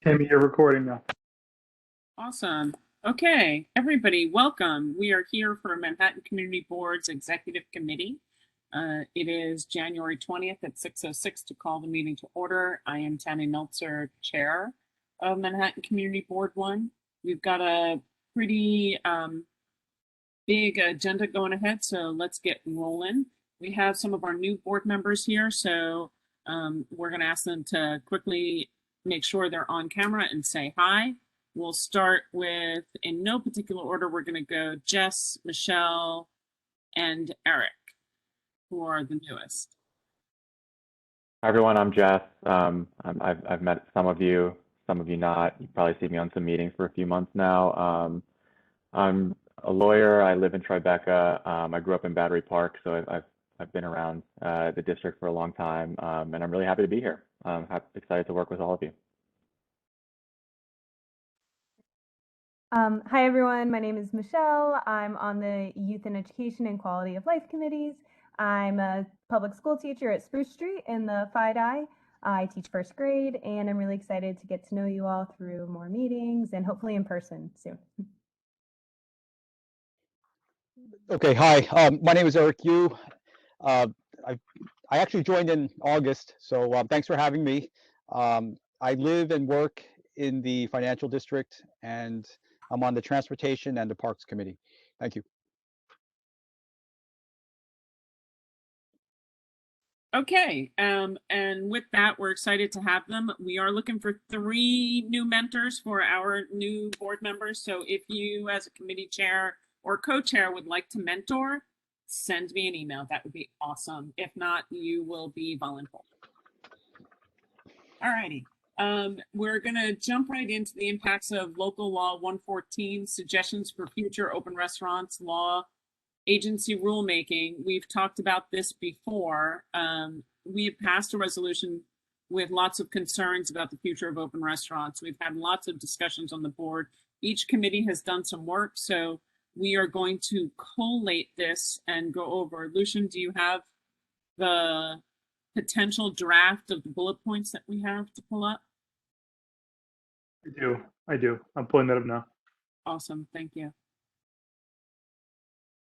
Tammy, you're recording now. Awesome. Okay, everybody, welcome. We are here for Manhattan Community Board's Executive Committee. It is January 20th at 6:06 to call the meeting to order. I am Tammy Meltzer, Chair of Manhattan Community Board 1. We've got a pretty big agenda going ahead, so let's get rolling. We have some of our new board members here, so we're going to ask them to quickly make sure they're on camera and say hi. We'll start with, in no particular order, we're going to go Jess, Michelle, and Eric, who are the newest. Hi everyone, I'm Jess. I've met some of you not. You probably see me on some meetings for a few months now. I'm a lawyer. I live in Tribeca. I grew up in Battery Park, so I've been around the district for a long time, and I'm really happy to be here. I'm excited to work with all of you. Hi everyone, my name is Michelle. I'm on the Youth and Education and Quality of Life committees. I'm a public school teacher at Spruce Street in the Phi I teach first grade, and I'm really excited to get to know you all through more meetings and hopefully in person soon. Okay, hi. My name is Eric Yu. I actually joined in August, so thanks for having me. I live and work in the financial district, and I'm on the transportation and the parks committee. Thank you. Okay, and with that, we're excited to have them. We are looking for 3 new mentors for our new board members. So if you, as a committee chair or co-chair, would like to mentor, send me an email. That would be awesome. If not, you will be volunteer. All righty. We're going to jump right into the impacts of Local Law 114, suggestions for future open restaurants law agency rulemaking. We've talked about this before. We have passed a resolution with lots of concerns about the future of open restaurants. We've had lots of discussions on the board. Each committee has done some work, so we are going to collate this and go over. Lucian, do you have the potential draft of the bullet points that we have to pull up? I do. I'm pulling that up now. Awesome, thank you.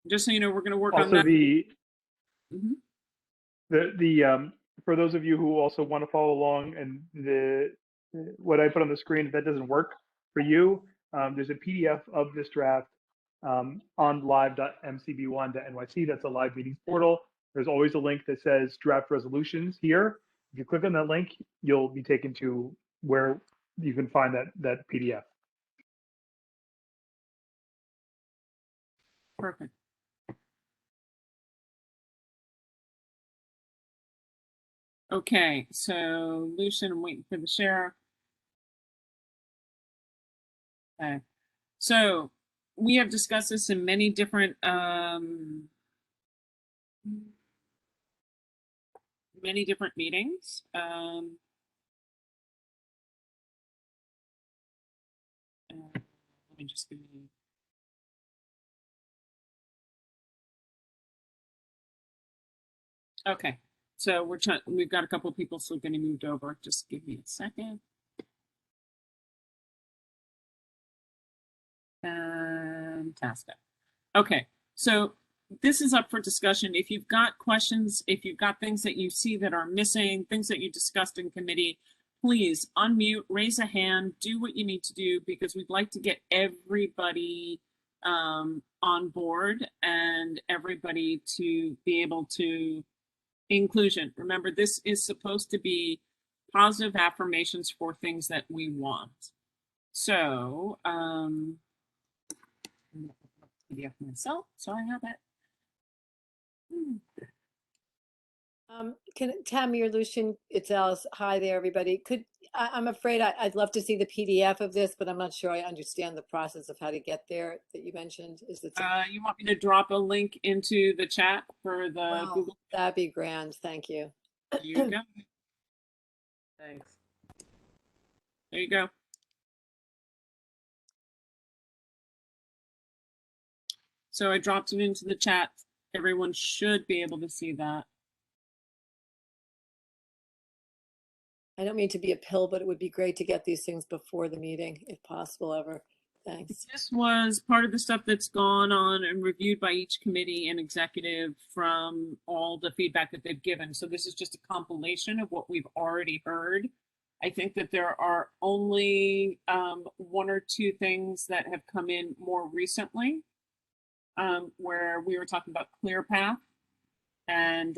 Just so you know, we're going to work also on that. For those of you who also want to follow along, and what I put on the screen, if that doesn't work for you, there's a PDF of this draft on live.mcb1.nyc. That's a live meetings portal. There's always a link that says draft resolutions here. If you click on that link, you'll be taken to where you can find that PDF. Perfect. Okay, so Lucian, I'm waiting for the share. Okay, so we have discussed this in many different meetings. Let me just give you. Okay, so we've got a couple of people still getting moved over. Just give me a second. Fantastic. Okay, so this is up for discussion. If you've got questions, if you've got things that you see that are missing, things that you discussed in committee, please unmute, raise a hand, do what you need to do, because we'd like to get everybody on board and everybody to be able to inclusion. Remember, this is supposed to be positive affirmations for things that we want. So, PDF myself, so I have it. Tammy or Lucian, it's Alice. Hi there, everybody. I'm afraid I'd love to see the PDF of this, but I'm not sure I understand the process of how to get there that you mentioned. Is it? You want me to drop a link into the chat for the Google? That'd be grand. Thank you. There you go. Thanks. There you go. So I dropped it into the chat. Everyone should be able to see that. I don't mean to be a pill, but it would be great to get these things before the meeting, if possible ever. Thanks. This was part of the stuff that's gone on and reviewed by each committee and executive from all the feedback that they've given. So this is just a compilation of what we've already heard. I think that there are only one or two things that have come in more recently, where we were talking about clearpath and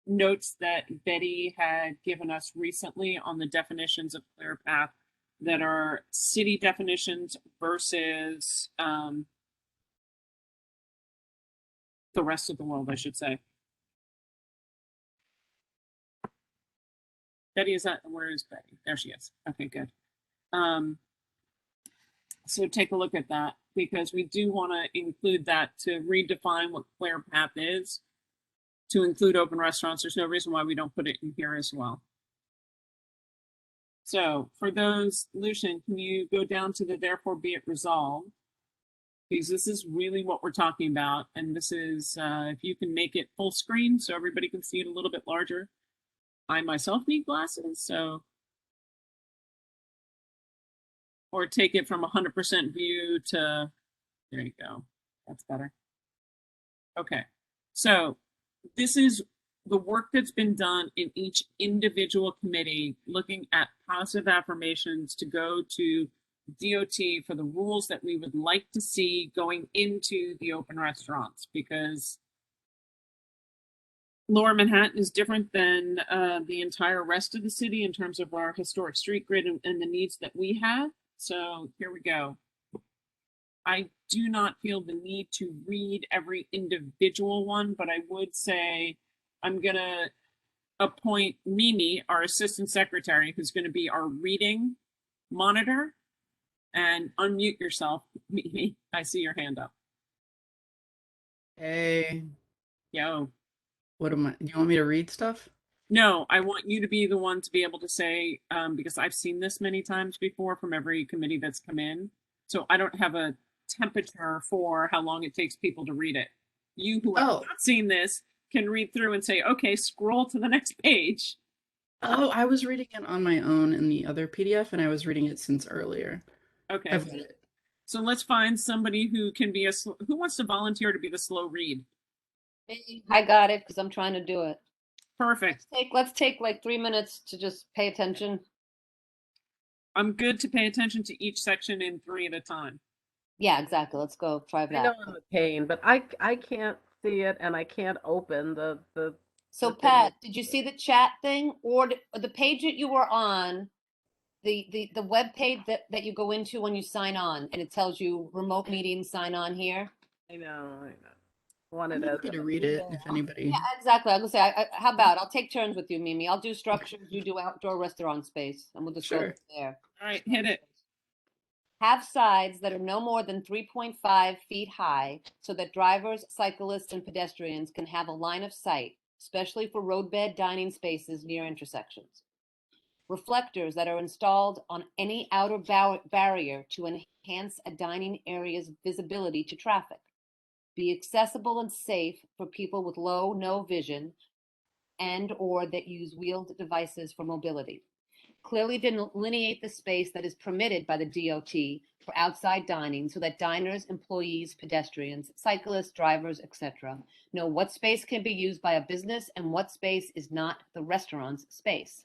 notes that Betty had given us recently on the definitions of clearpath that are city definitions versus the rest of the world, I should say. Betty, is that, where is Betty? There she is. Okay, good. So take a look at that, because we do want to include that to redefine what clearpath is, to include open restaurants. There's no reason why we don't put it in here as well. So for those, Lucian, can you go down to the therefore be it resolved? Because this is really what we're talking about. And this is, if you can make it full screen so everybody can see it a little bit larger. I myself need glasses, so. Or take it from 100% view to, there you go. That's better. Okay, so this is the work that's been done in each individual committee, looking at positive affirmations to go to DOT for the rules that we would like to see going into the open restaurants, because Lower Manhattan is different than the entire rest of the city in terms of our historic street grid and the needs that we have. So here we go. I do not feel the need to read every individual one, but I would say I'm going to appoint Mimi, our assistant secretary, who's going to be our reading monitor. And unmute yourself, Mimi. I see your hand up. Hey, Yo. what am I? Do you want me to read stuff? No, I want you to be the one to be able to say, because I've seen this many times before from every committee that's come in. So I don't have a temperature for how long it takes people to read it. You who have not seen this can read through and say, okay, scroll to the next page. Oh, I was reading it on my own in the other PDF, and I was reading it since earlier. Okay. I've read it. So let's find somebody who can be who wants to volunteer to be the slow read. I got it because I'm trying to do it. Perfect. Let's take like 3 minutes to just pay attention. I'm good to pay attention to each section in 3 at a time. Yeah, exactly. Let's go try that. I know I'm a pain, but I can't see it and I can't open the. So the Pat, thing. did you see the chat thing or the page that you were on? The web page that you go into when you sign on, and it tells you remote meeting, sign on here. I know. I'm happy to read it if anybody. Yeah, exactly. I was gonna say, how about I'll take turns with you, Mimi. I'll do structures, you do outdoor restaurant space, and we'll just go Sure. there. All right, hit it. Have sides that are no more than 3.5 feet high so that drivers, cyclists, and pedestrians can have a line of sight, especially for roadbed dining spaces near intersections. Reflectors that are installed on any outer barrier to enhance a dining area's visibility to traffic. Be accessible and safe for people with low, no vision and or that use wheeled devices for mobility. Clearly delineate the space that is permitted by the DOT for outside dining so that diners, employees, pedestrians, cyclists, drivers, etc. know what space can be used by a business and what space is not the restaurant's space.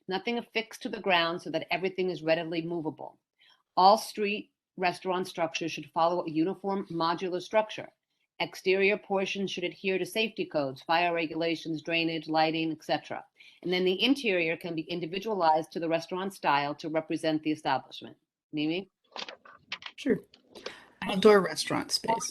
Nothing affixed to the ground so that everything is readily movable. All street restaurant structures should follow a uniform modular structure. Exterior portions should adhere to safety codes, fire regulations, drainage, lighting, etc. And then the interior can be individualized to the restaurant style to represent the establishment. Mimi? Sure. Outdoor restaurant space.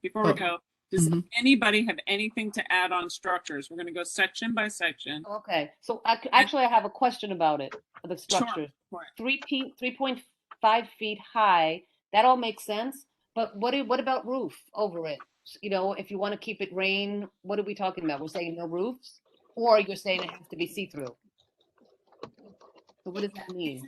Before we go, does anybody have anything to add on structures? We're going to go section by section. Okay, so actually I have a question about it, the structure. Sure. 3.5 feet high, that all makes sense, but what about roof over it? You know, if you want to keep it rain, what are we talking about? We're saying no roofs? Or you're saying it has to be see-through? So what does that mean?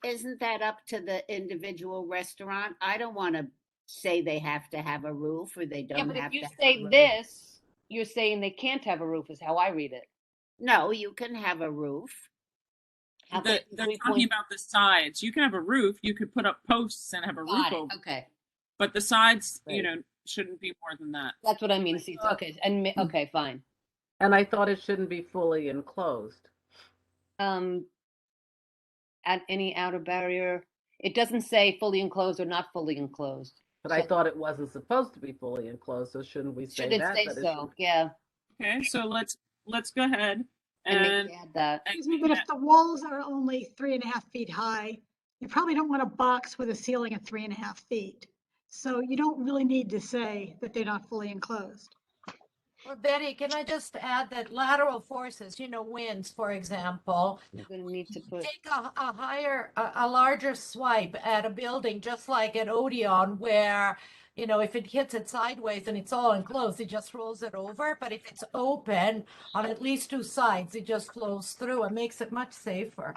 Isn't that up to the individual restaurant? I don't want to say they have to have a roof or they don't have to. Yeah, but if you say this, you're saying they can't have a roof is how I read it. No, you can have a roof. How can it be They're 3 talking point- about the sides. You can have a roof. You could put up posts and have a roof Got it. over. Okay, But the sides, you Right. know, shouldn't be more than that. that's what I mean. See, okay, and okay, fine. And I thought it shouldn't be fully enclosed. At any outer barrier, it doesn't say fully enclosed or not fully enclosed. But I So- thought it wasn't supposed to be fully enclosed, so shouldn't we say Should it that? say that it so? should- Yeah, Okay, so let's go ahead and and maybe add that. and- Excuse me, but if the walls are only 3.5 feet high, you probably don't want a box with a ceiling of 3.5 feet. So you don't really need to say that they're not fully enclosed. Well, Betty, can I just add that lateral forces, winds, for example, You're gonna need to put, take a larger swipe at a building, just like at Odeon, where, if it hits it sideways and it's all enclosed, it just rolls it over. But if it's open on at least two sides, it just flows through and makes it much safer.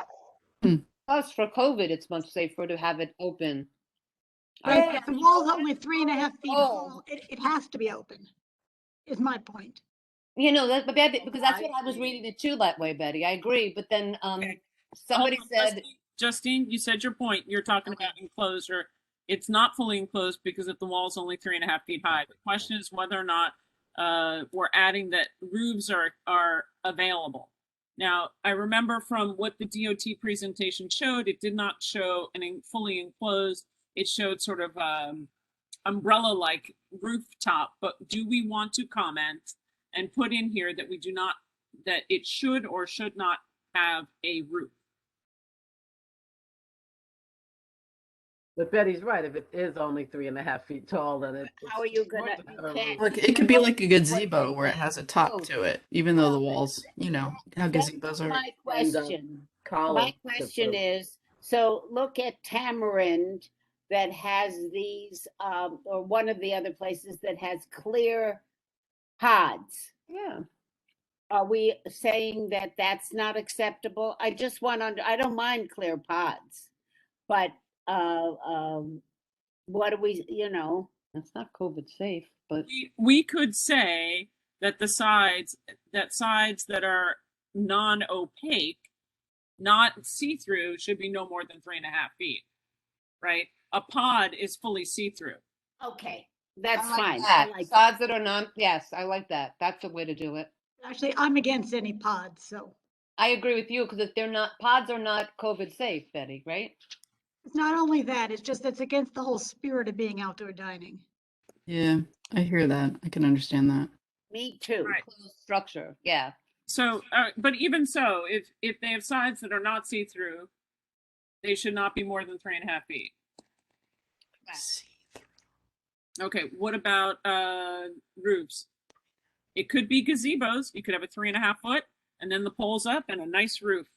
plus for COVID, it's much safer to have it open. Right, Yeah. if the wall's only 3.5 feet Oh. tall, it has to be open, is my point. You know, that, but because that's I what I was see. reading it too that way, Betty. I agree, but then Okay. somebody Hold on, said, Justine, you said your point. You're talking Okay. about enclosure. It's not fully enclosed because if the wall's only 3.5 feet high. The question is whether or not we're adding that roofs are available. Now, I remember from what the DOT presentation showed, it did not show fully enclosed. It showed sort of umbrella-like rooftop. But do we want to comment and put in here that we do not, that it should or should not have a roof? But Betty's right. If it is only 3.5 feet tall, then it's How are you gonna? supposed to have a Okay. roof. Like it could be like a gazebo where it has a top to it, even though the walls, how That's gazebos are. my question. Column My to question put- is, so look at Tamarind that has these, or one of the other places that has clear pods. yeah, Are we saying that that's not acceptable? I just want to, I don't mind clear pods, but, what do we, that's not COVID safe, but We could say that the sides that are non-opaque, not see-through, should be no more than 3.5 feet, right? A pod is fully see-through. okay, that's I like fine. I that. like Sides that are non, yes, I like that. That's a way to do it. Actually, I'm against any pods, so I agree with you because if they're not, pods are not COVID safe, Betty, right? it's not only that, it's just it's against the whole spirit of being outdoor dining. Yeah, I hear that. I can understand that. Me too. Right. Closed structure, yeah. So, but even so, if they have sides that are not see-through, they should not be more than 3.5 feet. Okay, what about roofs? It could be gazebos. You could have a 3.5 foot, and then the poles up and a nice roof.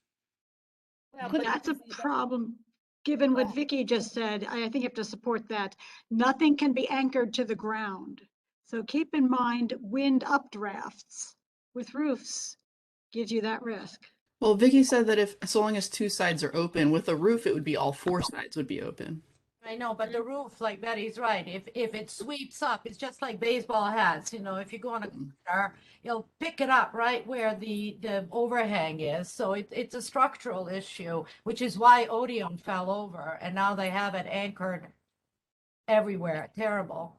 Well, But but that's a problem, given what Right. Vicky just said. I think you have to support that. Nothing can be anchored to the ground. So keep in mind, wind updrafts with roofs gives you that risk. Well, Vicky said that if so long as two sides are open, with a roof, it would be all four sides would be open. I know, but the roof, like Betty's right, if it sweeps up, it's just like baseball hats, if you go on a corner, you'll pick it up right where the overhang is. So it's a structural issue, which is why Odeon fell over, and now they have it anchored everywhere. Terrible.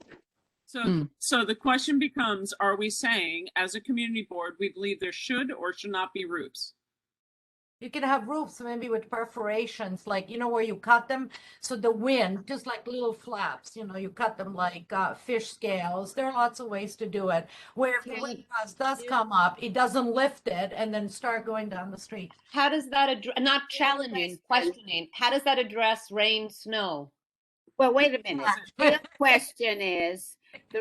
So the question becomes, are we saying, as a community board, we believe there should or should not be roofs? You can have roofs maybe with perforations, like, where you cut them. So the wind, just like little flaps, you cut them like fish scales. There are lots of ways to do it. Where if the wind does come up, it doesn't lift it and then start going down the street. How does that address, not challenging, questioning, how does that address rain, snow? Well, wait a minute. The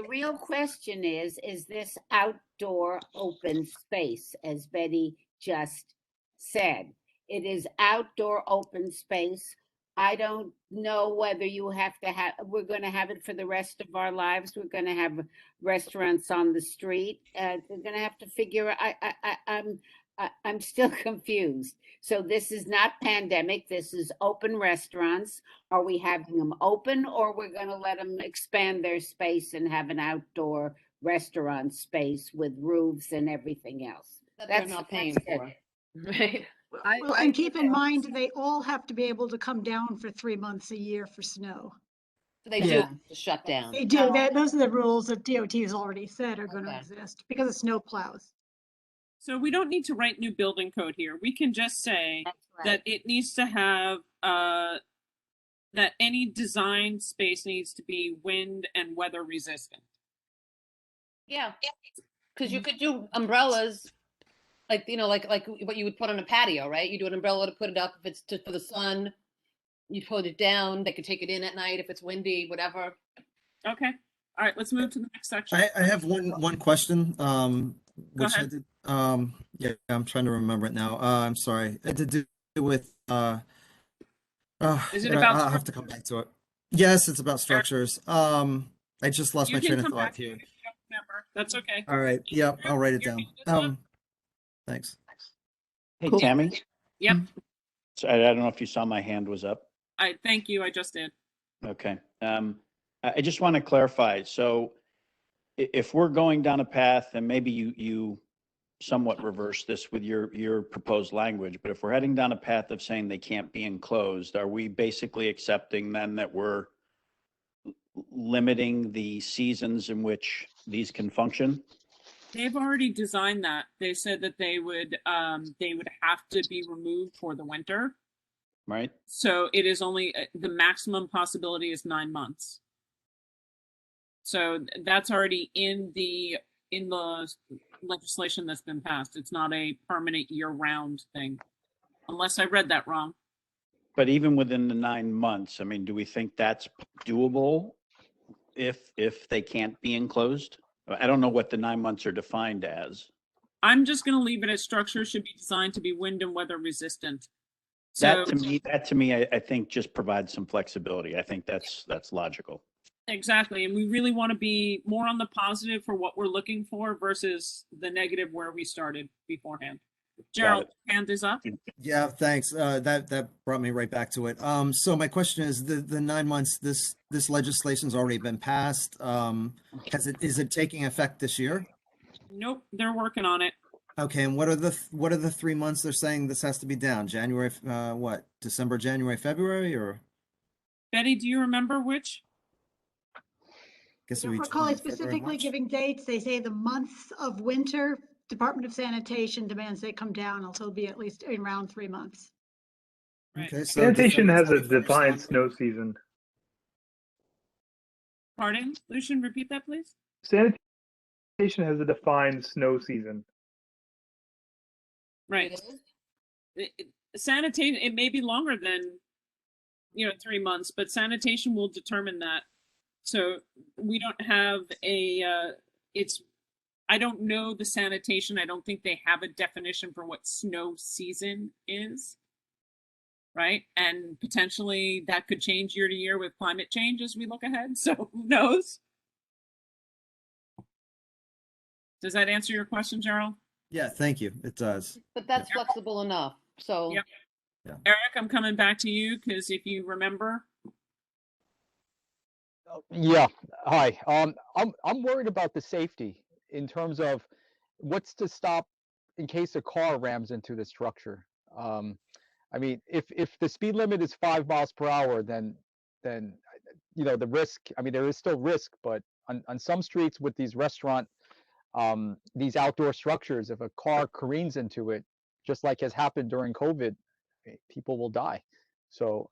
real question is this outdoor open space, as Betty just said? It is outdoor open space. I don't know whether you have to have, we're going to have it for the rest of our lives. We're going to have restaurants on the street. They're going to have to figure, I'm still confused. So this is not pandemic. This is open restaurants. Are we having them open, or we're going to let them expand their space and have an outdoor restaurant space with roofs and everything else? That they're That's- not paying that's good. for. Right? Well, and keep in mind, they all have to be able to come down for 3 months a year for snow. So they Yeah. do shut down. They do, those are the rules that DOT has already said are gonna Okay. exist because of snow plows. So we don't need to write new building code here. We can just say That's right. that it needs to have, that any design space needs to be wind and weather resistant. Yeah. Because you could do umbrellas, like, you know, like what you would put on a patio, right? You do an umbrella to put it up if it's for the sun. You put it down. They could take it in at night if it's windy, whatever. Okay. All right, let's move to the next section. I have one question, which ahead. had to, yeah, I'm trying to remember it now. I'm sorry. It had to do with, Is it about I'll have to come back to it. Yes, it's about structures. I just lost You my can train of come thought back to it here. if you don't remember. That's okay. All right. Yep, I'll write it You're down. muted, look. Thanks. Hey, Cool. Tammy. Yep. So I don't know if you saw my hand was up. I thank you. I just did. Okay. I just want to clarify. So if we're going down a path, and maybe you somewhat reverse this with your proposed language, but if we're heading down a path of saying they can't be enclosed, are we basically accepting then that we're limiting the seasons in which these can function? They've already designed that. They said that they would have to be removed for the winter. Right? So it is only the maximum possibility is 9 months. So that's already in the legislation that's been passed. It's not a permanent year-round thing, unless I read that wrong. But even within the 9 months, I mean, do we think that's doable if they can't be enclosed? I don't know what the 9 months are defined as. I'm just going to leave it as structures should be designed to be wind and weather resistant. So That to me, I think just provides some flexibility. I think that's logical. exactly, and we really want to be more on the positive for what we're looking for versus the negative where we started beforehand. Gerald, hand is up. Yeah, thanks. That brought me right back to it. So my question is the 9 months, this legislation's already been passed. Is it taking effect this year? Nope, they're working on it. Okay, and what are the 3 months they're saying this has to be down? January, December, January, February, or? Betty, do you remember which? Guess Don't we recall February, specifically March? giving dates. They say the months of winter, Department of Sanitation demands they come down, also it'll be at least around 3 months. Right. Okay, so Sanitation December has a 21st defined then. snow season. Pardon? Lucian, repeat that, please. Sanitation has a defined snow season. Right. Sanitation, it may be longer than 3 months, but sanitation will determine that. So we don't have I don't know the sanitation. I don't think they have a definition for what snow season is. Right. And potentially that could change year to year with climate change as we look ahead. So who knows? Does that answer your question, Gerald? Yeah, thank you. It does. But that's flexible enough. So Yep. Yeah. Eric, I'm coming back to you because if you remember. Yeah, hi. I'm worried about the safety in terms of what's to stop in case a car rams into the structure. I mean, if the speed limit is 5 miles per hour, then the risk. I mean, there is still risk, but on some streets with these these outdoor structures, if a car careens into it, just like has happened during COVID, people will die. So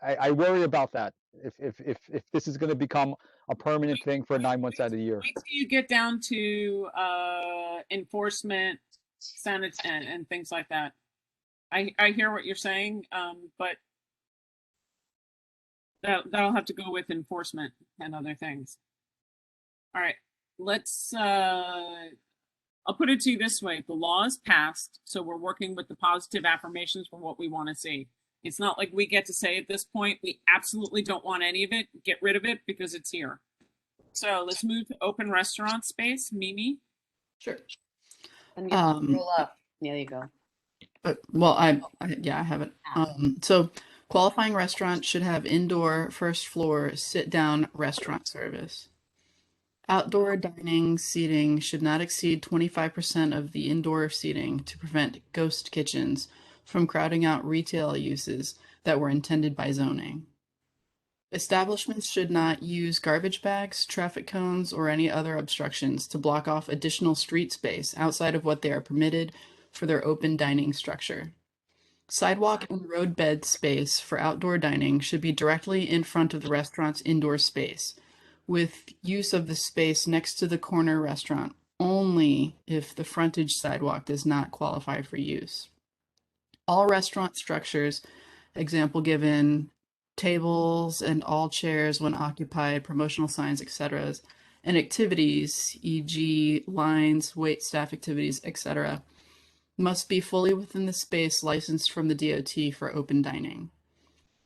I worry about that. If this is going to become a permanent thing for 9 months out of the year. Wait till you get down to enforcement, and things like that. I hear what you're saying, but that'll have to go with enforcement and other things. All right, let's. I'll put it to you this way: the law is passed, so we're working with the positive affirmations for what we want to see. It's not like we get to say at this point, we absolutely don't want any of it, get rid of it because it's here. So let's move to open restaurant space. Mimi? Sure. and you roll up. Yeah, there you go. Well, I have it. So qualifying restaurant should have indoor first floor sit down restaurant service. Outdoor dining seating should not exceed 25% of the indoor seating to prevent ghost kitchens from crowding out retail uses that were intended by zoning. Establishments should not use garbage bags, traffic cones, or any other obstructions to block off additional street space outside of what they are permitted for their open dining structure. Sidewalk and roadbed space for outdoor dining should be directly in front of the restaurant's indoor space, with use of the space next to the corner restaurant only if the frontage sidewalk does not qualify for use. All restaurant structures, example given, tables and all chairs when occupied, promotional signs, etc., and activities, e.g., lines, wait staff activities, etc., must be fully within the space licensed from the DOT for open dining.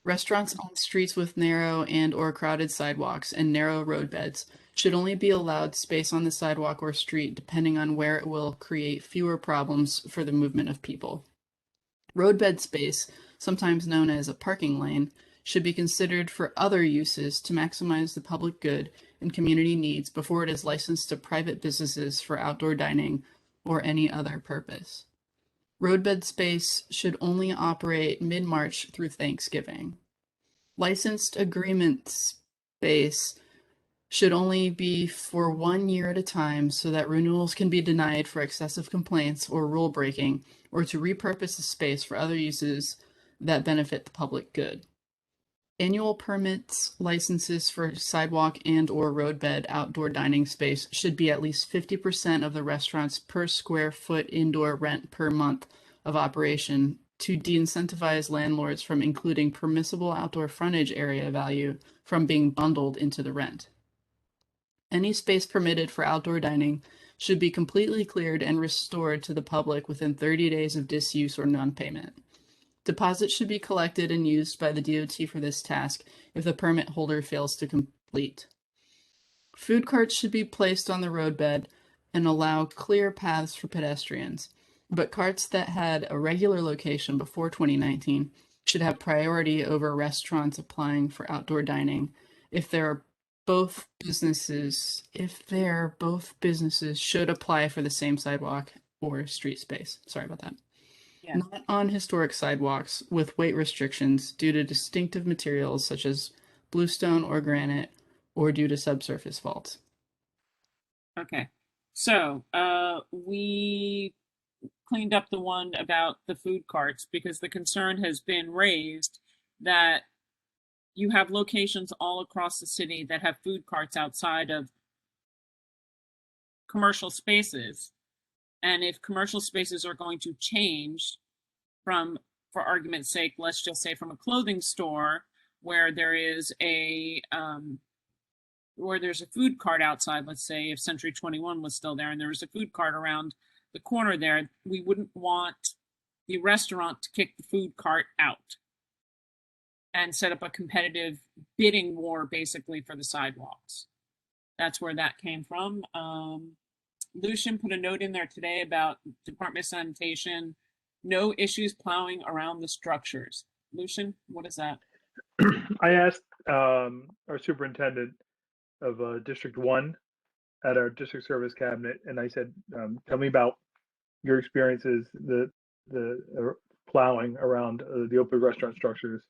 Restaurants on streets with narrow and or crowded sidewalks and narrow roadbeds should only be allowed space on the sidewalk or street depending on where it will create fewer problems for the movement of people. Roadbed space, sometimes known as a parking lane, should be considered for other uses to maximize the public good and community needs before it is licensed to private businesses for outdoor dining or any other purpose. Roadbed space should only operate mid-March through Thanksgiving. Licensed agreement space should only be for 1 year at a time so that renewals can be denied for excessive complaints or rule breaking, or to repurpose the space for other uses that benefit the public good. Annual permits, licenses for sidewalk and or roadbed outdoor dining space should be at least 50% of the restaurant's per square foot indoor rent per month of operation to de-incentivize landlords from including permissible outdoor frontage area value from being bundled into the rent. Any space permitted for outdoor dining should be completely cleared and restored to the public within 30 days of disuse or non-payment. Deposits should be collected and used by the DOT for this task if the permit holder fails to complete. Food carts should be placed on the roadbed and allow clear paths for pedestrians, but carts that had a regular location before 2019 should have priority over restaurants applying for outdoor dining if both businesses should apply for the same sidewalk or street space. Sorry about that. Yeah. Not on historic sidewalks with weight restrictions due to distinctive materials such as bluestone or granite or due to subsurface faults. Okay. So we cleaned up the one about the food carts because the concern has been raised that you have locations all across the city that have food carts outside of commercial spaces. And if commercial spaces are going to change from, for argument's sake, let's just say from a clothing store where there is where there's a food cart outside, let's say if Century 21 was still there and there was a food cart around the corner there, we wouldn't want the restaurant to kick the food cart out and set up a competitive bidding war basically for the sidewalks. That's where that came from. Lucian put a note in there today about Department of Sanitation, no issues plowing around the structures. Lucian, what is that? I asked our superintendent of District 1 at our district service cabinet, and I said, tell me about your experiences, the plowing around the open restaurant structures.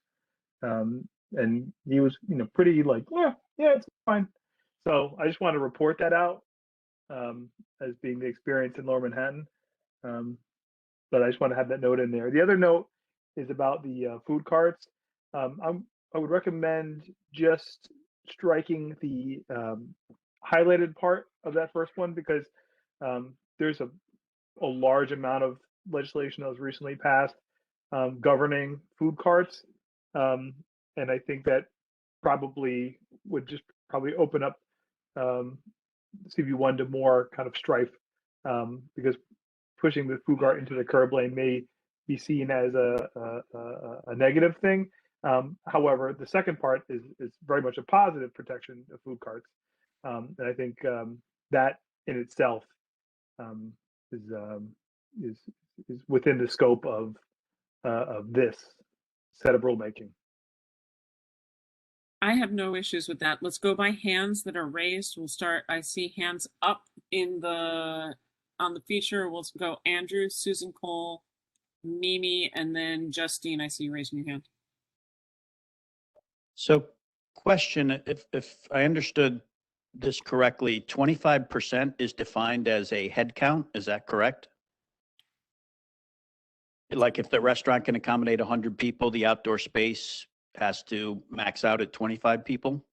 And he was, pretty like, yeah, it's fine. So I just want to report that out as being the experience in Lower Manhattan. But I just want to have that note in there. The other note is about the food carts. I would recommend just striking the highlighted part of that first one because there's a large amount of legislation that was recently passed governing food carts. And I think that probably would just open up CV1 to more kind of strife because pushing the food cart into the curb lane may be seen as a negative thing. However, the second part is very much a positive protection of food carts. And I think that in itself is within the scope of this set of rulemaking. I have no issues with that. Let's go by hands that are raised. We'll start, I see hands up on the feature. We'll go Andrew, Susan Cole, Mimi, and then Justine. I see you raising your hand. So question, if I understood this correctly, 25% is defined as a head count, is that correct? Like if the restaurant can accommodate 100 people, the outdoor space has to max out at 25 people?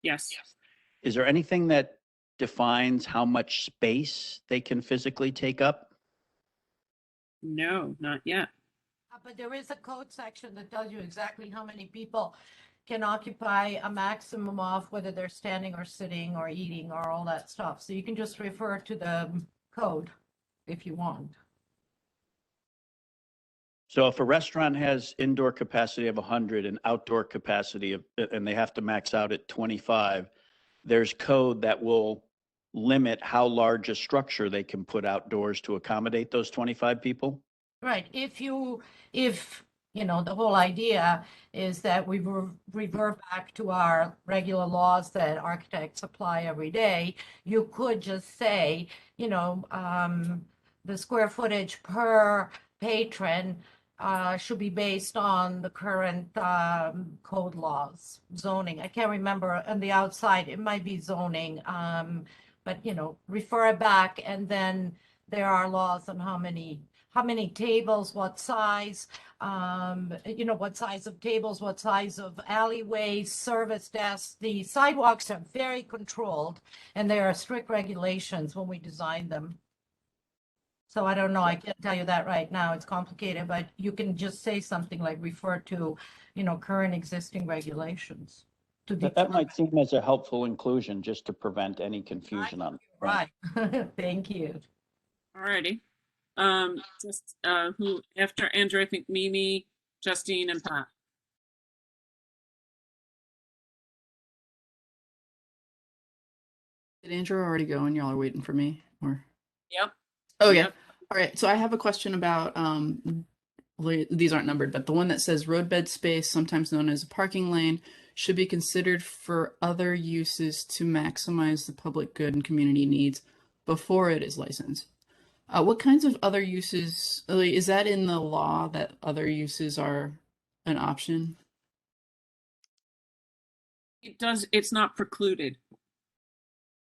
Yes. Is there anything that defines how much space they can physically take up? No, not yet. But there is a code section that tells you exactly how many people can occupy a maximum of, whether they're standing or sitting or eating or all that stuff. So you can just refer to the code if you want. So if a restaurant has indoor capacity of 100 and outdoor capacity of, and they have to max out at 25, there's code that will limit how large a structure they can put outdoors to accommodate those 25 people? Right. If you know, the whole idea is that we revert back to our regular laws that architects apply every day, you could just say, you know, the square footage per patron should be based on the current code laws, zoning. I can't remember on the outside, it might be zoning, but you know, refer it back, and then there are laws on how many tables, what size, you know, what size of tables, what size of alleyways, service desks. The sidewalks are very controlled, and there are strict regulations when we design them. So I don't know, I can't tell you that right now, it's complicated, but you can just say something like refer to, you know, current existing regulations. That might seem as a helpful inclusion, just to prevent any confusion on. Right, thank you. All righty. Just who after Andrew, I think Mimi, Justine, and Pat. Did Andrew already go and y'all are waiting for me? Or Yep. okay. Yep. All right. So I have a question about these aren't numbered, but the one that says roadbed space, sometimes known as a parking lane, should be considered for other uses to maximize the public good and community needs before it is licensed. What kinds of other uses, is that in the law that other uses are an option? It's not precluded.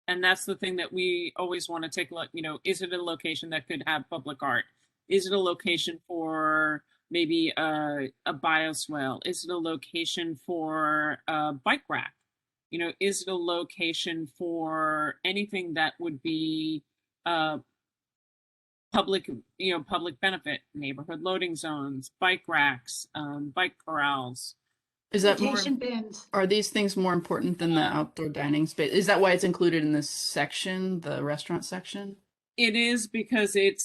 And that's the thing that we always want to take a look, you know, is it a location that could have public art? Is it a location for maybe a bioswale? Is it a location for a bike rack? You know, is it a location for anything that would be public, you know, public benefit, neighborhood loading zones, bike racks, bike corrals? Is that more, Vacation bins. are these things more important than the outdoor dining space? Is that why it's included in this section, the restaurant section? It is, because it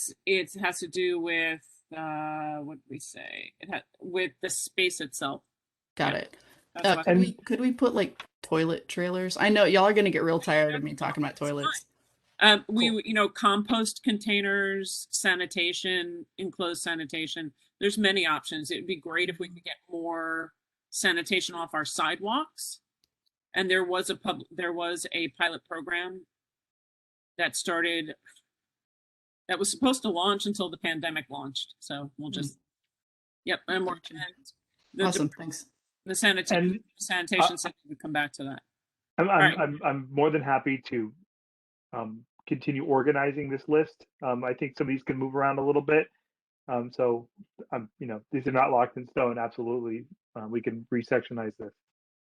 has to do with what did we say? With the space itself. Got it. That's Could we put like toilet trailers? I know y'all are gonna get real tired of me talking about toilets. We, you know, compost containers, sanitation, enclosed sanitation. There's many options. It would be great if we could get more sanitation off our sidewalks. And there was a pilot program that started, that was supposed to launch until the pandemic launched. So we'll just, yep, and we're Awesome, thanks. The sanitation center would come back to that. I'm more than happy to continue organizing this list. I think some of these can move around a little bit. So you know, these are not locked in stone. Absolutely, we can resectionize this.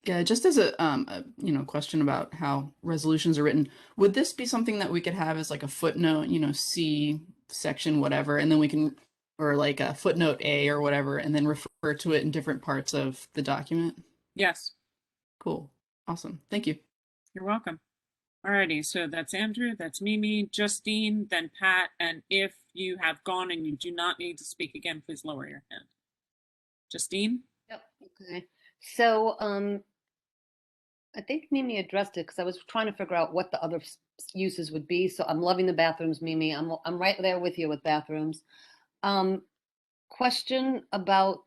Yeah, just as a you know, question about how resolutions are written, would this be something that we could have as like a footnote, you know, C section whatever, and then we can, or like a footnote A or whatever, and then refer to it in different parts of the document? Yes. Cool. Awesome. Thank you. You're welcome. Alrighty, so that's Andrew, that's Mimi, Justine, then Pat, and if you have gone and you do not need to speak again, please lower your hand. Justine? Yep. Okay. So I think Mimi addressed it because I was trying to figure out what the other uses would be. So I'm loving the bathrooms, Mimi. I'm right there with you with bathrooms. Question about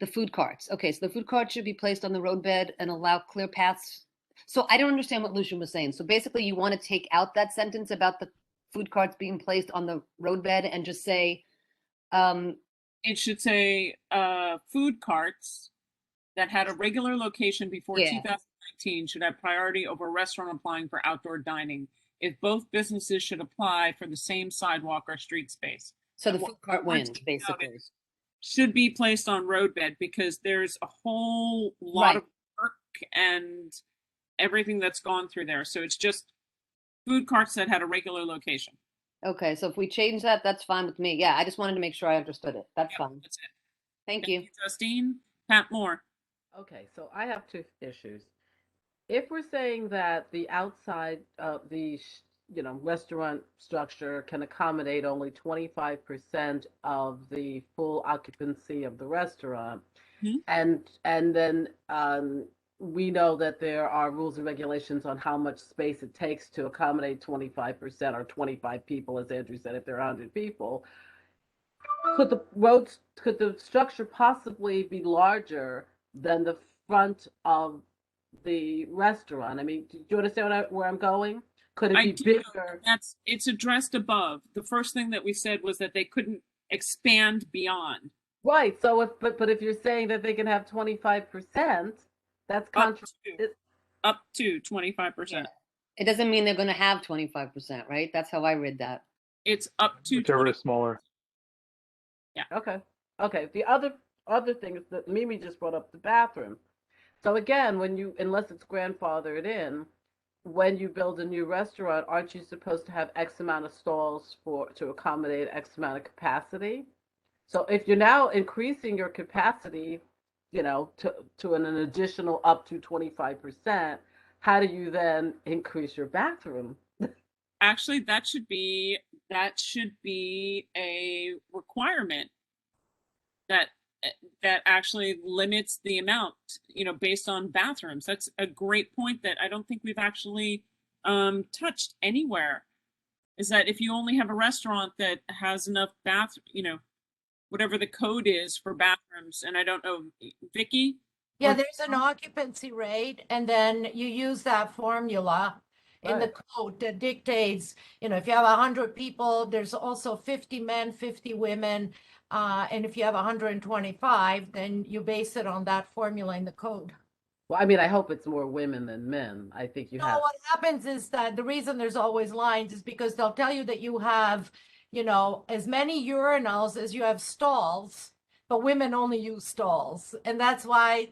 The food carts. Okay, so the food carts should be placed on the roadbed and allow clear paths. So I don't understand what Lucian was saying. So basically you want to take out that sentence about the food carts being placed on the roadbed and just say, It should say food carts that had a regular location before Yeah. 2019 should have priority over a restaurant applying for outdoor dining if both businesses should apply for the same sidewalk or street space. so the And food cart what we're wins, taking out basically. is should be placed on roadbed because there's a whole lot of work and everything that's gone through there. So it's just food carts that had a regular location. Okay, so if we change that, that's fine with me. Yeah, I just wanted to make sure I understood it. That's Yep, fine. that's it. Thank you. Justine. Pat Moore. Okay, so I have two issues. If we're saying that the outside of the restaurant structure can accommodate only 25% of the full occupancy of the restaurant, and then we know that there are rules and regulations on how much space it takes to accommodate 25% or 25 people, as Andrew said, if there are 100 people. Could the structure possibly be larger than the front of the restaurant? I mean, do you understand where I'm going? Could it be bigger? It's addressed above. The first thing that we said was that they couldn't expand beyond. Right. So but if you're saying that they can have 25%, that's up to 25%. It doesn't mean they're going to have 25%, right? That's how I read that. It's up to whichever is smaller. Yeah. Okay. Okay. The other thing is that Mimi just brought up the bathroom. So again, unless it's grandfathered in, when you build a new restaurant, aren't you supposed to have X amount of stalls to accommodate X amount of capacity? So if you're now increasing your capacity, to an additional up to 25%, how do you then increase your bathroom? Actually, that should be a requirement that actually limits the amount, based on bathrooms. That's a great point that I don't think we've actually touched anywhere. Is that if you only have a restaurant that has enough whatever the code is for bathrooms, and I don't know, Vicky? Yeah, there's an occupancy rate, and then you use that formula in the code that dictates, if you have 100 people, there's also 50 men, 50 women, and if you have 125, then you base it on that formula in the code. Well, I mean, I hope it's more women than men. I think No, what happens is that the reason there's always lines is because they'll tell you that you have, as many urinals as you have stalls, but women only use stalls. And that's why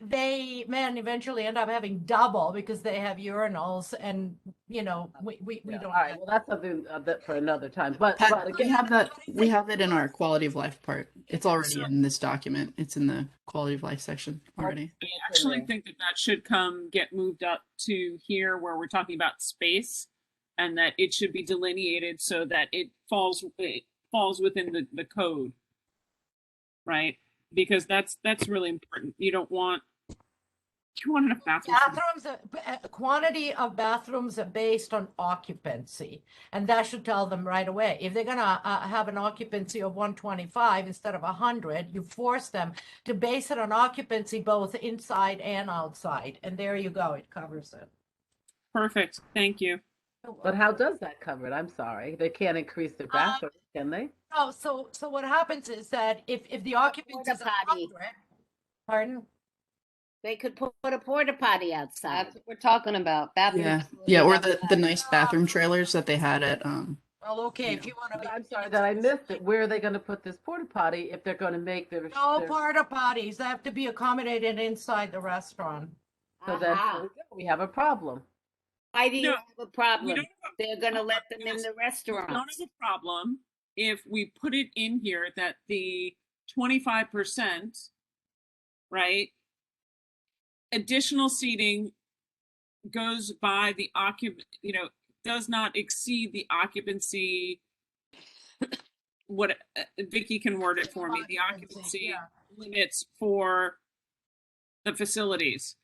men eventually end up having double because they have urinals and, we don't. All right, well, that's something that for another time. But again, we have it in our quality of life part. It's already in this document. It's in the quality of life section already. I actually think that should get moved up to here where we're talking about space, and that it should be delineated so that it falls within the code, right? Because that's really important. You want enough bathrooms. Quantity of bathrooms are based on occupancy, and that should tell them right away. If they're gonna have an occupancy of 125 instead of 100, you force them to base it on occupancy both inside and outside, and there you go. It covers it. Perfect. Thank you. But how does that cover it? I'm sorry. They can't increase their bathroom, can they? No, so what happens is that if the occupancy is 100, pardon? They could put a porta potty outside. That's what we're talking about. Bathrooms. Yeah, or the nice bathroom trailers that they had at Well, okay, if you want to be. I'm sorry that I missed it. Where are they going to put this porta potty if they're going to make their No porta potties. They have to be accommodated inside the restaurant. So then we have a problem. Why do you have a problem? They're going to let them in the restaurant. We don't have a problem if we put it in here that the 25%, right? Additional seating goes by the does not exceed the occupancy. What Vicky can word it for me. The occupancy limits for the facilities,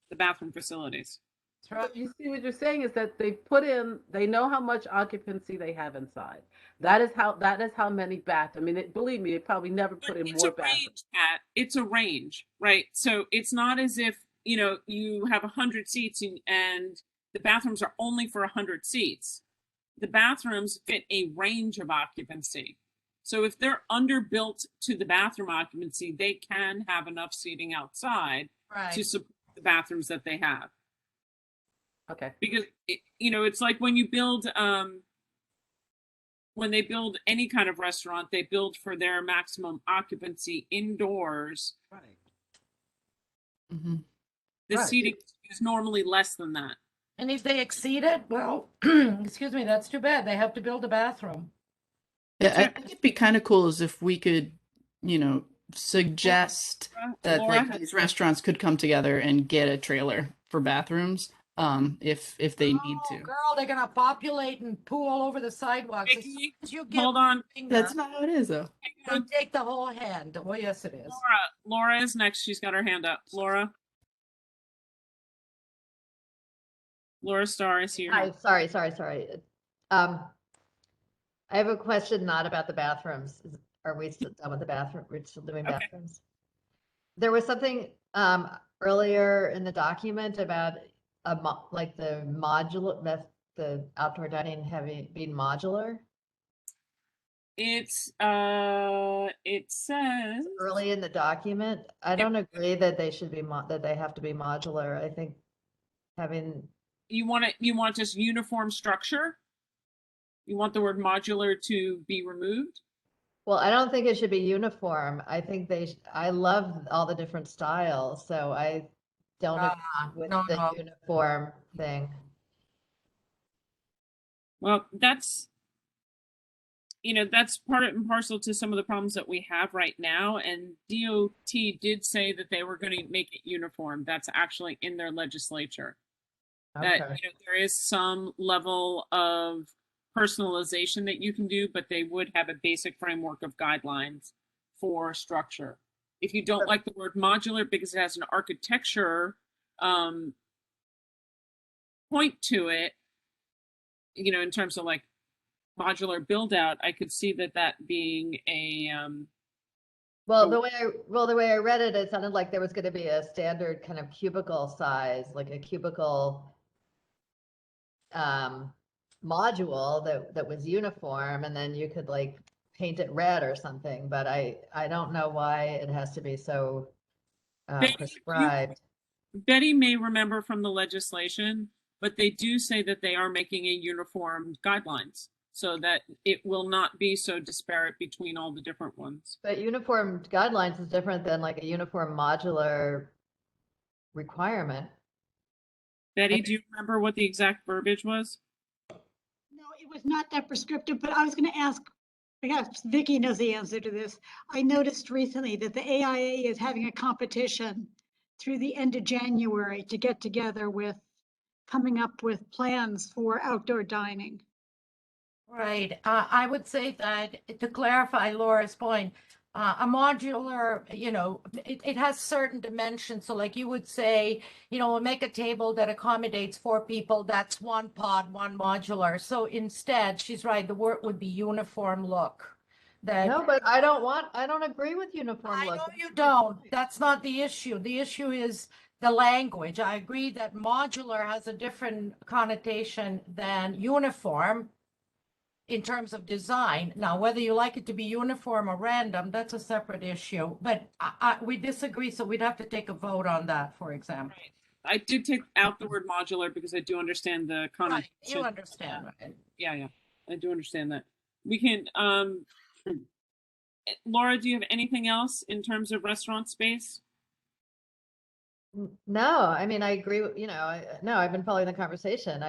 the bathroom facilities. But you see, what you're saying is that they know how much occupancy they have inside. That is how many baths. I mean, believe me, they probably never put in It's more a bathrooms. range, Pat. It's a range, right? So it's not as if, you have 100 seats and the bathrooms are only for 100 seats. The bathrooms fit a range of occupancy. So if they're underbuilt to the bathroom occupancy, they can have enough seating outside to Right. support the bathrooms that they have. Okay. Because it's like when you build when they build any kind of restaurant, they build for their maximum occupancy indoors. Right. Mhm. The Right. seating is normally less than that. And if they exceed it, well, excuse me, that's too bad. They have to build a bathroom. Yeah, I think it'd be kind of cool as if we could, suggest that Laura like these restaurants could come together and get a trailer for bathrooms, if they need Oh, to. girl, they're gonna populate and poo all over the sidewalks. As soon Vicky, as you give hold them a on. finger, That's not how it is, though. they take the whole hand. Well, yes, it is. Laura is next. She's got her hand up. Laura Starr, I see your hand. Hi, sorry. I have a question not about the bathrooms. Are we still done with the bathroom? We're still doing Okay. bathrooms? There was something earlier in the document about like the modular, the outdoor dining being modular. It says Early in the document. I don't agree that they should be that they have to be modular. I think having you want just uniform structure? You want the word modular to be removed? Well, I don't think it should be uniform. I think I love all the different styles, so I don't agree with the uniform thing. Well, that's part and parcel to some of the problems that we have right now. And DOT did say that they were going to make it uniform. That's actually in their legislature. That there is some level of personalization that you can do, but they would have a basic framework of guidelines for structure. If you don't like the word modular because it has an architecture point to it, in terms of like modular build out, I could see that being a well, the way I read it, it sounded like there was going to be a standard kind of cubicle size, like a cubicle module that was uniform, and then you could like paint it red or something. But I don't know why it has to be so prescribed. Betty may remember from the legislation, but they do say that they are making a uniform guidelines so that it will not be so disparate between all the different ones. But uniform guidelines is different than like a uniform modular requirement. Betty, do you remember what the exact verbiage was? No, it was not that prescriptive, but I was going to ask, perhaps Vicky knows the answer to this. I noticed recently that the AIA is having a competition through the end of January to get together with coming up with plans for outdoor dining. Right. I would say that to clarify Laura's point, a modular, it has certain dimensions. So like you would say, make a table that accommodates 4 people. That's one pod, one modular. So instead, she's right, the word would be uniform look. No, but I don't agree with uniform look. I know you don't. That's not the issue. The issue is the language. I agree that modular has a different connotation than uniform in terms of design. Now, whether you like it to be uniform or random, that's a separate issue. But we disagree, so we'd have to take a vote on that, for example. Right. I did take out the word modular because I do understand the connotation. Right. You understand, right? Yeah, I do understand that. We can, Laura, do you have anything else in terms of restaurant space? No, I mean, I agree with, no, I've been following the conversation.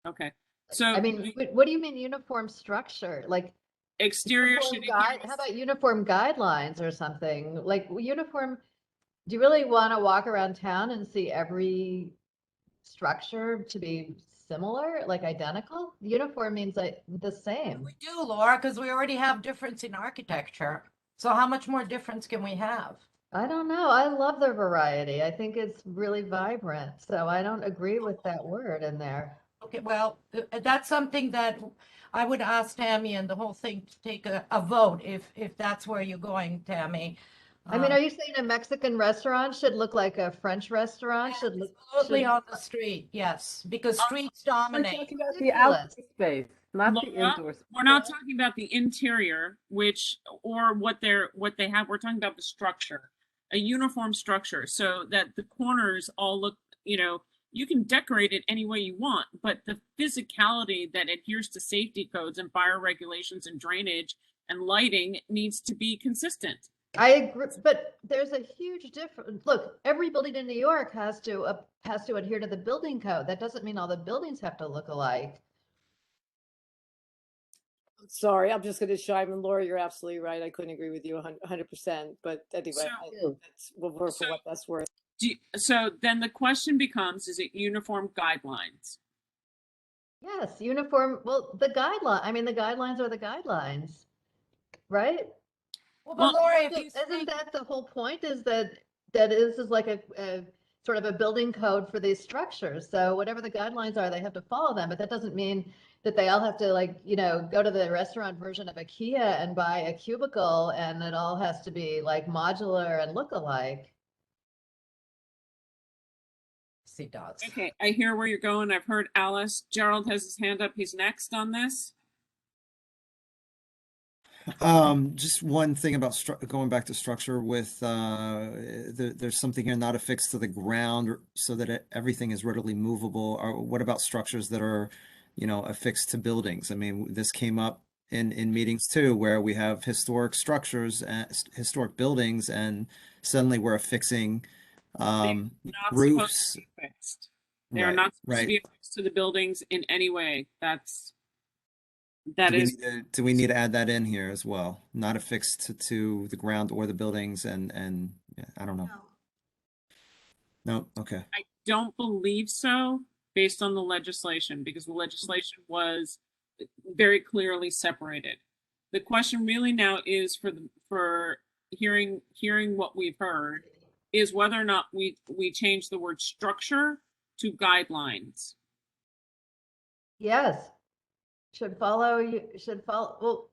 Okay. So I mean, what do you mean uniform structure? Like exterior how about uniform guidelines or something? Like uniform, do you really want to walk around town and see every structure to be similar, like identical? Uniform means like the same. We do, Laura, because we already have difference in architecture. So how much more difference can we have? I don't know. I love the variety. I think it's really vibrant. So I don't agree with that word in there. Okay, well, that's something that I would ask Tammy and the whole thing to take a vote if that's where you're going, Tammy. I mean, are you saying a Mexican restaurant should look like a French restaurant? Should look Absolutely on the street, yes, because streets We're dominate. talking about the ridiculous. outdoor space, not the Laura, indoor space. we're not talking about the interior, which or what they have. We're talking about the structure, a uniform structure, so that the corners all look. You can decorate it any way you want, but the physicality that adheres to safety codes and fire regulations and drainage and lighting needs to be consistent. I agree, but there's a huge difference. Look, every building in New York has to adhere to the building code. That doesn't mean all the buildings have to look alike. Sorry, I'm just going to chime in. Laura, you're absolutely right. I couldn't agree with you 100%. But anyway, we'll work for what that's worth. So then the question becomes, is it uniform guidelines? Yes, uniform. Well, the guidelines are the guidelines, right? Well, but Laura, if you Isn't that the whole point? Is that this is like a sort of a building code for these structures. So whatever the guidelines are, they have to follow them. But that doesn't mean that they all have to go to the restaurant version of IKEA and buy a cubicle, and it all has to be like modular and look alike. He does. Okay, I hear where you're going. I've heard Alice. Gerald has his hand up. He's next on this. Just one thing about going back to structure with there's something here not affixed to the ground so that everything is readily movable. Or what about structures that are, affixed to buildings? I mean, this came up in meetings too, where we have historic structures and historic buildings, and suddenly we're affixing roofs. They are not supposed to be affixed to the buildings in any way. Do we need to add that in here as well? Not affixed to the ground or the buildings and yeah, I don't know. No, okay. I don't believe so, based on the legislation, because the legislation was very clearly separated. The question really now is for hearing what we've heard is whether or not we change the word structure to guidelines. Yes. Should follow. Well,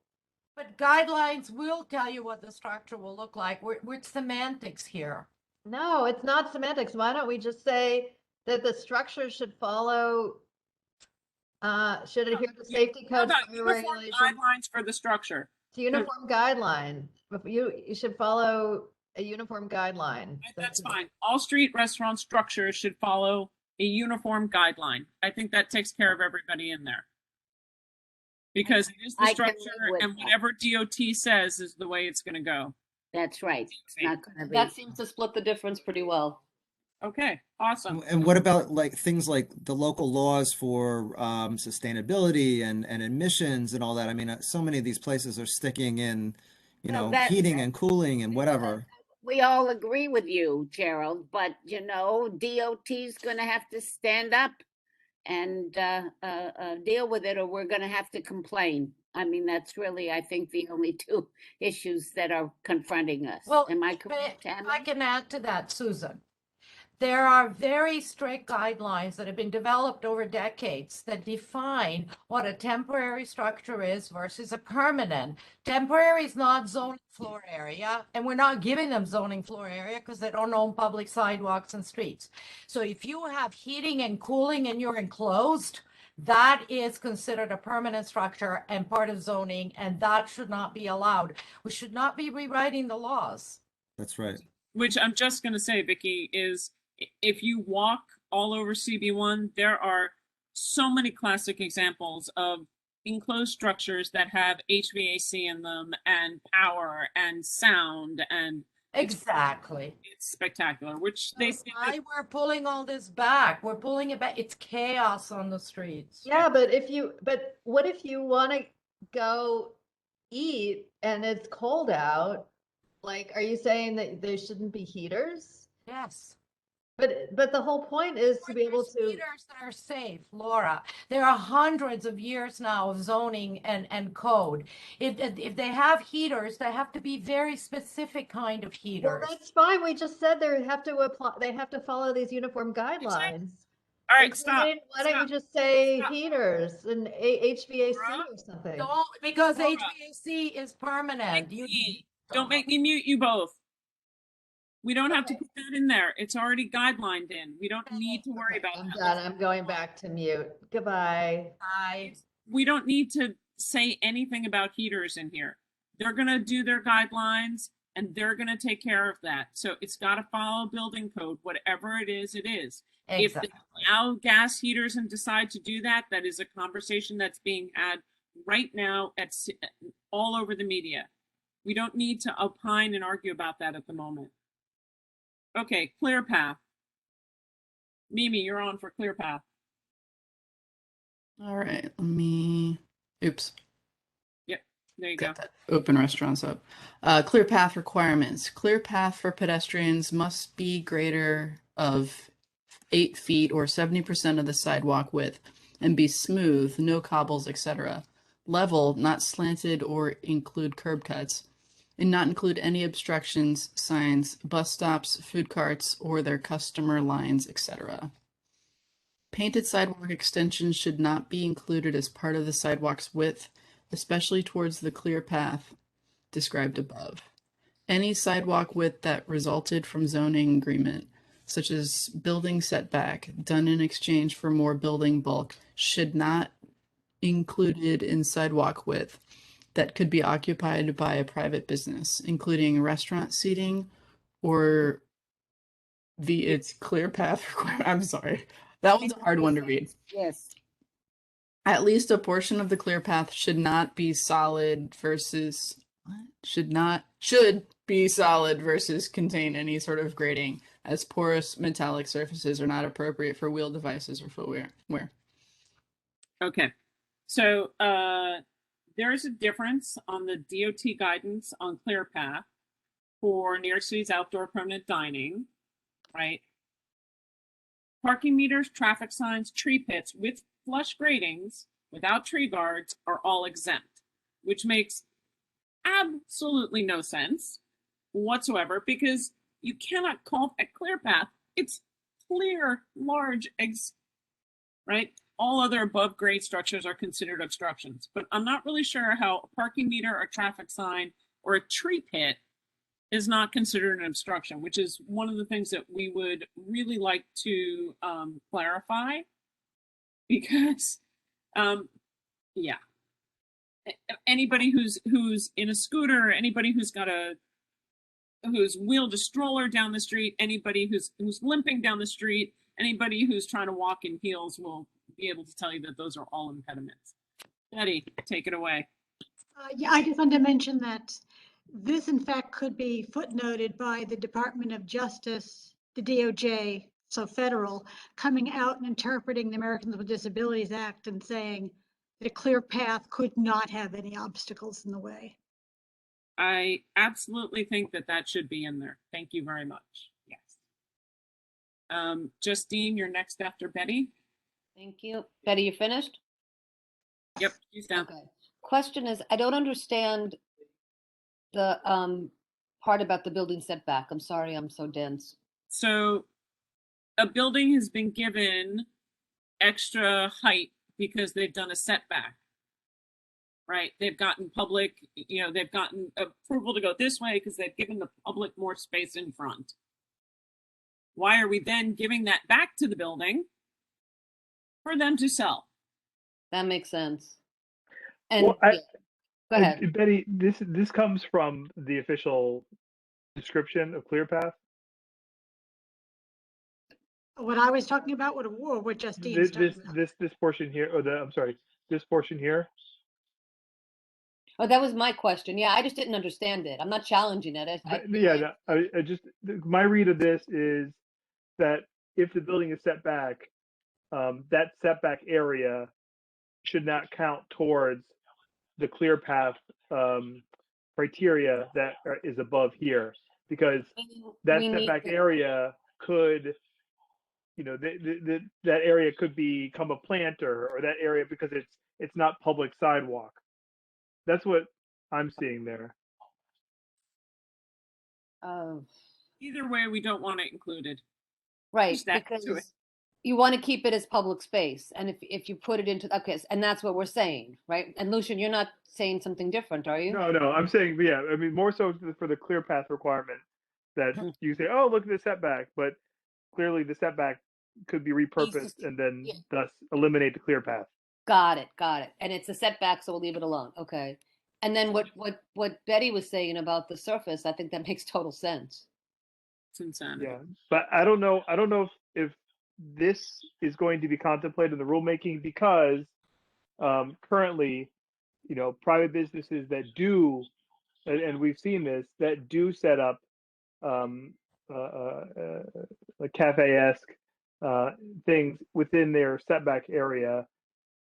but guidelines will tell you what the structure will look like. We're semantics here. No, it's not semantics. Why don't we just say that the structure should follow, should adhere to safety codes, uniform guidelines for the structure. It's a uniform guideline. You should follow a uniform guideline. That's fine. All street restaurant structures should follow a uniform guideline. I think that takes care of everybody in there. Because it is the structure, and whatever DOT says is the way it's going to go. That's right. It's not going to be. That seems to split the difference pretty well. Okay, awesome. And what about things like the local laws for sustainability and emissions and all that? I mean, so many of these places are sticking in, heating and cooling and whatever. We all agree with you, Gerald, but DOT's going to have to stand up and deal with it, or we're going to have to complain. I mean, that's really, I think, the only two issues that are confronting us. Well, am I correct, Tammy? I can add to that, Susan. There are very strict guidelines that have been developed over decades that define what a temporary structure is versus a permanent. Temporary is not zoning floor area, and we're not giving them zoning floor area because they don't own public sidewalks and streets. So if you have heating and cooling and you're enclosed, that is considered a permanent structure and part of zoning, and that should not be allowed. We should not be rewriting the laws. That's right. Which I'm just going to say, Vicki, is if you walk all over CB1, there are so many classic examples of enclosed structures that have HVAC in them and power and sound and exactly. It's spectacular, which they say why we're pulling all this back. We're pulling it back. It's chaos on the streets. Yeah, but what if you want to go eat and it's cold out? Like, are you saying that there shouldn't be heaters? Yes. But the whole point is to be able There's to. heaters that are safe, Laura. There are hundreds of years now of zoning and code. If they have heaters, they have to be very specific kind of Well, heaters. that's fine. We just said they have to apply, they have to follow these uniform guidelines. All right, stop. Why don't you just say heaters and HVAC or something? Don't, because Laura. HVAC is permanent. Don't make me mute you both. We don't have to put that in there. It's already guidelined in. We don't need to worry about I'm that. done. I'm going back to mute. Goodbye. Bye. We don't need to say anything about heaters in here. They're going to do their guidelines and they're going to take care of that. So it's got to follow building code, whatever it is, it is. Exactly. If they allow gas heaters and decide to do that, that is a conversation that's being had right now at all over the media. We don't need to opine and argue about that at the moment. Okay, clearpath. Mimi, you're on for clearpath. All right, let me, oops. Yep, there you go. Got that open restaurants up. Clear path requirements. Clear path for pedestrians must be greater of 8 feet or 70% of the sidewalk width and be smooth, no cobbles, etc. Level, not slanted or include curb cuts, and not include any obstructions, signs, bus stops, food carts, or their customer lines, etc. Painted sidewalk extensions should not be included as part of the sidewalk's width, especially towards the clear path described above. Any sidewalk width that resulted from zoning agreement, such as building setback, done in exchange for more building bulk, should not included in sidewalk width that could be occupied by a private business, including restaurant seating or its clear path requirement. I'm sorry. That one's a hard one to read. Yes. At least a portion of the clear path should not be solid versus should be solid versus contain any sort of grading, as porous metallic surfaces are not appropriate for wheel devices or footwear. Okay, so there's a difference on the DOT guidance on clearpath for New York City's outdoor permanent dining, right? Parking meters, traffic signs, tree pits with flush gratings without tree guards are all exempt, which makes absolutely no sense whatsoever because you cannot call a clearpath. It's clear, large, right? All other above grade structures are considered obstructions, but I'm not really sure how a parking meter, a traffic sign, or a tree pit is not considered an obstruction, which is one of the things that we would really like to clarify because, yeah, anybody who's in a scooter, anybody who's wheeled a stroller down the street, anybody who's limping down the street, anybody who's trying to walk in heels will be able to tell you that those are all impediments. Betty, take it away. Yeah, I just wanted to mention that this, in fact, could be footnoted by the Department of Justice, the DOJ, so federal, coming out and interpreting the Americans with Disabilities Act and saying that a clear path could not have any obstacles in the way. I absolutely think that should be in there. Thank you very much. Yes. Justine, you're next after Betty. Thank you. Betty, you finished? Yep, she's down. Okay. Question is, I don't understand the part about the building setback. I'm sorry, I'm so dense. So a building has been given extra height because they've done a setback, right? They've gotten public, they've gotten approval to go this way because they've given the public more space in front. Why are we then giving that back to the building for them to sell? That makes sense. And Well, go ahead. Betty, this comes from the official description of ClearPath. What I was talking about, what Justine's talking about. This portion here, this portion here. Oh, that was my question. Yeah, I just didn't understand it. I'm not challenging it. My read of this is that if the building is set back, that setback area should not count towards the clear path criteria that is above here, because that setback area could that area could become a planter, or that area because it's not public sidewalk. That's what I'm seeing there. Either way, we don't want it included. Right, Just add to it. because you want to keep it as public space. And if you put it into, okay, and that's what we're saying, right? And Lucian, you're not saying something different, are you? No, I'm saying, yeah, I mean, more so for the clear path requirement that you say, oh, look at the setback, but clearly the setback could be repurposed and then thus eliminate the clear path. Got it. And it's a setback, so we'll leave it alone. Okay. And then what Betty was saying about the surface, I think that makes total sense. It's insanity. Yeah, but I don't know if this is going to be contemplated in the rulemaking, because currently, private businesses that do, and we've seen this, that do set up like cafe-esque things within their setback area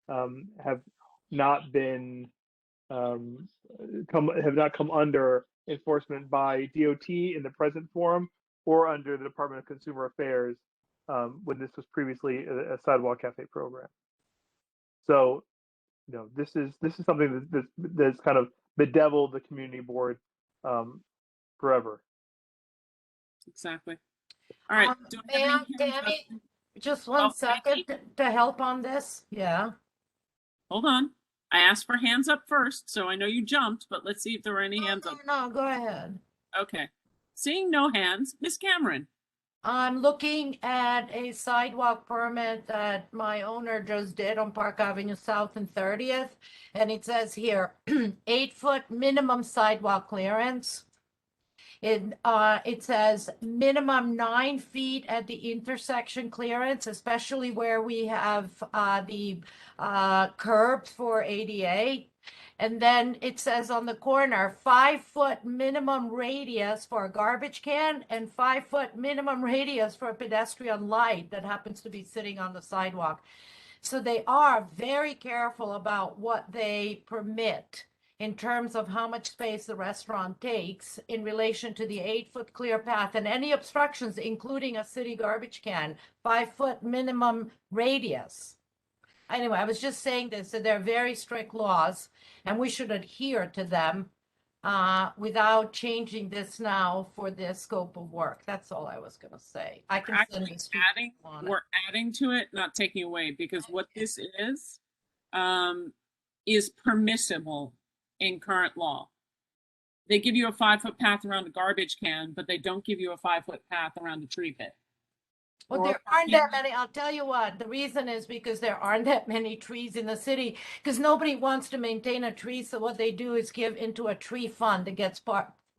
have not been come under enforcement by DOT in the present form, or under the Department of Consumer Affairs when this was previously a sidewalk cafe program. So, this is something that's kind of bedeviled the community board forever. Exactly. All right. Ma'am, Tammy, just one second to help on this. Yeah. Hold on. I asked for hands up first, so I know you jumped, but let's see if there are any hands up. No, go ahead. Okay. Seeing no hands, Miss Cameron. I'm looking at a sidewalk permit that my owner just did on Park Avenue South and 30th. And it says here, 8-foot minimum sidewalk clearance. It says minimum 9 feet at the intersection clearance, especially where we have the curbs for ADA. And then it says on the corner, 5-foot minimum radius for a garbage can and 5-foot minimum radius for a pedestrian light that happens to be sitting on the sidewalk. So they are very careful about what they permit in terms of how much space the restaurant takes in relation to the 8-foot clear path and any obstructions, including a city garbage can, 5-foot minimum radius. Anyway, I was just saying this, that they're very strict laws and we should adhere to them without changing this now for this scope of work. That's all I was going to say. I can send this to you on it. We're adding to it, not taking away, because what this is permissible in current law. They give you a 5-foot path around a garbage can, but they don't give you a 5-foot path around a tree pit. Well, there aren't that many. I'll tell you what, the reason is because there aren't that many trees in the city, because nobody wants to maintain a tree. So what they do is give into a tree fund that gets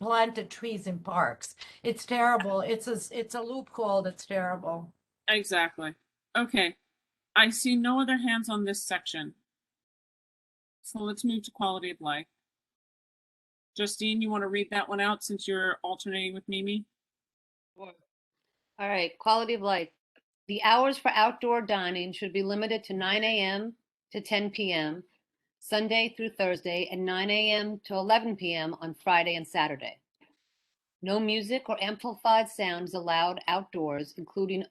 planted trees in parks. It's terrible. It's a loophole that's terrible. Exactly. Okay. I see no other hands on this section. So let's move to quality of life. Justine, you want to read that one out since you're alternating with Mimi? Sure. All right, quality of life. The hours for outdoor dining should be limited to 9 a.m. to 10 p.m. Sunday through Thursday, and 9 a.m. to 11 p.m. on Friday and Saturday. No music or amplified sounds allowed outdoors, including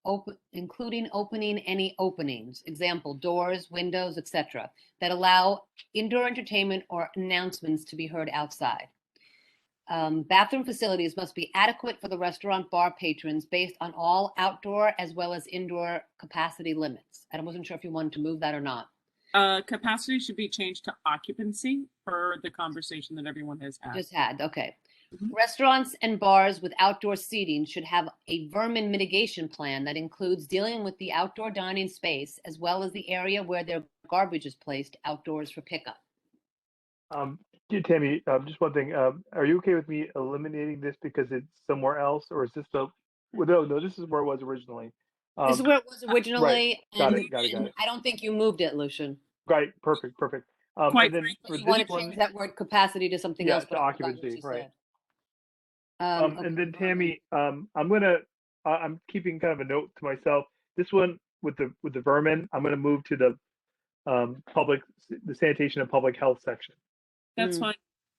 opening any openings, example, doors, windows, etc., that allow indoor entertainment or announcements to be heard outside. Bathroom facilities must be adequate for the restaurant bar patrons based on all outdoor as well as indoor capacity limits. I wasn't sure if you wanted to move that or not. Capacity should be changed to occupancy per the conversation that everyone has had. Just had, okay. Restaurants and bars with outdoor seating should have a vermin mitigation plan that includes dealing with the outdoor dining space as well as the area where their garbage is placed outdoors for pickup. Tammy, just one thing. Are you okay with me eliminating this because it's somewhere else, or is this no, this is where it was originally. This is where it was originally. Right. Got it. I don't think you moved it, Lucian. Right, perfect. Quite and then for you this want to change that word capacity to something else, but to occupancy, right. Okay. And then Tammy, I'm keeping kind of a note to myself. This one with the vermin, I'm gonna move to the sanitation and public health section. That's fine.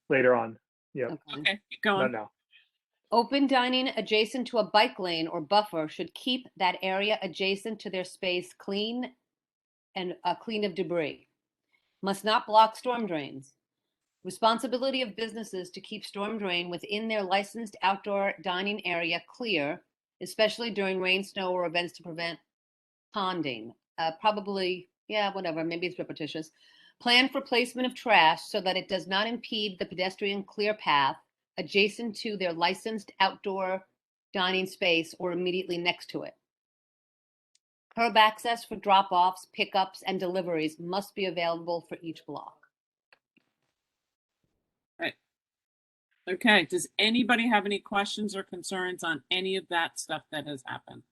Later on. Yeah. Okay, keep going. Not now. Open dining adjacent to a bike lane or buffer should keep that area adjacent to their space clean and clean of debris. Must not block storm drains. Responsibility of businesses to keep storm drain within their licensed outdoor dining area clear, especially during rain, snow, or events to prevent ponding. Probably, yeah, whatever, maybe it's repetitious. Plan for placement of trash so that it does not impede the pedestrian clear path adjacent to their licensed outdoor dining space or immediately next to it. Curb access for drop-offs, pickups, and deliveries must be available for each block. Right. Okay, does anybody have any questions or concerns on any of that stuff that has happened?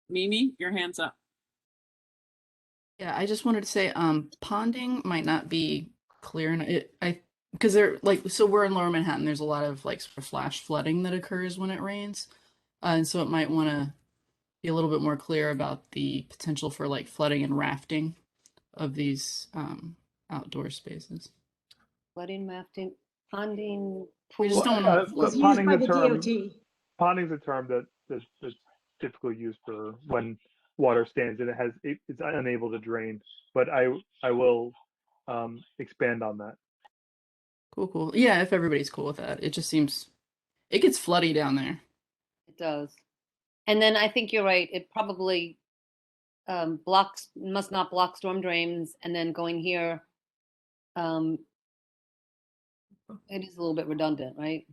Mimi, your hand's up. Yeah, I just wanted to say, ponding might not be clear, and because they're like, so we're in Lower Manhattan. There's a lot of like sort of flash flooding that occurs when it rains, and so it might want to be a little bit more clear about the potential for like flooding and rafting of these outdoor spaces. Flooding, rafting, ponding, We just don't Well, want to. It's used by the DOT. Ponding's a term that's typically used for when water stands and it's unable to drain. But I will expand on that. Cool. Yeah, if everybody's cool with that. It just seems it gets floody down there. It does. And then I think you're right. It probably must not block storm drains. And then going here, it is a little bit redundant, right?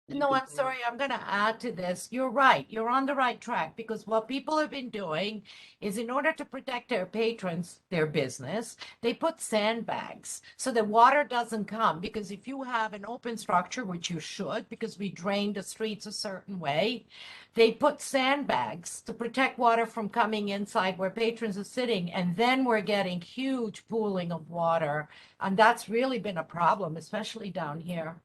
No, I'm sorry, I'm going to add to this. You're right. You're on the right track because what people have been doing is in order to protect their patrons, their business, they put sandbags so the water doesn't come. Because if you have an open structure, which you should, because we drain the streets a certain way, they put sandbags to protect water from coming inside where patrons are sitting. And then we're getting huge pooling of water. And that's really been a problem, especially down here.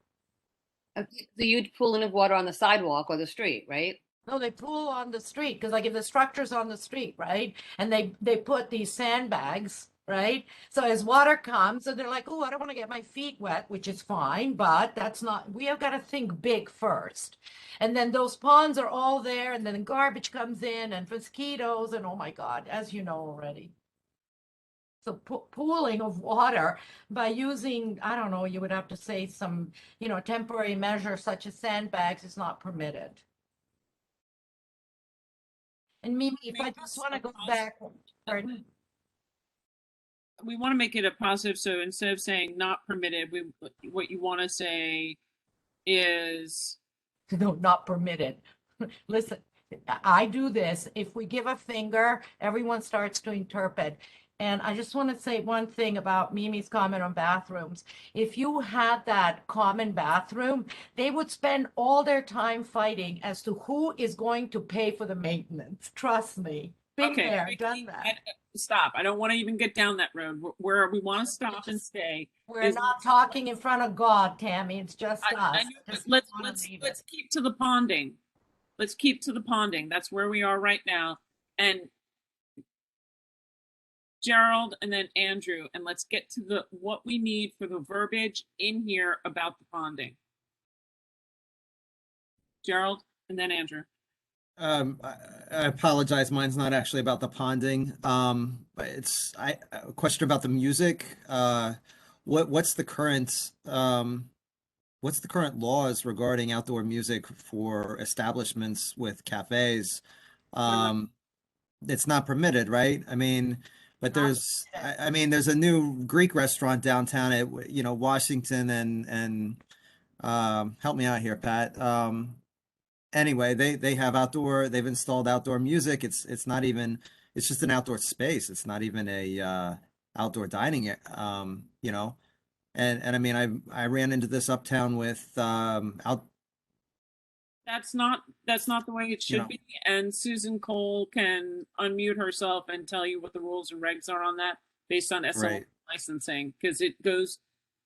The huge pooling of water on the sidewalk or the street, right? No, they pool on the street because like if the structure's on the street, right? And they put these sandbags, right? So as water comes, and they're like, oh, I don't want to get my feet wet, which is fine, but that's not, we have got to think big first. And then those ponds are all there, and then garbage comes in and mosquitoes, and oh my God, as you know already. So pooling of water by using, I don't know, you would have to say some, temporary measure such as sandbags is not permitted. And Mimi, if I just want to go back, pardon? We want to make it a positive. So instead of saying not permitted, what you want to say is no, not permitted. Listen, I do this. If we give a finger, everyone starts to interpret. And I just want to say one thing about Mimi's comment on bathrooms. If you had that common bathroom, they would spend all their time fighting as to who is going to pay for the maintenance. Trust me. Been okay, there, done that. Stop. I don't want to even get down that road. Where we want to stop and stay. We're not talking in front of God, Tammy. It's just us. Let's keep to the ponding. Let's keep to the ponding. That's where we are right now. And Gerald and then Andrew, and let's get to what we need for the verbiage in here about the ponding. Gerald and then Andrew. I apologize. Mine's not actually about the ponding. But it's a question about the music. What's the current laws regarding outdoor music for establishments with cafes? It's not permitted, right? I mean, but there's a new Greek restaurant downtown at Washington and help me out here, Pat. Anyway, they've installed outdoor music. It's just an outdoor space. It's not even a outdoor dining, And I mean, I ran into this uptown with That's not the way it should be. And Susan Cole can unmute herself and tell you what the rules and regs are on that based on SL licensing, because it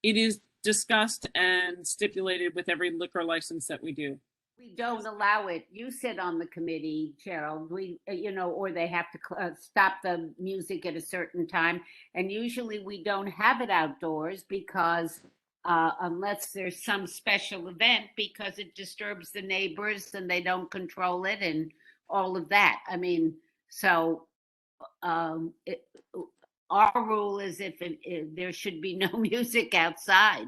is discussed and stipulated with every liquor license that we do. We don't allow it. You sit on the committee, Gerald. Or they have to stop the music at a certain time. And usually we don't have it outdoors because unless there's some special event because it disturbs the neighbors and they don't control it and all of that. I mean, so our rule is if there should be no music outside,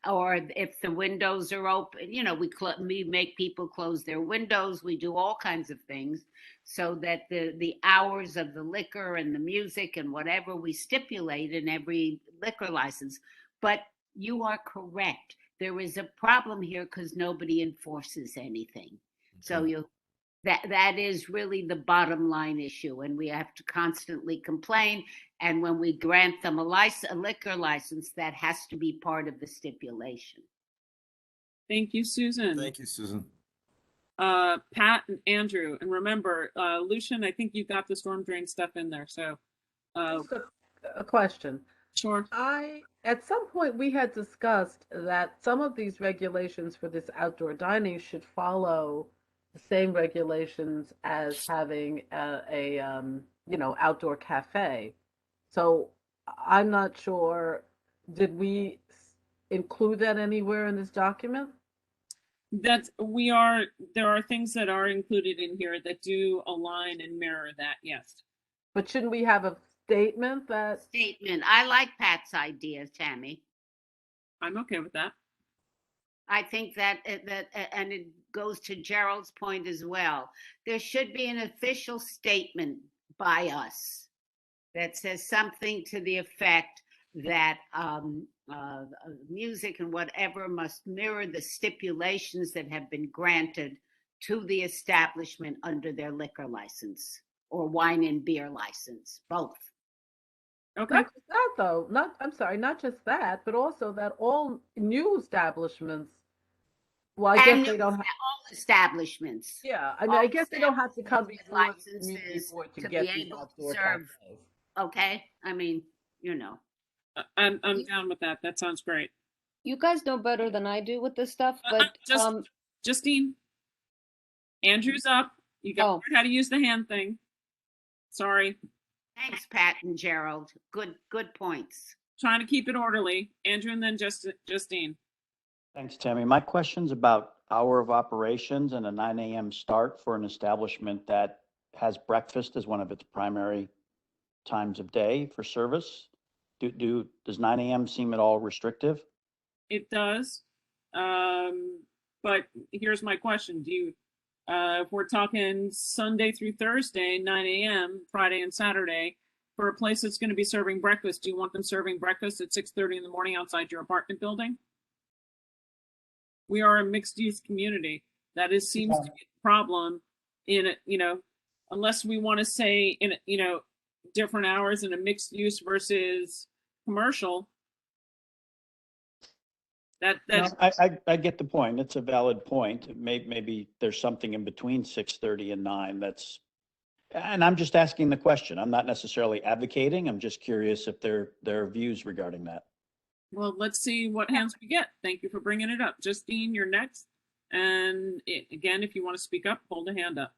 or if the windows are open, you know, we make people close their windows. We do all kinds of things so that the hours of the liquor and the music and whatever we stipulate in every liquor license. But you are correct. There is a problem here because nobody enforces anything. So that is really the bottom line issue, and we have to constantly complain. And when we grant them a liquor license, that has to be part of the stipulation. Thank you, Susan. Thank you, Susan. Pat and Andrew, and remember, Lucian, I think you got the storm drain stuff in there. So, Just a question. Sure. At some point, we had discussed that some of these regulations for this outdoor dining should follow the same regulations as having a outdoor cafe. So I'm not sure, did we include that anywhere in this document? There are things that are included in here that do align and mirror that, yes. But shouldn't we have a statement that? Statement. I like Pat's idea, Tammy. I'm okay with that. I think that and it goes to Gerald's point as well. There should be an official statement by us that says something to the effect that music and whatever must mirror the stipulations that have been granted to the establishment under their liquor license or wine and beer license, both. Okay. Not just that, though. Not just that, but also that all new establishments. Well, I guess they don't have all establishments. Yeah, I mean, I guess they don't have to come before licenses to to get be these able to outdoor serve. cafes. Okay, I mean, you know. I'm down with that. That sounds great. You guys know better than I do with this stuff, but Justine, Andrew's up. You got how to use the hand thing. Sorry. Thanks, Pat and Gerald. Good points. Trying to keep it orderly. Andrew and then Justine. Thanks, Tammy. My question's about hour of operations and a 9 a.m. start for an establishment that has breakfast as one of its primary times of day for service. Does 9 a.m. seem at all restrictive? It does. But here's my question. Do you, if we're talking Sunday through Thursday, 9 a.m., Friday and Saturday, for a place that's going to be serving breakfast, do you want them serving breakfast at 6:30 in the morning outside your apartment building? We are a mixed use community. That seems to be a problem in, unless we want to say in, different hours in a mixed use versus commercial. I get the point. It's a valid point. Maybe there's something in between 6:30 and 9 and I'm just asking the question. I'm not necessarily advocating. I'm just curious if there are views regarding that. Well, let's see what hands we get. Thank you for bringing it up. Justine, you're next. And again, if you want to speak up, hold a hand up.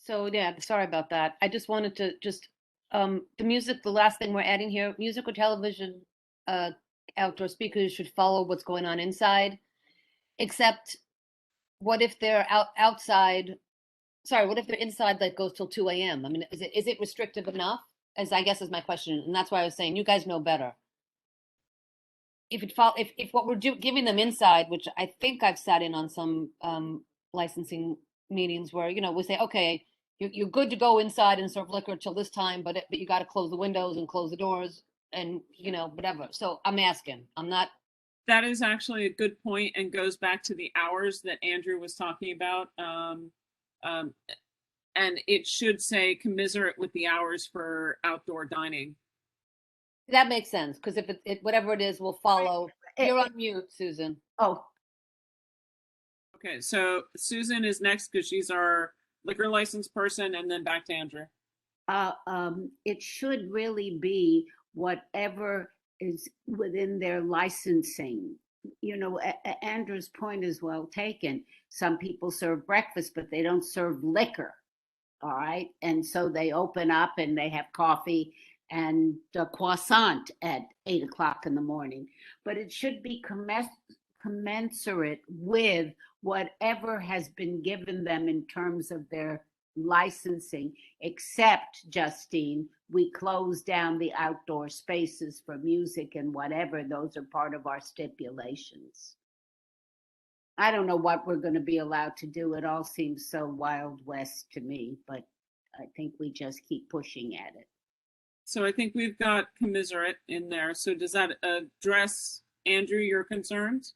So yeah, sorry about that. I just wanted to the music, the last thing we're adding here, music or television, outdoor speakers should follow what's going on inside, except what if they're outside? Sorry, what if they're inside that goes till 2 a.m.? I mean, is it restrictive enough? As I guess is my question. And that's why I was saying, you guys know better. If what we're giving them inside, which I think I've sat in on some licensing meetings where, we say, okay, you're good to go inside and serve liquor till this time, but you got to close the windows and close the doors and, whatever. So I'm asking, I'm not. That is actually a good point and goes back to the hours that Andrew was talking about. And it should say commiserate with the hours for outdoor dining. That makes sense, because if it whatever it is will follow. You're on mute, Susan. Oh. Okay, so Susan is next because she's our liquor license person, and then back to Andrew. It should really be whatever is within their licensing. Andrew's point is well taken. Some people serve breakfast, but they don't serve liquor. All right. And so they open up and they have coffee and a croissant at 8 o'clock in the morning, but it should be commensurate with whatever has been given them in terms of their licensing, except, Justine, we close down the outdoor spaces for music and whatever. Those are part of our stipulations. I don't know what we're going to be allowed to do. It all seems so Wild West to me, but I think we just keep pushing at it. So I think we've got commiserate in there. So does that address, Andrew, your concerns?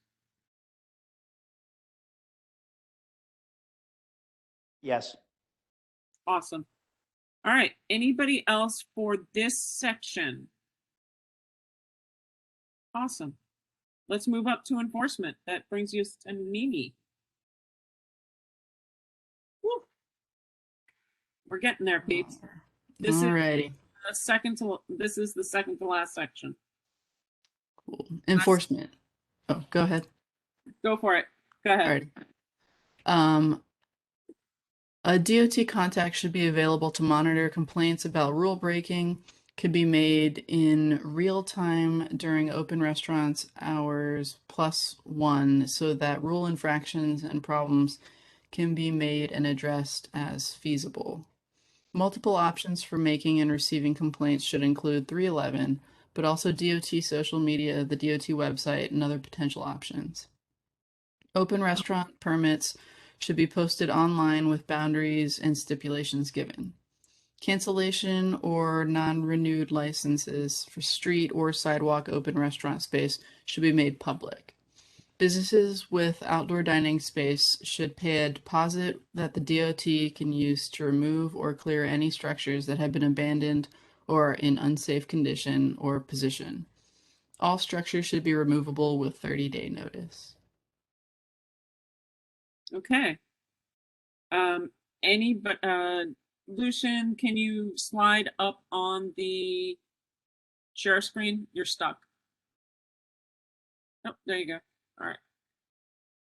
Yes. Awesome. All right. Anybody else for this section? Awesome. Let's move up to enforcement. That brings us to Mimi. Woo. We're getting there, peeps. This Alrighty. this is the second to last section. Cool. Enforcement. Oh, go ahead. Go for it. Go ahead. Alright. A DOT contact should be available to monitor complaints about rule breaking, could be made in real time during open restaurants hours +1 so that rule infractions and problems can be made and addressed as feasible. Multiple options for making and receiving complaints should include 311, but also DOT social media, the DOT website, and other potential options. Open restaurant permits should be posted online with boundaries and stipulations given. Cancellation or non-renewed licenses for street or sidewalk open restaurant space should be made public. Businesses with outdoor dining space should pay a deposit that the DOT can use to remove or clear any structures that have been abandoned or in unsafe condition or position. All structures should be removable with 30-day notice. Okay. Lucian, can you slide up on the share screen? You're stuck. Oh, there you go. All right.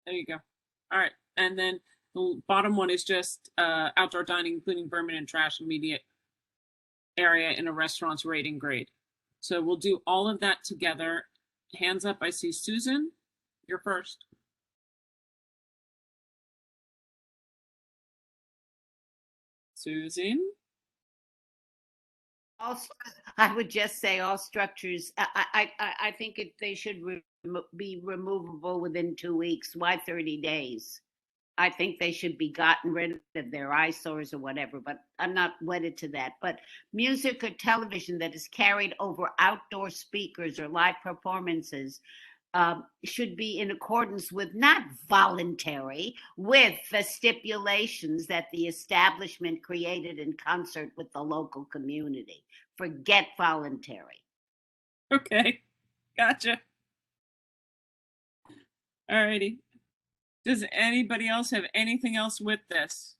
There you go. All right. And then the bottom one is just outdoor dining, including vermin and trash immediate area in a restaurant's rating grade. So we'll do all of that together. Hands up. I see Susan. You're first. Susan? I would just say all structures. I think they should be removable within 2 weeks. Why 30 days? I think they should be gotten rid of their eyesores or whatever, but I'm not wedded to that. But music or television that is carried over outdoor speakers or live performances should be in accordance with, not voluntary, with the stipulations that the establishment created in concert with the local community. Forget voluntary. Okay, gotcha. All righty. Does anybody else have anything else with this?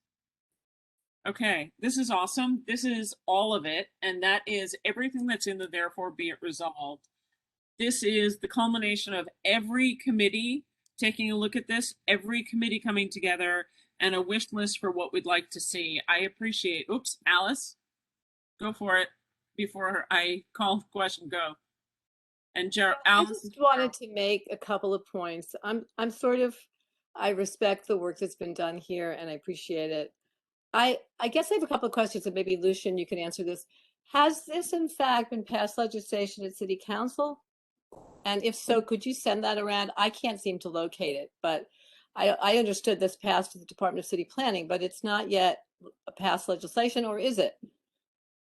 Okay, this is awesome. This is all of it, and that is everything that's in the therefore be it resolved. This is the culmination of every committee taking a look at this, every committee coming together, and a wish list for what we'd like to see. I appreciate, oops, Alice, go for it before I call the question, go. And I just wanted to make a couple of points. I respect the work that's been done here and I appreciate it. I guess I have a couple of questions and maybe Lucian, you can answer this. Has this in fact been passed legislation at City Council? And if so, could you send that around? I can't seem to locate it, but I understood this passed to the Department of City Planning, but it's not yet passed legislation, or is it?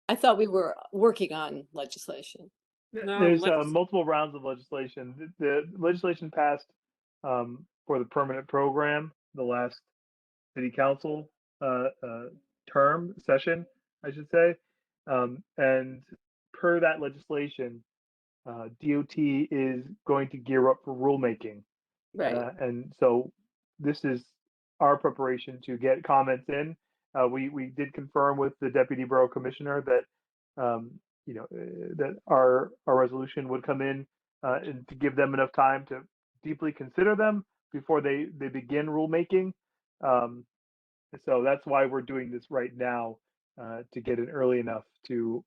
I thought we were working on legislation. No, There's multiple rounds of legislation. The legislation passed for the permanent program, the last city council term session, I should say. And per that legislation, DOT is going to gear up for rulemaking. Right. And so this is our preparation to get comments in. We did confirm with the deputy borough commissioner that that our resolution would come in and to give them enough time to deeply consider them before they begin rulemaking. So that's why we're doing this right now to get it early enough to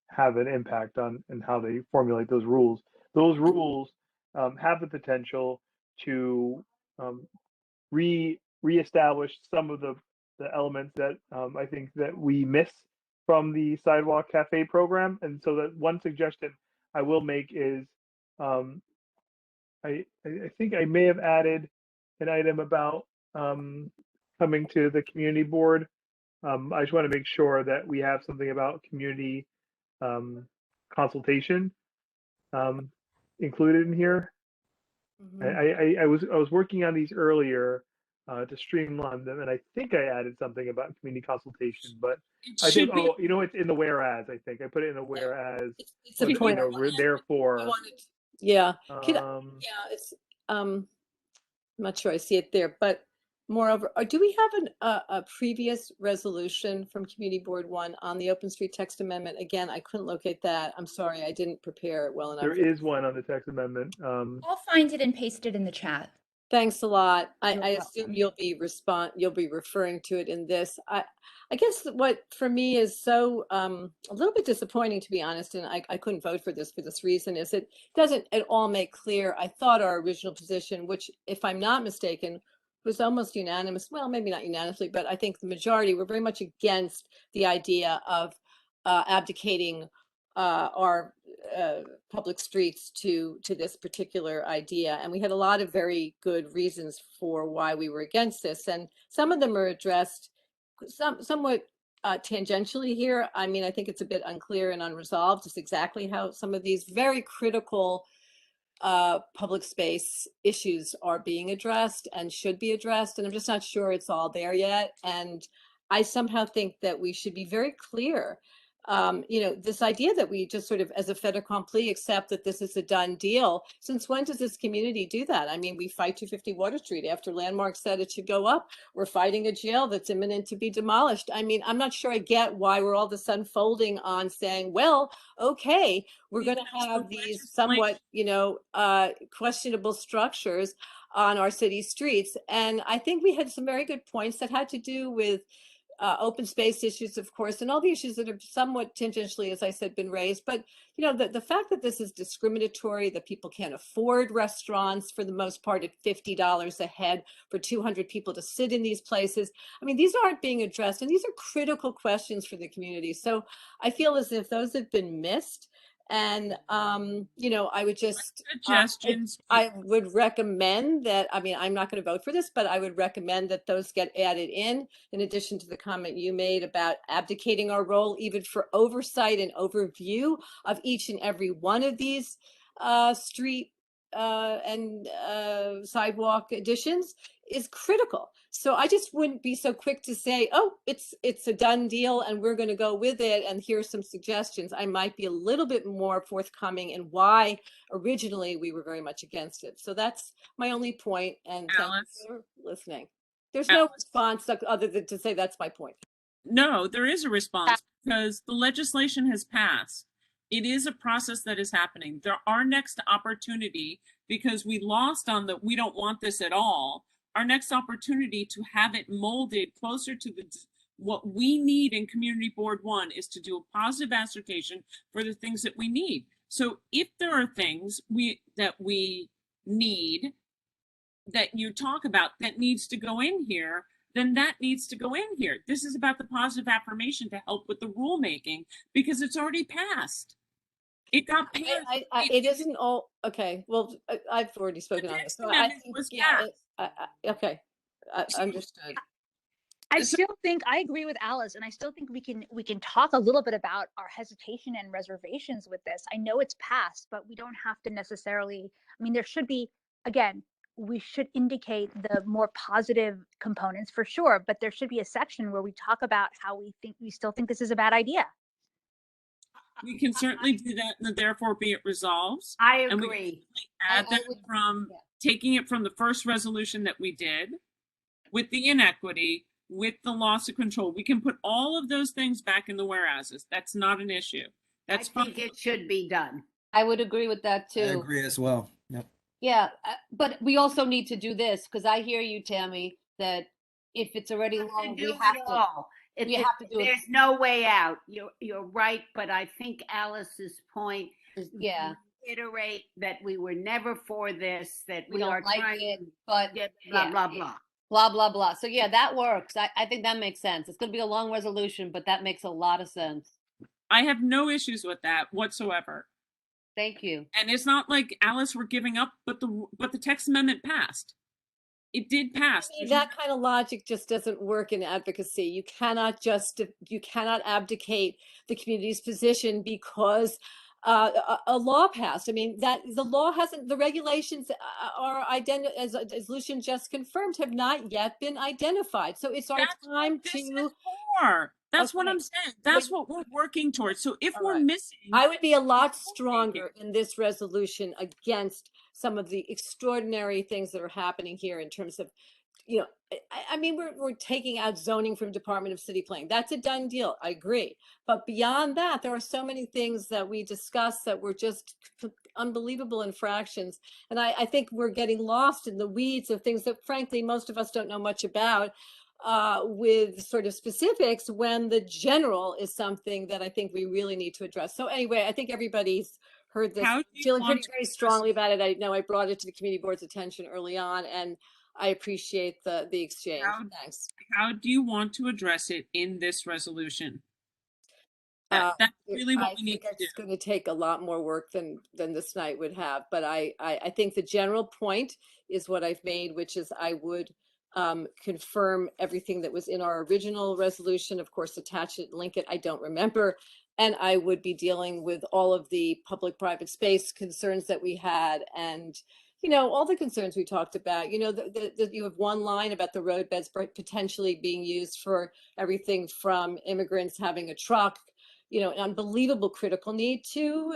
have an impact on and how they formulate those rules. Those rules have the potential to reestablish some of the elements that I think that we miss from the sidewalk cafe program. And so that one suggestion I will make is I think I may have added an item about coming to the community board. I just want to make sure that we have something about community consultation included in here. I was working on these earlier to streamline them, and I think I added something about community consultation, but I think it's in the whereas. I think I put it in the whereas. It's a point. Therefore, yeah. It's I'm not sure I see it there, but moreover, do we have a previous resolution from Community Board 1 on the open street text amendment? Again, I couldn't locate that. I'm sorry, I didn't prepare it well enough. There is one on the text amendment. I'll find it and paste it in the chat. Thanks a lot. I assume you'll be referring to it in this. I guess what for me is so a little bit disappointing, to be honest, and I couldn't vote for this reason, is it doesn't at all make clear. I thought our original position, which if I'm not mistaken, was almost unanimous. Well, maybe not unanimously, but I think the majority were very much against the idea of abdicating our public streets to this particular idea. And we had a lot of very good reasons for why we were against this. And some of them are addressed somewhat tangentially here. I mean, I think it's a bit unclear and unresolved just exactly how some of these very critical public space issues are being addressed and should be addressed. And I'm just not sure it's all there yet. And I somehow think that we should be very clear. This idea that we just sort of as a fait accompli accept that this is a done deal. Since when does this community do that? I mean, we fight 250 Water Street after Landmark said it should go up. We're fighting a jail that's imminent to be demolished. I mean, I'm not sure I get why we're all of a sudden folding on saying, well, okay, we're going to have these somewhat, questionable structures on our city streets. And I think we had some very good points that had to do with open space issues, of course, and all the issues that have somewhat tangentially, as I said, been raised. But, the fact that this is discriminatory, that people can't afford restaurants for the most part at $50 a head for 200 people to sit in these places. I mean, these aren't being addressed, and these are critical questions for the community. So I feel as if those have been missed. And, I would just, suggestions. I would recommend that, I mean, I'm not going to vote for this, but I would recommend that those get added in addition to the comment you made about abdicating our role, even for oversight and overview of each and every one of these street and sidewalk additions is critical. So I just wouldn't be so quick to say, oh, it's a done deal and we're going to go with it. And here's some suggestions. I might be a little bit more forthcoming in why originally we were very much against it. So that's my only point. And thank you for listening. There's no response other than to say that's my point. No, there is a response because the legislation has passed. It is a process that is happening. Our next opportunity, because we lost on we don't want this at all. Our next opportunity to have it molded closer to what we need in Community Board 1 is to do a positive assertion for the things that we need. So if there are things that we need that you talk about that needs to go in here, then that needs to go in here. This is about the positive affirmation to help with the rulemaking because it's already passed. It got passed. It isn't all okay. Well, I've already spoken on this. So I think, okay, understood. I still think I agree with Alice, and I still think we can talk a little bit about our hesitation and reservations with this. I know it's passed, but we don't have to necessarily. I mean, there should be, again, we should indicate the more positive components for sure, but there should be a section where we talk about how we still think this is a bad idea. We can certainly do that, and therefore be it resolves. I agree. And we add that from taking it from the first resolution that we did with the inequity, with the loss of control. We can put all of those things back in the whereases. That's not an issue. That's I think it should be done. I would agree with that too. I agree as well. Yep. Yeah, but we also need to do this because I hear you, Tammy, that if it's already to long, do we have it to. all. we have to do it. There's no way out. You're right, but I think Alice's point Yeah, reiterate that we were never for this, that we we are don't like trying it, to but get blah, yeah, blah, blah. blah, blah, blah. So yeah, that works. I think that makes sense. It's gonna be a long resolution, but that makes a lot of sense. I have no issues with that whatsoever. Thank you. And it's not like Alice, we're giving up, but the text amendment passed. It did pass. I mean, that kind of logic just doesn't work in advocacy. You cannot abdicate the community's position because a law passed. I mean, that the law hasn't, the regulations are as Lucian just confirmed, have not yet been identified. So it's our time to. That's what Okay. I'm saying. That's what we're working towards. So if All we're right. missing, I would be a lot stronger in this resolution against some of the extraordinary things that are happening here in terms of, you know, I mean, we're taking out zoning from Department of City Planning. That's a done deal. I agree. But beyond that, there are so many things that we discussed that were just unbelievable infractions. And I think we're getting lost in the weeds of things that frankly, most of us don't know much about. With sort of specifics when the general is something that I think we really need to address. So anyway, I think everybody's heard this, feeling very strongly about it. I know I brought it to the committee board's attention early on, and I appreciate the exchange. Thanks. How do you want to address it in this resolution? That's really what we need to do. It's going to take a lot more work than this night would have. But I think the general point is what I've made, which is I would confirm everything that was in our original resolution, of course, attach it, link it, I don't remember. And I would be dealing with all of the public-private space concerns that we had and, you know, all the concerns we talked about. You know, you have one line about the roadbeds potentially being used for everything from immigrants having a truck, you know, an unbelievable critical need to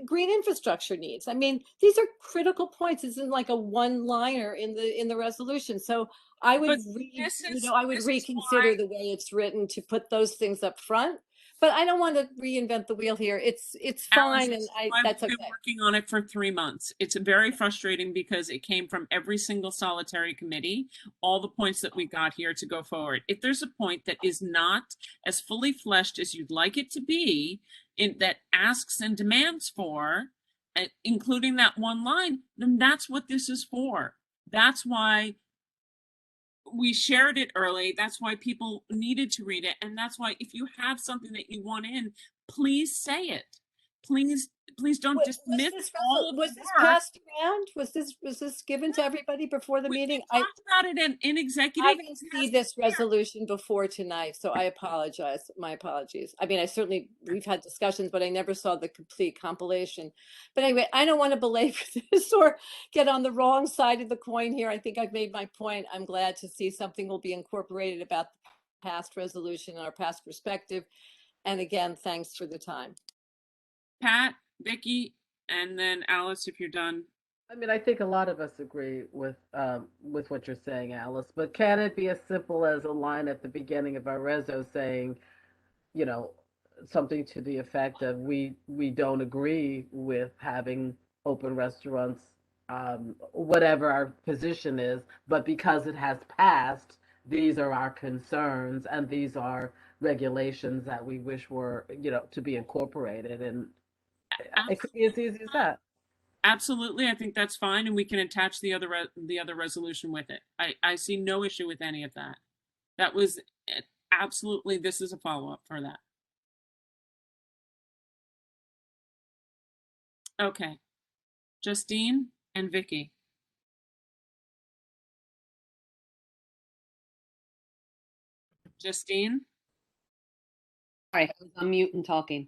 green infrastructure needs. I mean, these are critical points. This isn't like a one-liner in the resolution. So I would, reconsider the way it's written to put those things up front. But I don't want to reinvent the wheel here. It's fine, and that's okay. I've been working on it for 3 months. It's very frustrating because it came from every single solitary committee, all the points that we got here to go forward. If there's a point that is not as fully fleshed as you'd like it to be, that asks and demands for, including that one line, then that's what this is for. That's why we shared it early. That's why people needed to read it. And that's why if you have something that you want in, please say it. Please don't dismiss all of the work. Was this passed around? Was this given to everybody before the meeting? We talked about it in executive. I didn't see this resolution before tonight, so I apologize. My apologies. I mean, we've had discussions, but I never saw the complete compilation. But anyway, I don't want to belabor this or get on the wrong side of the coin here. I think I've made my point. I'm glad to see something will be incorporated about the past resolution and our past perspective. And again, thanks for the time. Pat, Vicky, and then Alice, if you're done. I mean, I think a lot of us agree with what you're saying, Alice, but can it be as simple as a line at the beginning of our reso saying, you know, something to the effect of we don't agree with having open restaurants, whatever our position is, but because it has passed, these are our concerns and these are regulations that we wish were, you know, to be incorporated. And it could be as easy as that. Absolutely, I think that's fine, and we can attach the other resolution with it. I see no issue with any of that. That was absolutely. This is a follow-up for that. Okay, Justine and Vicky. Justine. Sorry, I was on mute and talking.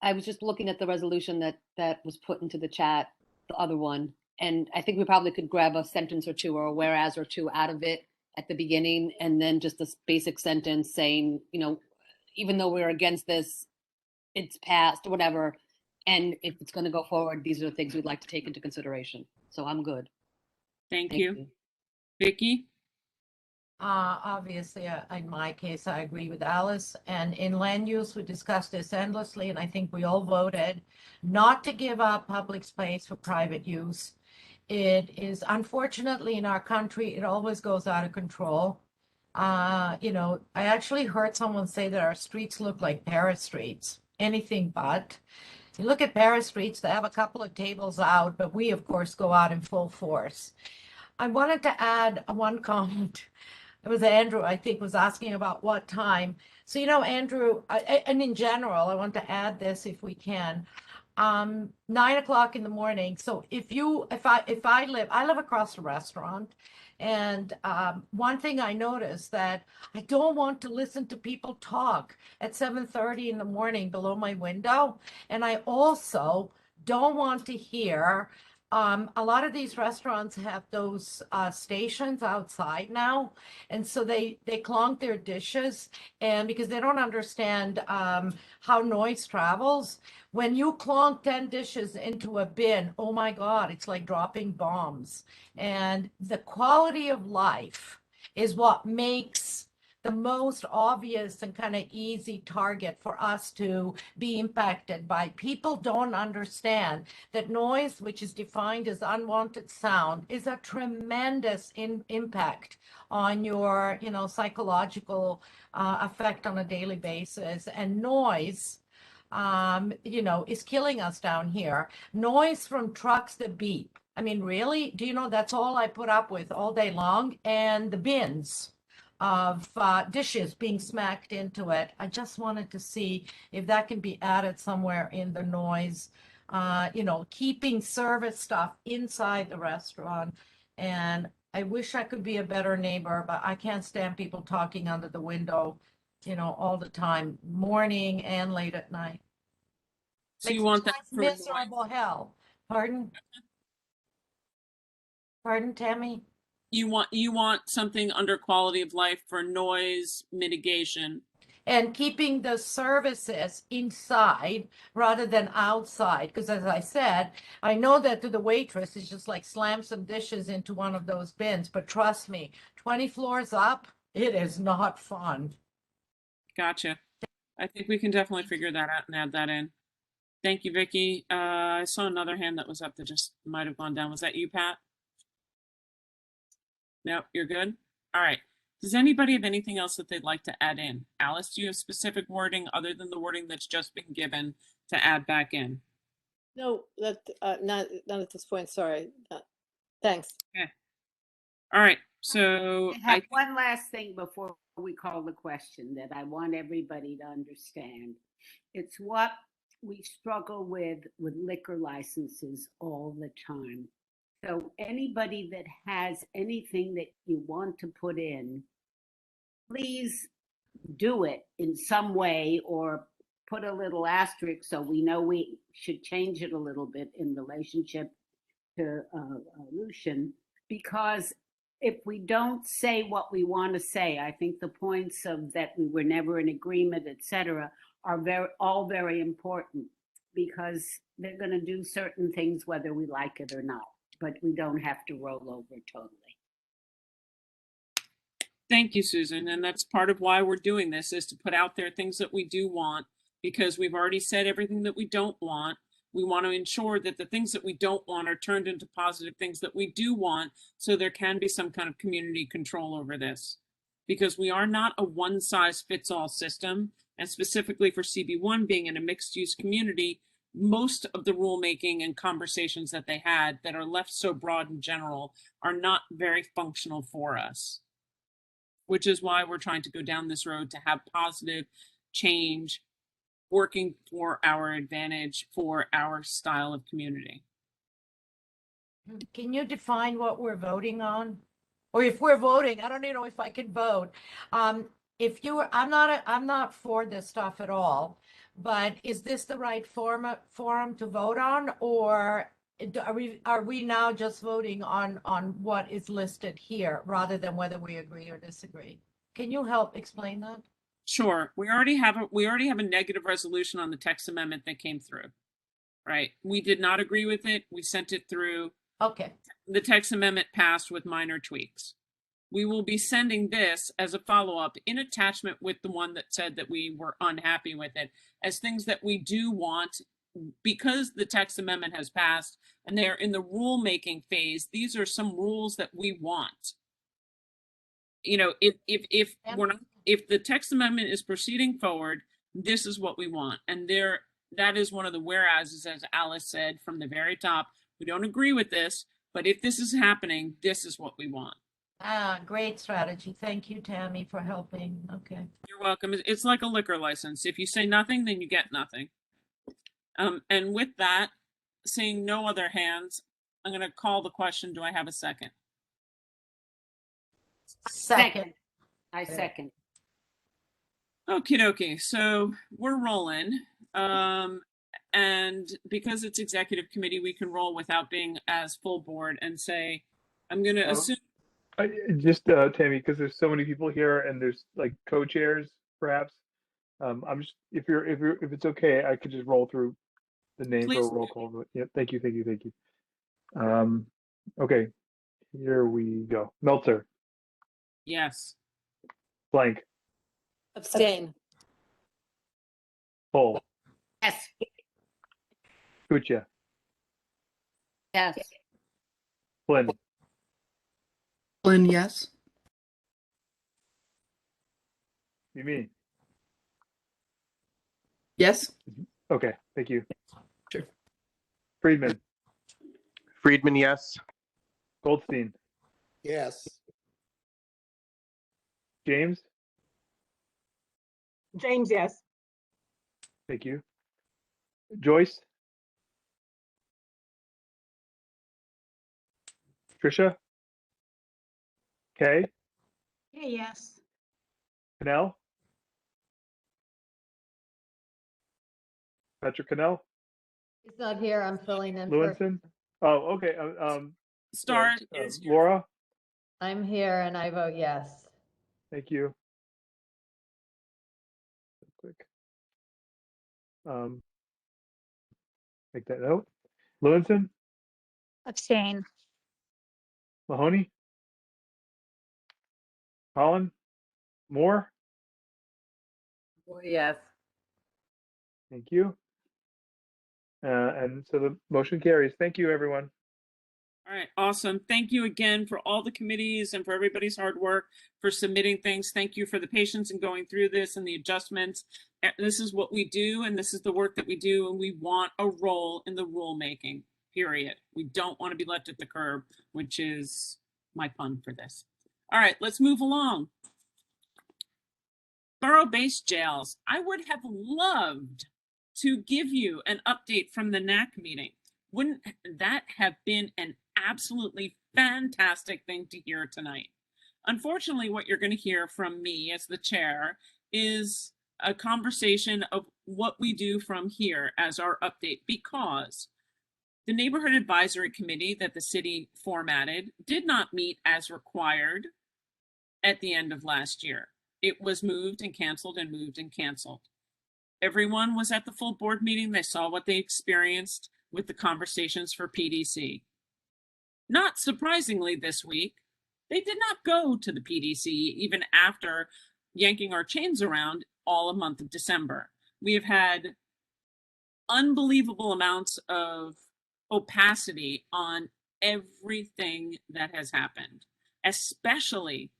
I was just looking at the resolution that was put into the chat, the other one, and I think we probably could grab a sentence or two or a whereas or two out of it at the beginning, and then just a basic sentence saying, you know, even though we're against this, it's passed, or whatever, and if it's going to go forward, these are the things we'd like to take into consideration. So I'm good. Thank you. Vicky? Obviously, in my case, I agree with Alice. And in land use, we discussed this endlessly, and I think we all voted not to give up public space for private use. It is, unfortunately, in our country, it always goes out of control. You know, I actually heard someone say that our streets look like Paris streets, anything but. You look at Paris streets, they have a couple of tables out, but we, of course, go out in full force. I wanted to add one comment. It was Andrew, I think, was asking about what time. So, you know, Andrew, and in general, I want to add this if we can. 9 o'clock in the morning. So if I live across the restaurant, and one thing I noticed that I don't want to listen to people talk at 7:30 in the morning below my window, and I also don't want to hear. A lot of these restaurants have those stations outside now, and so they clonk their dishes, and because they don't understand how noise travels. When you clonk 10 dishes into a bin, oh my God, it's like dropping bombs. And the quality of life is what makes the most obvious and kind of easy target for us to be impacted by. People don't understand that noise, which is defined as unwanted sound, is a tremendous impact on your, you know, psychological effect on a daily basis. And noise, you know, is killing us down here. Noise from trucks that beep. I mean, really? Do you know that's all I put up with all day long? And the bins of dishes being smacked into it. I just wanted to see if that can be added somewhere in the noise. You know, keeping service stuff inside the restaurant. And I wish I could be a better neighbor, but I can't stand people talking under the window, you know, all the time, morning and late at night. So you Makes want that life for miserable hell. Pardon? Pardon, Tammy? you want something under quality of life for noise mitigation. And keeping the services inside rather than outside. Because as I said, I know that to the waitress, it's just like slam some dishes into one of those bins. But trust me, 20 floors up, it is not fun. Gotcha. I think we can definitely figure that out and add that in. Thank you, Vicky. I saw another hand that was up that just might have gone down. Was that you, Pat? No, you're good? All right. Does anybody have anything else that they'd like to add in? Alice, do you have specific wording other than the wording that's just been given to add back in? No, that, not at this point, sorry. Thanks. Okay. All right. So I have one last thing before we call the question that I want everybody to understand. It's what we struggle with liquor licenses all the time. So anybody that has anything that you want to put in, please do it in some way or put a little asterisk so we know we should change it a little bit in relationship to Lucian, because if we don't say what we want to say, I think the points of that we were never in agreement, etc., are all very important, because they're going to do certain things whether we like it or not, but we don't have to roll over totally. Thank you, Susan. And that's part of why we're doing this, is to put out there things that we do want, because we've already said everything that we don't want. We want to ensure that the things that we don't want are turned into positive things that we do want, so there can be some kind of community control over this. Because we are not a one-size-fits-all system, and specifically for CB1 being in a mixed-use community, most of the rulemaking and conversations that they had that are left so broad in general are not very functional for us, which is why we're trying to go down this road to have positive change working for our advantage for our style of community. Can you define what we're voting on? Or if we're voting, I don't even know if I can vote. If you were, I'm not for this stuff at all, but is this the right forum to vote on, or are we now just voting on what is listed here rather than whether we agree or disagree? Can you help explain that? Sure. We already have a negative resolution on the text amendment that came through. Right. We did not agree with it. We sent it through. Okay. The text amendment passed with minor tweaks. We will be sending this as a follow-up in attachment with the one that said that we were unhappy with it, as things that we do want, because the text amendment has passed and they're in the rulemaking phase. These are some rules that we want. if we're not, if the text amendment is proceeding forward, this is what we want. And that is one of the whereases, as Alice said from the very top. We don't agree with this, but if this is happening, this is what we want. Ah, great strategy. Thank you, Tammy, for helping. Okay. You're welcome. It's like a liquor license. If you say nothing, then you get nothing. And with that, seeing no other hands, I'm going to call the question. Do I have a second? Second. I second. Okie dokie. So we're rolling. And because it's executive committee, we can roll without being as full board and say, I'm going to assume. Just Tammy, because there's so many people here and there's like co-chairs, perhaps. I'm just if it's okay, I could just roll through the name Please for a roll call. Yeah, thank you. Okay, here we go. Meltzer, Yes. Blank, Abstain. Poll, Yes. Kucha, Yes. Flynn, Flynn, yes. you mean? Yes. Okay, thank you. Sure. Friedman, Friedman, yes. Goldstein, Yes. James, James, yes. thank you. Joyce, Tricia, Kay, Okay, yes. Cannell, Patrick Cannell, He's not here. I'm filling in for. Lewinson. Oh, okay. Star sorry, is here. Laura, I'm here and I vote yes. thank you. Quick. Make that note. Lewinson, Abstain. Mahoney, Holland, Moore, Yes. thank you. And so the motion carries. Thank you, everyone. All right, awesome. Thank you again for all the committees and for everybody's hard work for submitting things. Thank you for the patience in going through this and the adjustments. This is what we do, and this is the work that we do, and we want a role in the rulemaking, period. We don't want to be left at the curb, which is my pun for this. All right, let's move along. Borough-based jails. I would have loved to give you an update from the NAC meeting. Wouldn't that have been an absolutely fantastic thing to hear tonight? Unfortunately, what you're going to hear from me as the chair is a conversation of what we do from here as our update, because the neighborhood advisory committee that the city formatted did not meet as required at the end of last year. It was moved and canceled and moved and canceled. Everyone was at the full board meeting. They saw what they experienced with the conversations for PDC. Not surprisingly, this week, they did not go to the PDC even after yanking our chains around all a month of December. We have had unbelievable amounts of opacity on everything that has happened, especially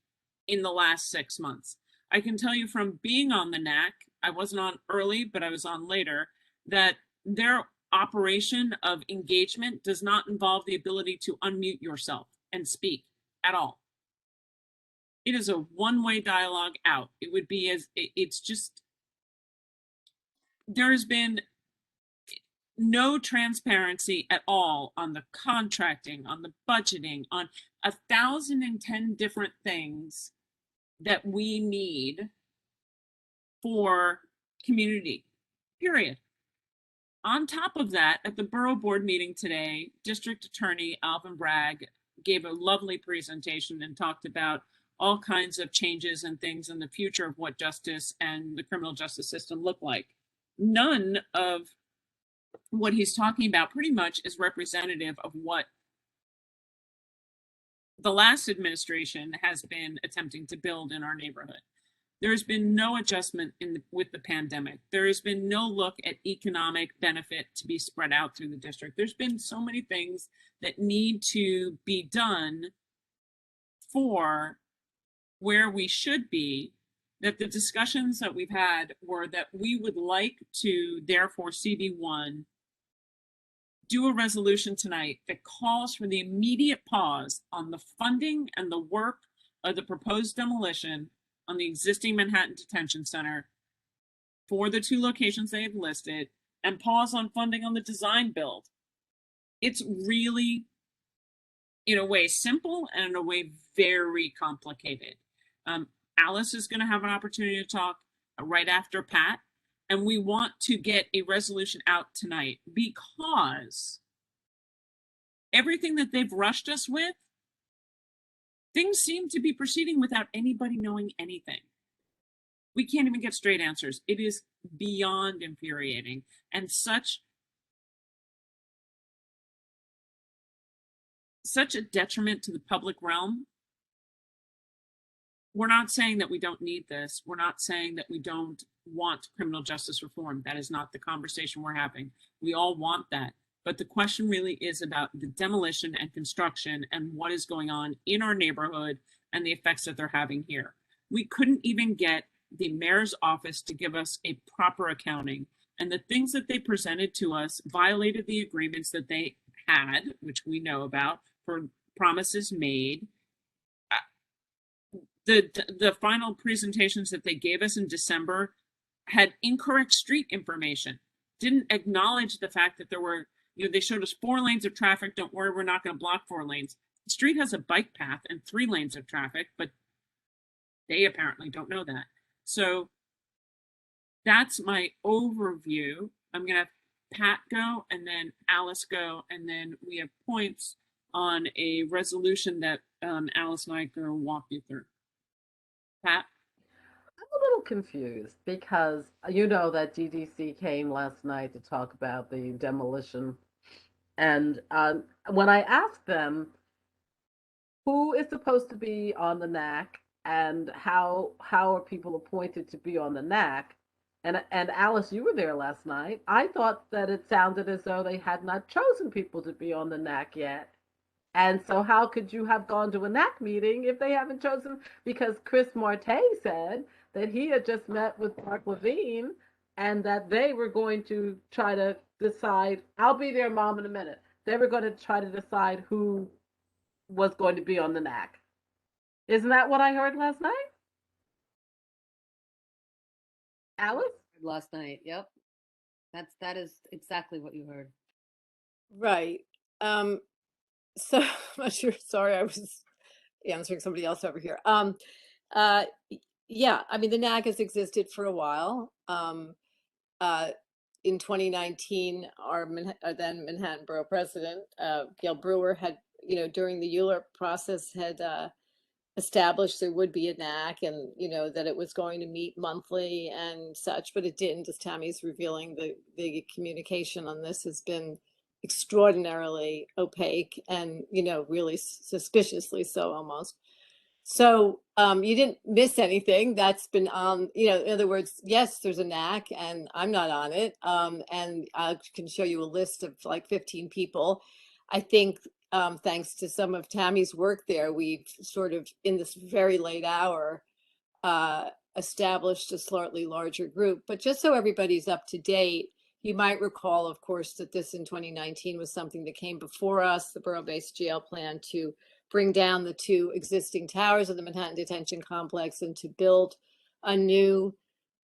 in the last 6 months. I can tell you from being on the NAC, I wasn't on early, but I was on later, that their operation of engagement does not involve the ability to unmute yourself and speak at all. It is a one-way dialogue out. It would be it's just, there has been no transparency at all on the contracting, on the budgeting, on 1,010 different things that we need for community, period. On top of that, at the borough board meeting today, District Attorney Alvin Bragg gave a lovely presentation and talked about all kinds of changes and things in the future of what justice and the criminal justice system look like. None of what he's talking about pretty much is representative of what the last administration has been attempting to build in our neighborhood. There has been no adjustment with the pandemic. There has been no look at economic benefit to be spread out through the district. There's been so many things that need to be done for where we should be, that the discussions that we've had were that we would like to, therefore, CB1, do a resolution tonight that calls for the immediate pause on the funding and the work of the proposed demolition on the existing Manhattan Detention Center for the 2 locations they have listed, and pause on funding on the design build. It's really, in a way, simple, and in a way, very complicated. Alice is going to have an opportunity to talk right after Pat, and we want to get a resolution out tonight because everything that they've rushed us with, things seem to be proceeding without anybody knowing anything. We can't even get straight answers. It is beyond infuriating, and such a detriment to the public realm. We're not saying that we don't need this. We're not saying that we don't want criminal justice reform. That is not the conversation we're having. We all want that. But the question really is about the demolition and construction and what is going on in our neighborhood and the effects that they're having here. We couldn't even get the mayor's office to give us a proper accounting. And the things that they presented to us violated the agreements that they had, which we know about, for promises made. The final presentations that they gave us in December had incorrect street information, didn't acknowledge the fact that there were, they showed us 4 lanes of traffic. Don't worry, we're not going to block 4 lanes. The street has a bike path and 3 lanes of traffic, but they apparently don't know that. So that's my overview. I'm going to have Pat go, and then Alice go, and then we have points on a resolution that Alice and I are going to walk you through. Pat? I'm a little confused because you know that DDC came last night to talk about the demolition. And when I asked them who is supposed to be on the NAC and how are people appointed to be on the NAC, and Alice, you were there last night. I thought that it sounded as though they had not chosen people to be on the NAC yet. And so how could you have gone to a NAC meeting if they haven't chosen? Because Chris Marte said that he had just met with Mark Levine and that they were going to try to decide, I'll be there, Mom, in a minute. They were going to try to decide who was going to be on the NAC. Isn't that what I heard last night? Alice? Last night, yep. That is exactly what you heard. Right. So I'm not sure. Sorry, I was answering somebody else over here. Yeah, I mean, the NAC has existed for a while. In 2019, our then Manhattan Borough President, Gail Brewer, had, during the Euler process, had established there would be a NAC, and that it was going to meet monthly and such, but it didn't. As Tammy's revealing, the communication on this has been extraordinarily opaque and really suspiciously so, almost. So you didn't miss anything. That's been on, in other words, yes, there's a NAC and I'm not on it. And I can show you a list of like 15 people. I think thanks to some of Tammy's work there, we've sort of, in this very late hour, established a slightly larger group. But just so everybody's up to date, you might recall, of course, that this in 2019 was something that came before us, the borough-based jail plan to bring down the 2 existing towers of the Manhattan Detention Complex and to build a new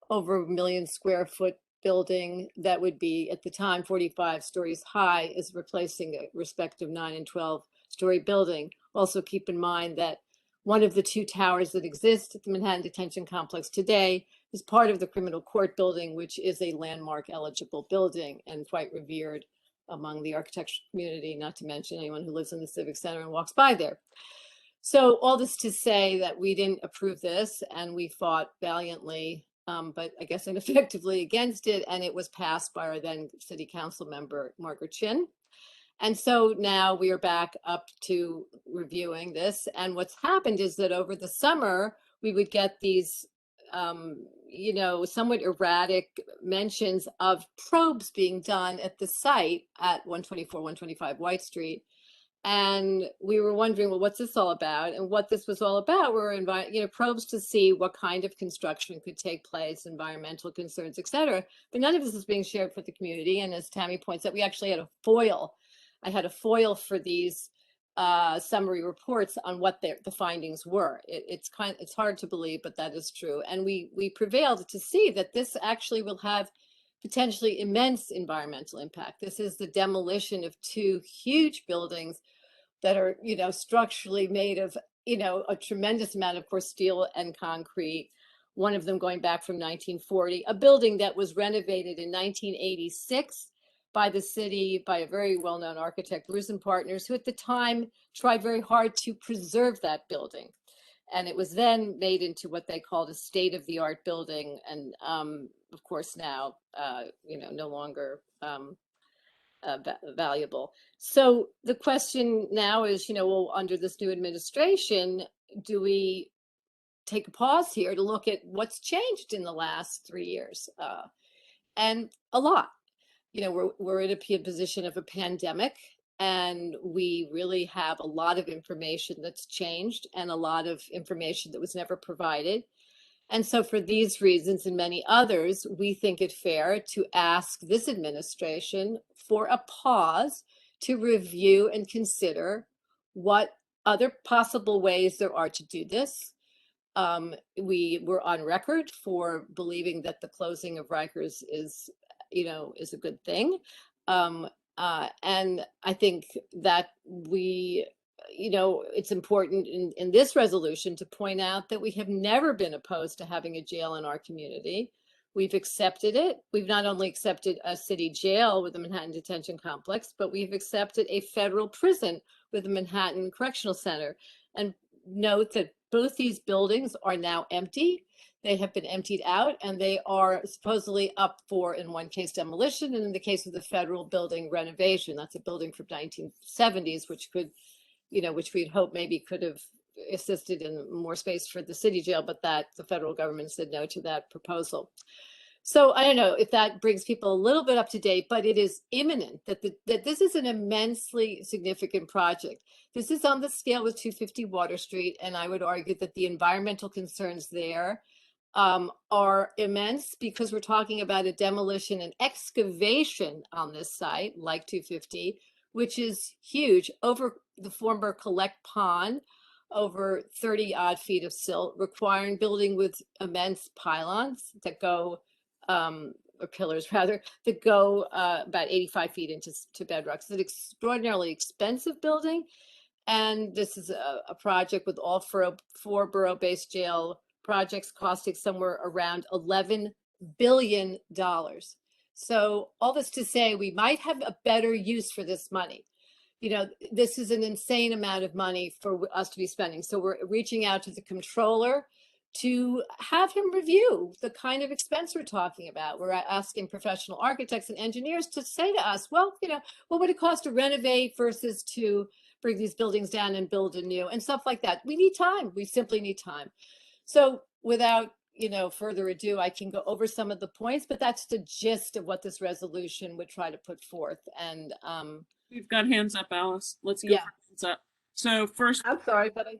over 1 million square foot building that would be, at the time, 45 stories high, is replacing a respective 9 and 12 story building. Also keep in mind that one of the 2 towers that exist at the Manhattan Detention Complex today is part of the criminal court building, which is a landmark eligible building and quite revered among the architectural community, not to mention anyone who lives in the Civic Center and walks by there. So all this to say that we didn't approve this and we fought valiantly, but I guess ineffectively against it, and it was passed by our then city council member, Margaret Chin. And so now we are back up to reviewing this. And what's happened is that over the summer, we would get these, somewhat erratic mentions of probes being done at the site at 124, 125 White Street. And we were wondering, well, what's this all about? And what this was all about were probes to see what kind of construction could take place, environmental concerns, et cetera. But none of this is being shared with the community. And as Tammy points out, we actually had a foil. I had a foil for these summary reports on what the findings were. It's hard to believe, but that is true. And we prevailed to see that this actually will have potentially immense environmental impact. This is the demolition of two huge buildings that are, structurally made of, a tremendous amount of, course, steel and concrete. One of them going back from 1940, a building that was renovated in 1986 by the city, by a very well-known architect, Bruce and Partners, who at the time tried very hard to preserve that building. And it was then made into what they called a state-of-the-art building. And of course now, no longer valuable. So the question now is, well, under this new administration, do we take a pause here to look at what's changed in the last 3 years? And a lot. We're in a position of a pandemic, and we really have a lot of information that's changed and a lot of information that was never provided. And so for these reasons and many others, we think it fair to ask this administration for a pause to review and consider what other possible ways there are to do this. We were on record for believing that the closing of Rikers is a good thing. And I think that it's important in this resolution to point out that we have never been opposed to having a jail in our community. We've accepted it. We've not only accepted a city jail with the Manhattan Detention Complex, but we've accepted a federal prison with the Manhattan Correctional Center. And note that both these buildings are now empty. They have been emptied out, and they are supposedly up for, in one case, demolition, and in the case of the federal building, renovation. That's a building from 1970s, which could, which we'd hope maybe could have assisted in more space for the city jail, but that the federal government said no to that proposal. So I don't know if that brings people a little bit up to date, but it is imminent that this is an immensely significant project. This is on the scale with 250 Water Street, and I would argue that the environmental concerns there are immense, because we're talking about a demolition and excavation on this site, like 250, which is huge, over the former Collect Pond, over 30 odd feet of silt, requiring building with immense pylons that go, or pillars rather, that go about 85 feet into bedrock. It's an extraordinarily expensive building. And this is a project with all four borough-based jail projects costing somewhere around $11 billion. So all this to say, we might have a better use for this money. This is an insane amount of money for us to be spending. So we're reaching out to the controller to have him review the kind of expense we're talking about. We're asking professional architects and engineers to say to us, well, what would it cost to renovate versus to bring these buildings down and build anew and stuff like that. We need time. We simply need time. So without, further ado, I can go over some of the points, but that's the gist of what this resolution would try to put forth. And we've got hands up, Alice. Let's go for hands up. So first, I'm sorry, but I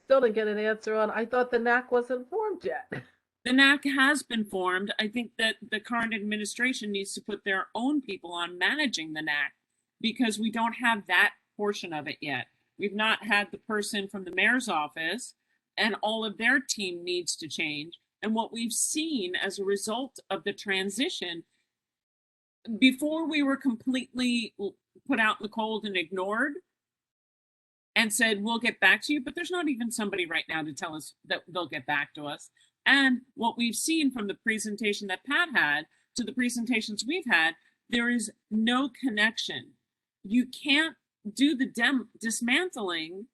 still didn't get an answer on, I thought the NAC wasn't formed yet. The NAC has been formed. I think that the current administration needs to put their own people on managing the NAC, because we don't have that portion of it yet. We've not had the person from the mayor's office, and all of their team needs to change. And what we've seen as a result of the transition, before we were completely put out in the cold and ignored and said, we'll get back to you, but there's not even somebody right now to tell us that they'll get back to us. And what we've seen from the presentation that Pat had to the presentations we've had, there is no connection. You can't do the dismantling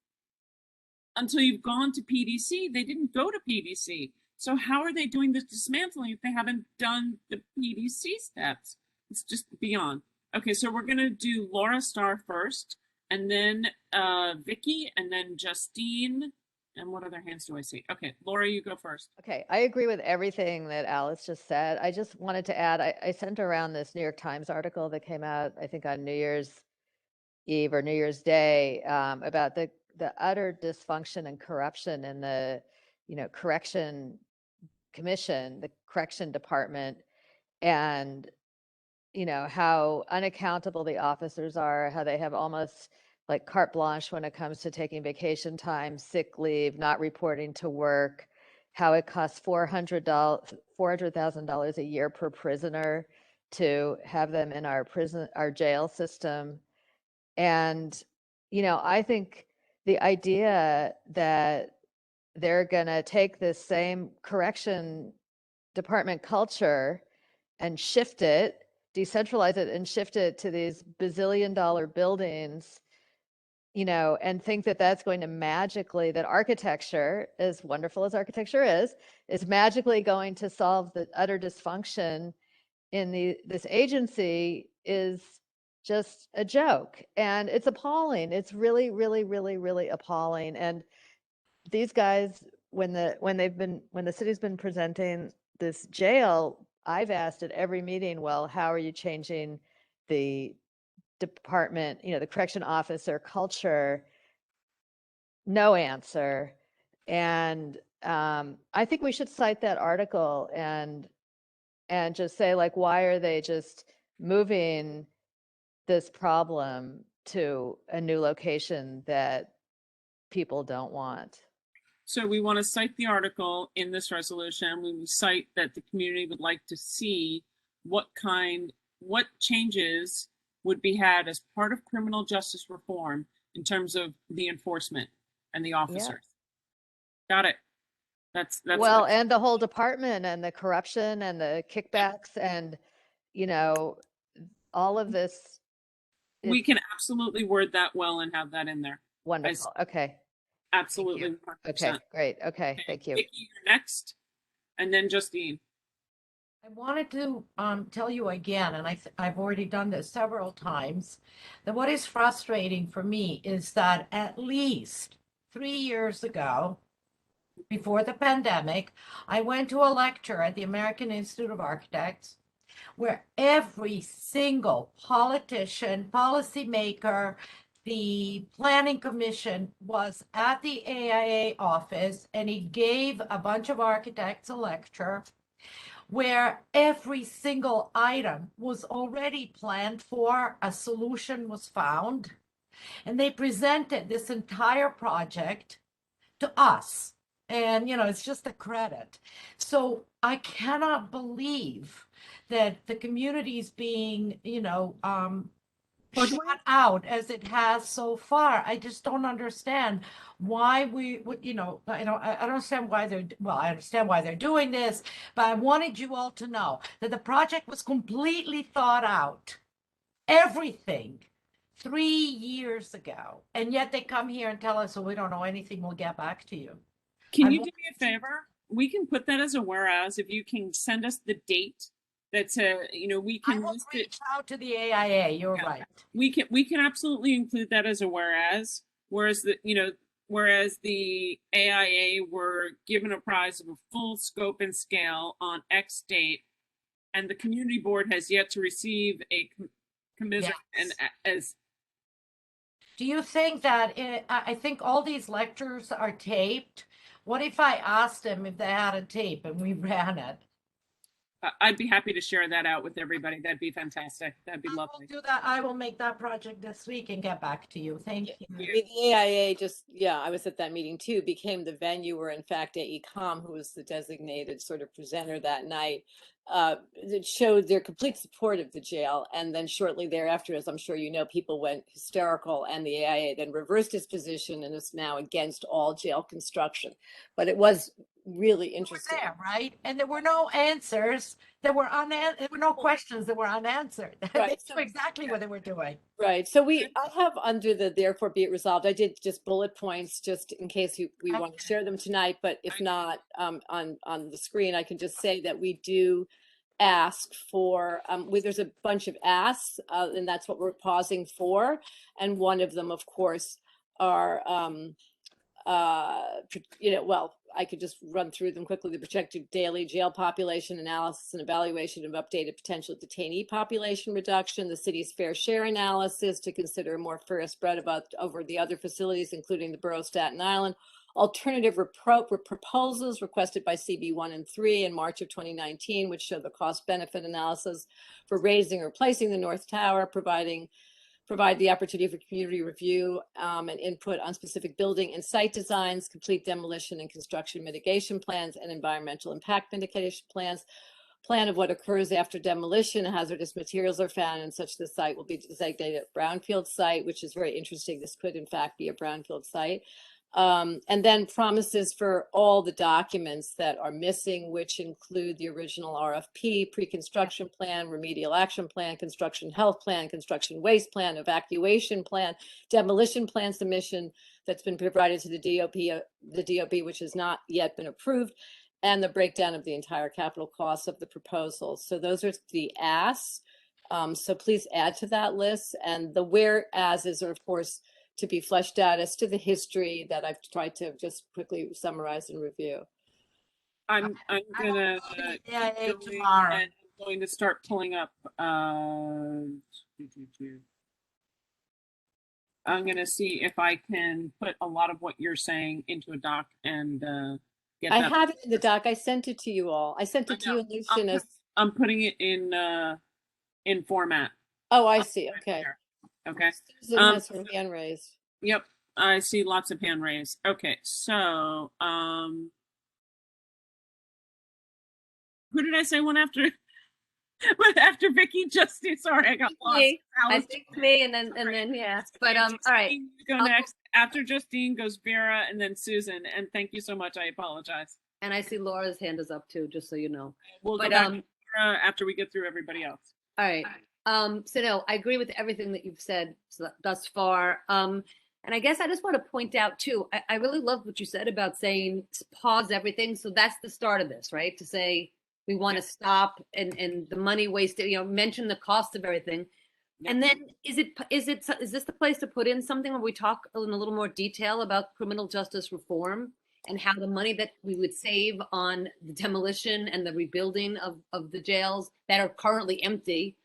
until you've gone to PDC. They didn't go to PDC. So how are they doing this dismantling if they haven't done the PDC steps? It's just beyond. Okay, so we're going to do Laura Starr first, and then Vicky, and then Justine. And what other hands do I see? Okay, Laura, you go first. Okay, I agree with everything that Alice just said. I just wanted to add, I sent around this New York Times article that came out, I think, on New Year's Eve or New Year's Day about the utter dysfunction and corruption in the, correction commission, the correction department, and how unaccountable the officers are, how they have almost like carte blanche when it comes to taking vacation time, sick leave, not reporting to work, how it costs $400,000 a year per prisoner to have them in our jail system. And, I think the idea that they're going to take this same correction department culture and shift it, decentralize it and shift it to these bazillion-dollar buildings, and think that that's going to magically, that architecture, as wonderful as architecture is magically going to solve the utter dysfunction in this agency is just a joke. And it's appalling. It's really, really, really, really appalling. And these guys, when the city's been presenting this jail, I've asked at every meeting, well, how are you changing the department, the correction officer culture? No answer. And I think we should cite that article and just say, like, why are they just moving this problem to a new location that people don't want? So we want to cite the article in this resolution. We cite that the community would like to see what changes would be had as part of criminal justice reform in terms of the enforcement and the officers. Yeah. Got it. That's well, and the whole department and the corruption and the kickbacks and, all of this. We can absolutely word that well and have that in there. Wonderful. Okay. Absolutely. Okay, great. Okay, thank you. Vicki, you're next, and then Justine. I wanted to tell you again, and I've already done this several times, that what is frustrating for me is that at least 3 years ago, before the pandemic, I went to a lecture at the American Institute of Architects where every single politician, policymaker, the planning commission was at the AIA office, and he gave a bunch of architects a lecture where every single item was already planned for, a solution was found, and they presented this entire project to us. And, it's just a credit. So I cannot believe that the community is being, shut out as it has so far. I just don't understand why I don't understand why I understand why they're doing this, but I wanted you all to know that the project was completely thought out. Everything 3 years ago. And yet they come here and tell us, well, we don't know anything, we'll get back to you. Can you do me a favor? We can put that as a whereas. If you can send us the date, that's we can reach out to the AIA. You're right. We can absolutely include that as a whereas. Whereas the AIA were given a prize of a full scope and scale on X date, and the community board has yet to receive a commiserate. Yes. And as do you think that I think all these lectures are taped? What if I asked them if they had a tape and we ran it? I'd be happy to share that out with everybody. That'd be fantastic. That'd be lovely. Do that. I will make that project this week and get back to you. Thank you. The AIA I was at that meeting too, became the venue where in fact AECOM, who was the designated sort of presenter that night, it showed their complete support of the jail. And then shortly thereafter, as I'm sure you know, people went hysterical, and the AIA then reversed its position and is now against all jail construction. But it was really interesting. There, right? And there were no answers. There were no questions that were unanswered. Right. They knew exactly what they were doing. Right. So I have under the therefore be it resolved, I did just bullet points just in case we want to share them tonight. But if not, on the screen, I can just say that we do ask for, there's a bunch of asks, and that's what we're pausing for. And one of them, of course, are, I could just run through them quickly. The projected daily jail population analysis and evaluation of updated potential detainee population reduction, the city's fair share analysis to consider a more fair spread over the other facilities, including the borough of Staten Island, alternative proposals requested by CB1 and 3 in March of 2019, which show the cost benefit analysis for raising or replacing the North Tower, provide the opportunity for community review and input on specific building and site designs, complete demolition and construction mitigation plans, and environmental impact mitigation plans. Plan of what occurs after demolition, hazardous materials are found, and such the site will be designated a brownfield site, which is very interesting. This could in fact be a brownfield site. And then promises for all the documents that are missing, which include the original RFP, pre-construction plan, remedial action plan, construction health plan, construction waste plan, evacuation plan, demolition plan submission that's been provided to the DOB, which has not yet been approved, and the breakdown of the entire capital costs of the proposals. So those are the asks. So please add to that list. And the whereases are, of course, to be fleshed out as to the history that I've tried to just quickly summarize and review. I'm gonna keep going, and I'm going to start pulling up. I'm gonna see if I can put a lot of what you're saying into a doc and get I that. have it in the doc. I sent it to you all. I sent it to you and Lucian as. I'm putting it in format. Oh, I see. Okay. Okay. Susan has her hand raised. Yep, I see lots of hand raised. Okay, so who did I say one after? After Vicky, Justine. Sorry, I got lost. I think me, and then yeah. But all right. You go next. After Justine goes Vera, and then Susan. And thank you so much. I apologize. And I see Laura's hand is up too, just so you know. We'll go back to Vera after we get through everybody else. All right. So no, I agree with everything that you've said thus far. And I guess I just want to point out too, I really love what you said about saying pause everything. So that's the start of this, right? To say we want to stop and the money wasted, mention the cost of everything. Yeah. And then is this the place to put in something where we talk in a little more detail about criminal justice reform and how the money that we would save on the demolition and the rebuilding of the jails that are currently empty?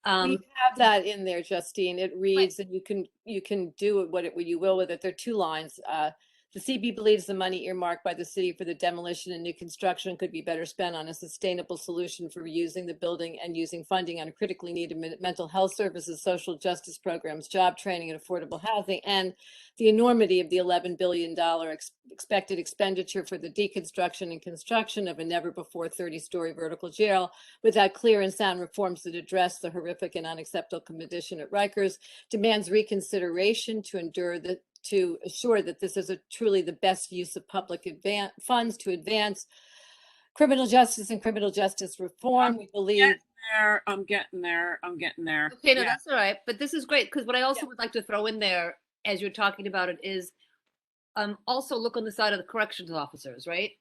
We have that in there, Justine. It reads, and you can do what you will with it. There are 2 lines. The CB believes the money earmarked by the city for the demolition and new construction could be better spent on a sustainable solution for reusing the building and using funding on critically needed mental health services, social justice programs, job training, and affordable housing, and the enormity of the $11 billion expected expenditure for the deconstruction and construction of a never-before 30-story vertical jail without clear and sound reforms that address the horrific and unacceptable condition at Rikers, demands reconsideration to assure that this is truly the best use of public funds to advance criminal justice and criminal justice reform. We believe. I'm getting there. Okay, no, that's all right. But this is great because what I also would like to throw in there as you're talking about it is also look on the side of the corrections officers, right?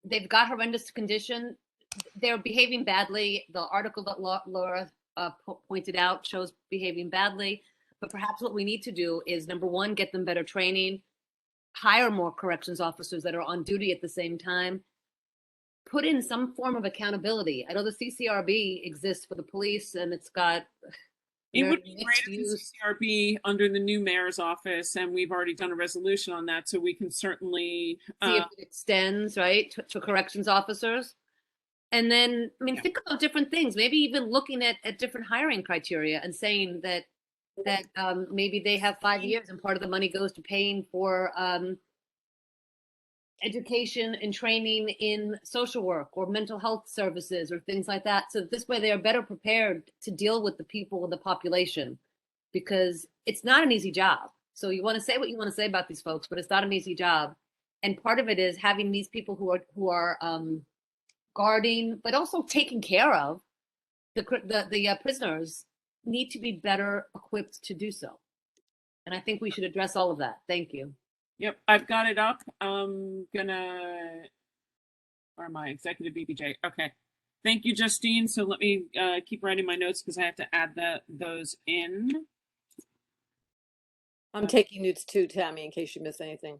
They've got horrendous condition. They're behaving badly. The article that Laura pointed out shows behaving badly. But perhaps what we need to do is, number one, get them better training, hire more corrections officers that are on duty at the same time, put in some form of accountability. I know the CCRB exists for the police, and it's got. It would be great if the CCRB under the new mayor's office, and we've already done a resolution on that, so we can certainly see if it extends, right, to corrections officers. And then, think about different things, maybe even looking at different hiring criteria and saying that maybe they have 5 years and part of the money goes to paying for education and training in social work or mental health services or things like that. So this way they are better prepared to deal with the people in the population, because it's not an easy job. So you want to say what you want to say about these folks, but it's not an easy job. And part of it is having these people who are guarding, but also taking care of the prisoners need to be better equipped to do so. And I think we should address all of that. Thank you. Yep, I've got it up. I'm gonna, where am I? Executive BBJ. Okay. Thank you, Justine. So let me keep writing my notes because I have to add those in. I'm taking notes too, Tammy, in case you miss anything.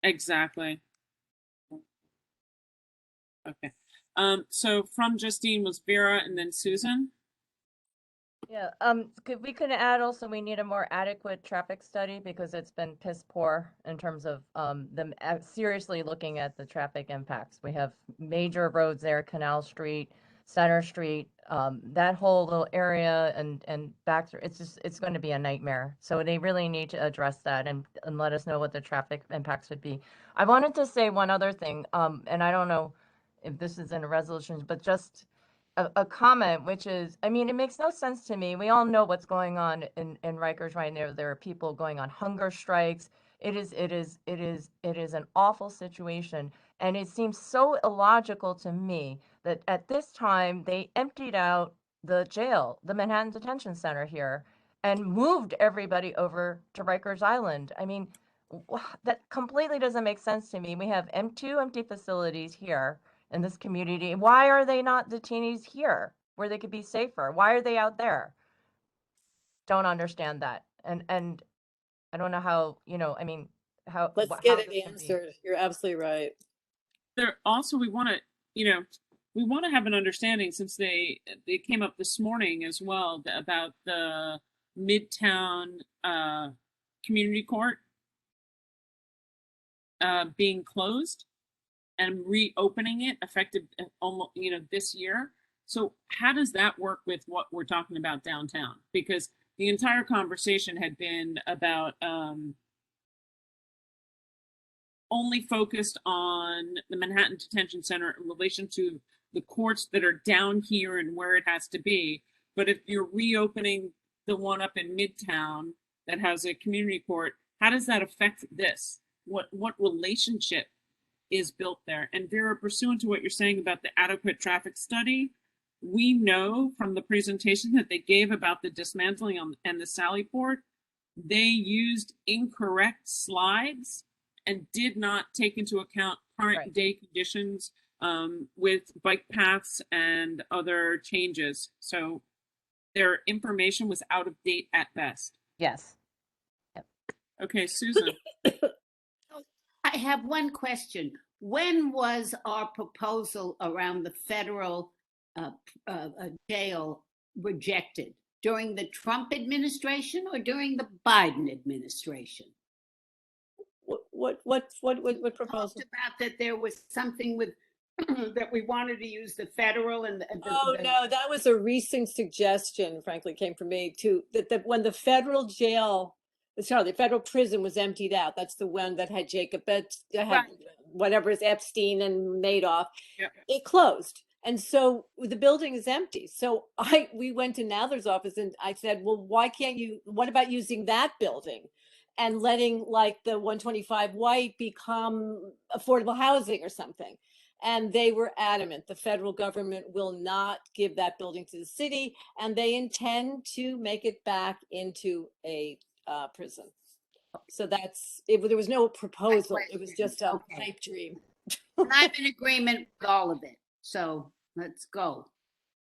Exactly. Okay. So from Justine was Vera and then Susan. Yeah, we could add also, we need a more adequate traffic study because it's been piss poor in terms of them seriously looking at the traffic impacts. We have major roads there, Canal Street, Center Street, that whole little area and back through, it's going to be a nightmare. So they really need to address that and let us know what the traffic impacts would be. I wanted to say one other thing, and I don't know if this is in a resolution, but just a comment, which is, I mean, it makes no sense to me. We all know what's going on in Rikers right now. There are people going on hunger strikes. It is an awful situation. And it seems so illogical to me that at this time they emptied out the jail, the Manhattan Detention Center here, and moved everybody over to Rikers Island. I mean, that completely doesn't make sense to me. We have two empty facilities here in this community. Why are they not detainees here where they could be safer? Why are they out there? Don't understand that. And I don't know how, I mean, how Let's how get it this could be. answered. You're absolutely right. There also, we want to have an understanding, since they came up this morning as well, about the Midtown community court being closed and reopening it effective almost this year. So how does that work with what we're talking about downtown? Because the entire conversation had been about only focused on the Manhattan Detention Center in relation to the courts that are down here and where it has to be. But if you're reopening the one up in Midtown that has a community court, how does that affect this? What relationship is built there? And Vera, pursuant to what you're saying about the adequate traffic study, we know from the presentation that they gave about the dismantling and the Sallyport, they used incorrect slides and did not take into account current day conditions with bike paths and other changes. So their information was out of date at best. Yes. Yep. Okay, Susan. I have one question. When was our proposal around the federal jail rejected? During the Trump administration or during the Biden administration? What proposal? Talked about that there was something with that we wanted to use the federal and No, that was a recent suggestion, frankly, came from me too, that when the federal jail, sorry, the federal prison was emptied out, that's the one that had whatever is Epstein and Madoff, it closed. And so the building is empty. So we went to Nather's office and I said, well, what about using that building and letting like the 125 White become affordable housing or something? And they were adamant. The federal government will not give that building to the city, and they intend to make it back into a prison. So that's it. There was no proposal. It was just a pipe dream. I'm in agreement with all of it. So let's go.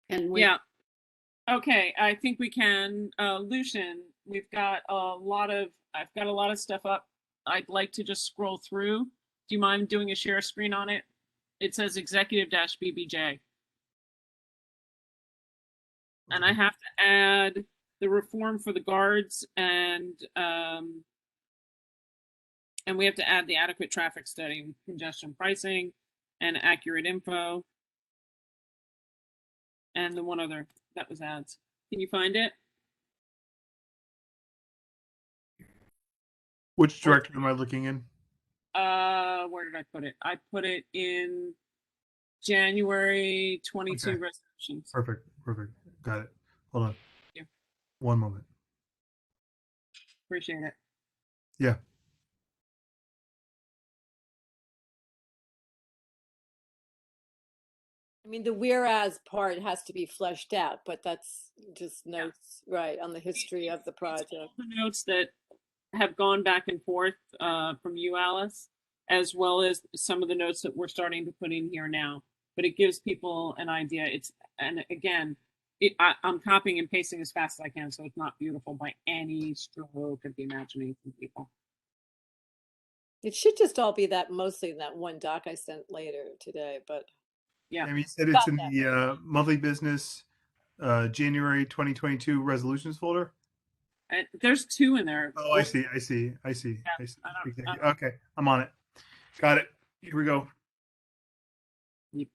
And we. Yeah. Okay. I think we can. Lucian, I've got a lot of stuff up. I'd like to just scroll through. Do you mind doing a share screen on it? It says executive-BBJ. And I have to add the reform for the guards and we have to add the adequate traffic study, congestion pricing, and accurate info. And the one other that was ads. Can you find it? Which directory am I looking in? Where did I put it? I put it in January 22 resolutions. Perfect. Got it. Hold on. Yeah. One moment. Appreciate it. Yeah. I mean, the whereas part has to be fleshed out, but that's just notes, right, on the history of the project. The notes that have gone back and forth from you, Alice, as well as some of the notes that we're starting to put in here now. But it gives people an idea. And again, I'm copying and pasting as fast as I can, so it's not beautiful by any stroke of the imagination, people. It should just all be mostly in that one doc I sent later today, but Yeah. And you said it's in the monthly business January 2022 resolutions folder. And there's 2 in there. Oh, I see. Yeah, Okay, I'm on it. Got it. Here we go. Yep.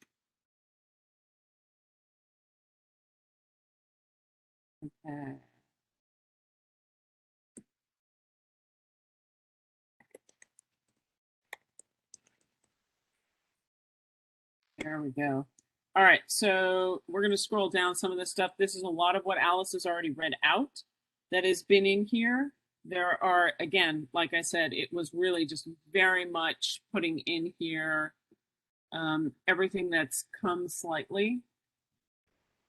Okay. There we go. All right, so we're going to scroll down some of this stuff. This is a lot of what Alice has already read out that has been in here. There are, again, like I said, it was really just very much putting in here everything that's come slightly.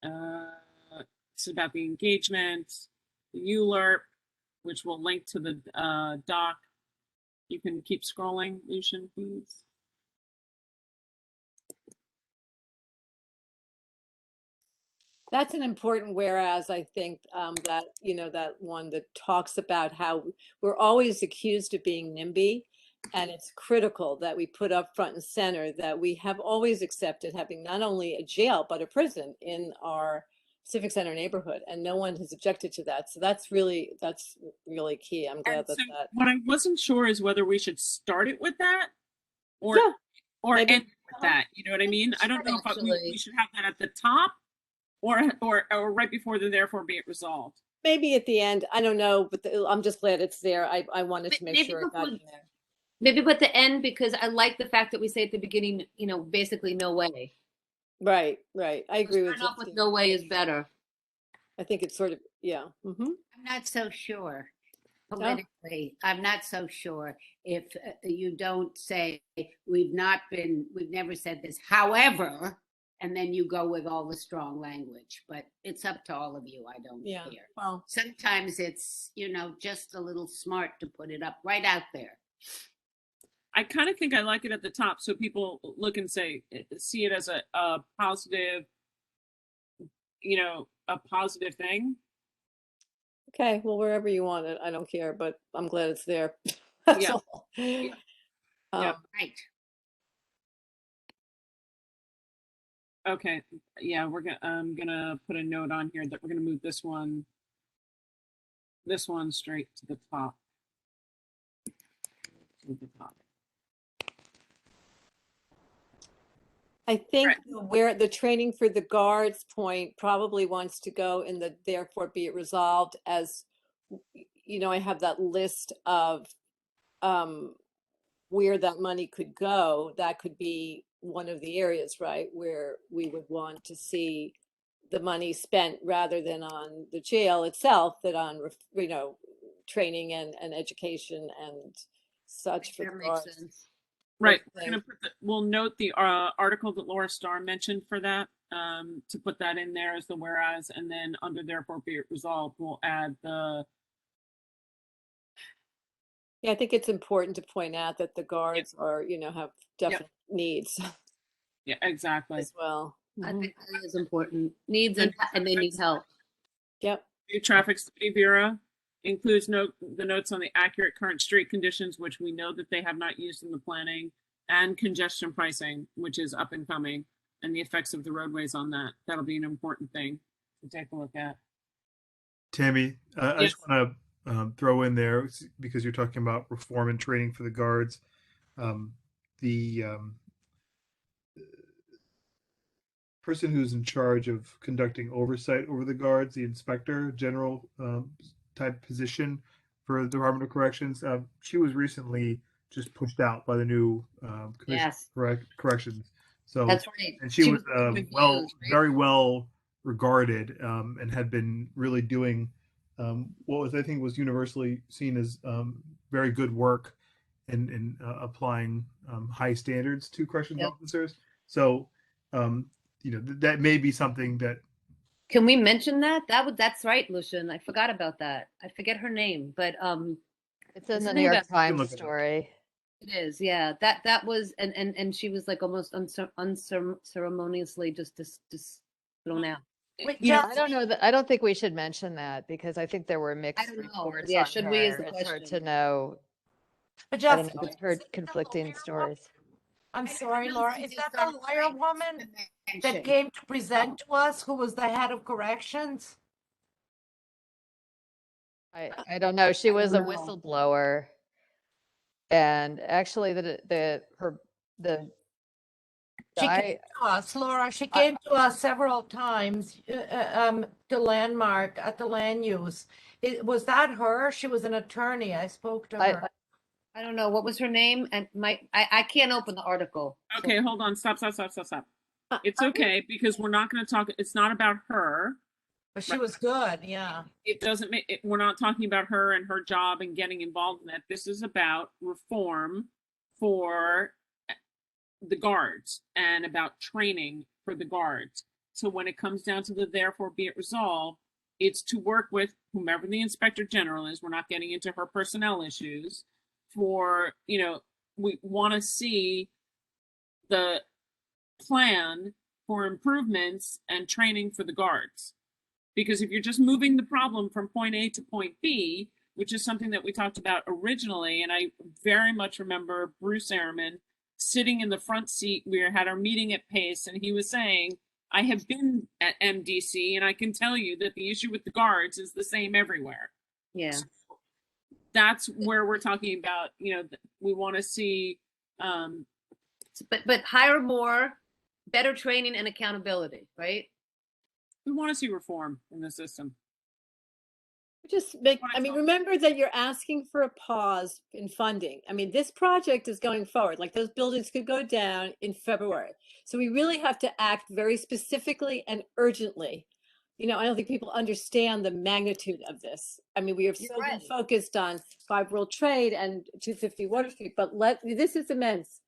It's about the engagement, the ULERP, which will link to the doc. You can keep scrolling, Lucian, please. That's an important whereas, I think, that, that one that talks about how we're always accused of being NIMBY, and it's critical that we put up front and center that we have always accepted having not only a jail, but a prison in our civic center neighborhood, and no one has objected to that. So that's really key. I'm glad that. What I wasn't sure is whether we should start it with that or maybe. end with that. You know what I mean? I don't know if we should have that at the top or right before the therefore be it resolved. Maybe at the end. I don't know, but I'm just glad it's there. I wanted to make sure it got in there. Maybe put the end, because I like the fact that we say at the beginning, basically no way. Right. I agree with off with no way is better. I think it's sort of, yeah. I'm not so sure. Politically, I'm not so sure if you don't say we've never said this. However, and then you go with all the strong language, but it's up to all of you. I don't care. Well, sometimes it's, just a little smart to put it up right out there. I kind of think I like it at the top so people look and see it as a positive, a positive thing. Okay, well, wherever you want it, I don't care, but I'm glad it's there. Yeah. Right. Okay. Yeah, I'm gonna put a note on here that we're gonna move this one straight to the top. I think where the training for the guards point probably wants to go in the therefore be it resolved, as I have that list of where that money could go. That could be one of the areas, right, where we would want to see the money spent rather than on the jail itself, that on training and education and such for the guards. Right. We'll note the article that Laura Starr mentioned for that, to put that in there as the whereas, and then under therefore be it resolved, we'll add the. Yeah, I think it's important to point out that the guards are, have definite needs. Yeah, exactly. As well. I think that is important. Needs and they need help. Yep. New Traffic Study Bureau includes the notes on the accurate current street conditions, which we know that they have not used in the planning, and congestion pricing, which is up and coming, and the effects of the roadways on that. That'll be an important thing to take a look at. Tammy, I just want to throw in there, because you're talking about reform and training for the guards. The person who's in charge of conducting oversight over the guards, the inspector general type position for the Department of Corrections, she was recently just pushed out by the new Commission of Corrections. So that's right. And she was very well regarded, and had been really doing what I think was universally seen as very good work in applying high standards to corrections officers. So that may be something that. Can we mention that? That's right, Lucian. I forgot about that. I forget her name, but it's in the New York Times story. It is, yeah. That was, and she was like almost unceremoniously just thrown out. I don't know that. I don't think we should mention that, because I think there were mixed reports. Yeah, on should her. we? Is the it's question. hard to know. But I don't know. I've heard conflicting stories. I'm sorry, Laura, is that the lawyer woman that came to present to us, who was the head of corrections? I don't know. She was a whistleblower. And actually the She guy, came to us, Laura, she came to us several times, to Landmark at the land use. Was that her? She was an attorney. I spoke to her. I don't know, what was her name? And I can't open the article. Okay, hold on. Stop. It's okay because we're not going to talk. It's not about her. But she was good, yeah. It doesn't make it, we're not talking about her and her job and getting involved in that. This is about reform for the guards and about training for the guards. So when it comes down to the therefore be it resolved, it's to work with whomever the inspector general is. We're not getting into her personnel issues. For, you know, we want to see the plan for improvements and training for the guards. Because if you're just moving the problem from point A to point B, which is something that we talked about originally, and I very much remember Bruce Ehrman sitting in the front seat. We had our meeting at Pace, and he was saying, I have been at MDC, and I can tell you that the issue with the guards is the same everywhere. Yeah. So that's where we're talking about, you know, we want to see. But hire more, better training and accountability, right? We want to see reform in the system. I mean, remember that you're asking for a pause in funding. I mean, this project is going forward. Like, those buildings could go down in February. So we really have to act very specifically and urgently. You know, I don't think people understand the magnitude of this. I mean, we have so been focused on 5 World Trade and 250 Water Street, but this is immense.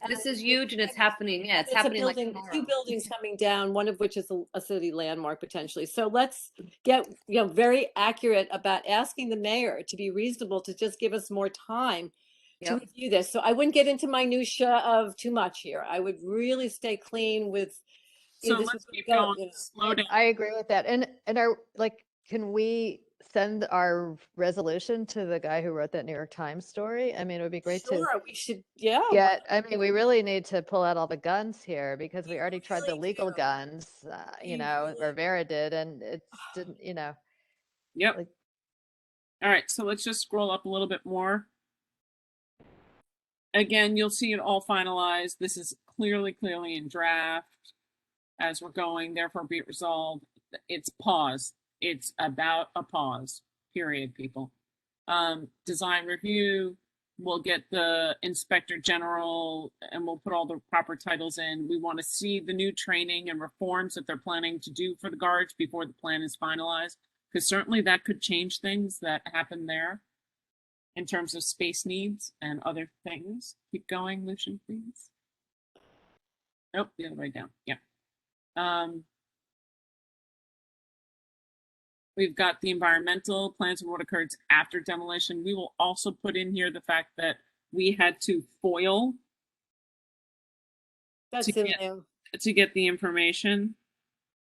This is huge, and it's happening. Yeah, it's happening like tomorrow. 2 buildings coming down, one of which is a city landmark potentially. So let's get, you know, very accurate about asking the mayor to be reasonable, to just give us more time to review this. So I wouldn't get into minutia of too much here. I would really stay clean with. So let's keep going. Slow down. I agree with that. And can we send our resolution to the guy who wrote that New York Times story? I mean, it would be great to. Sure, we should, yeah. I mean, we really need to pull out all the guns here, because we already tried the legal guns, you know, Rivera did, and it didn't, you know. Yep. All right, so let's just scroll up a little bit more. Again, you'll see it all finalized. This is clearly in draft as we're going, therefore be it resolved. It's pause. It's about a pause, period, people. Design review, we'll get the inspector general and we'll put all the proper titles in. We want to see the new training and reforms that they're planning to do for the guards before the plan is finalized, because certainly that could change things that happen there in terms of space needs and other things. Keep going, Lucian, please. Nope, the other way down. Yeah. We've got the environmental plans of what occurs after demolition. We will also put in here the fact that we had to foil to get the information,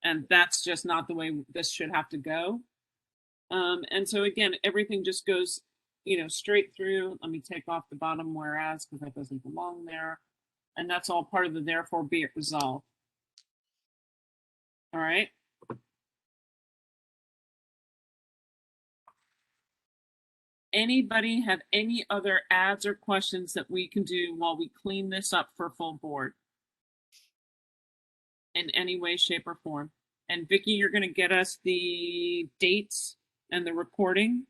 and that's just not the way this should have to go. And so again, everything just goes, you know, straight through. Let me take off the bottom whereas, because that doesn't belong there. And that's all part of the therefore be it resolved. All right. Anybody have any other adds or questions that we can do while we clean this up for full board? In any way, shape, or form. And Vicki, you're going to get us the dates and the recording.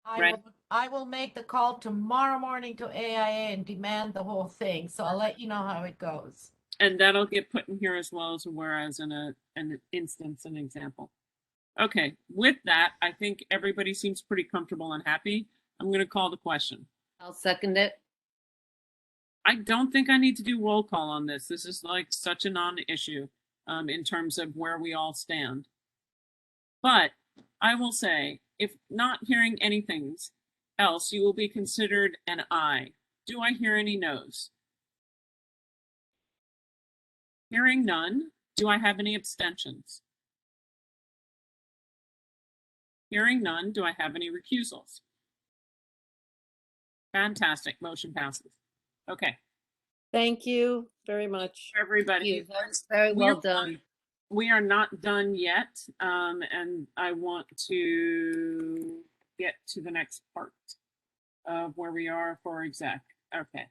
I will make the call tomorrow morning to AIA and demand the whole thing. So I'll let you know how it goes. And that'll get put in here as well as a whereas in an instance, an example. Okay, with that, I think everybody seems pretty comfortable and happy. I'm going to call the question. I'll second it. I don't think I need to do roll call on this. This is like such a non-issue in terms of where we all stand. But I will say, if not hearing anything else, you will be considered an aye. Do I hear any no's? Hearing none, do I have any abstentions? Hearing none, do I have any recusals? Fantastic, motion passes. Okay, Thank you very much. Everybody. That was very well done. We are not done yet, and I want to get to the next part of where we are for exec. Okay.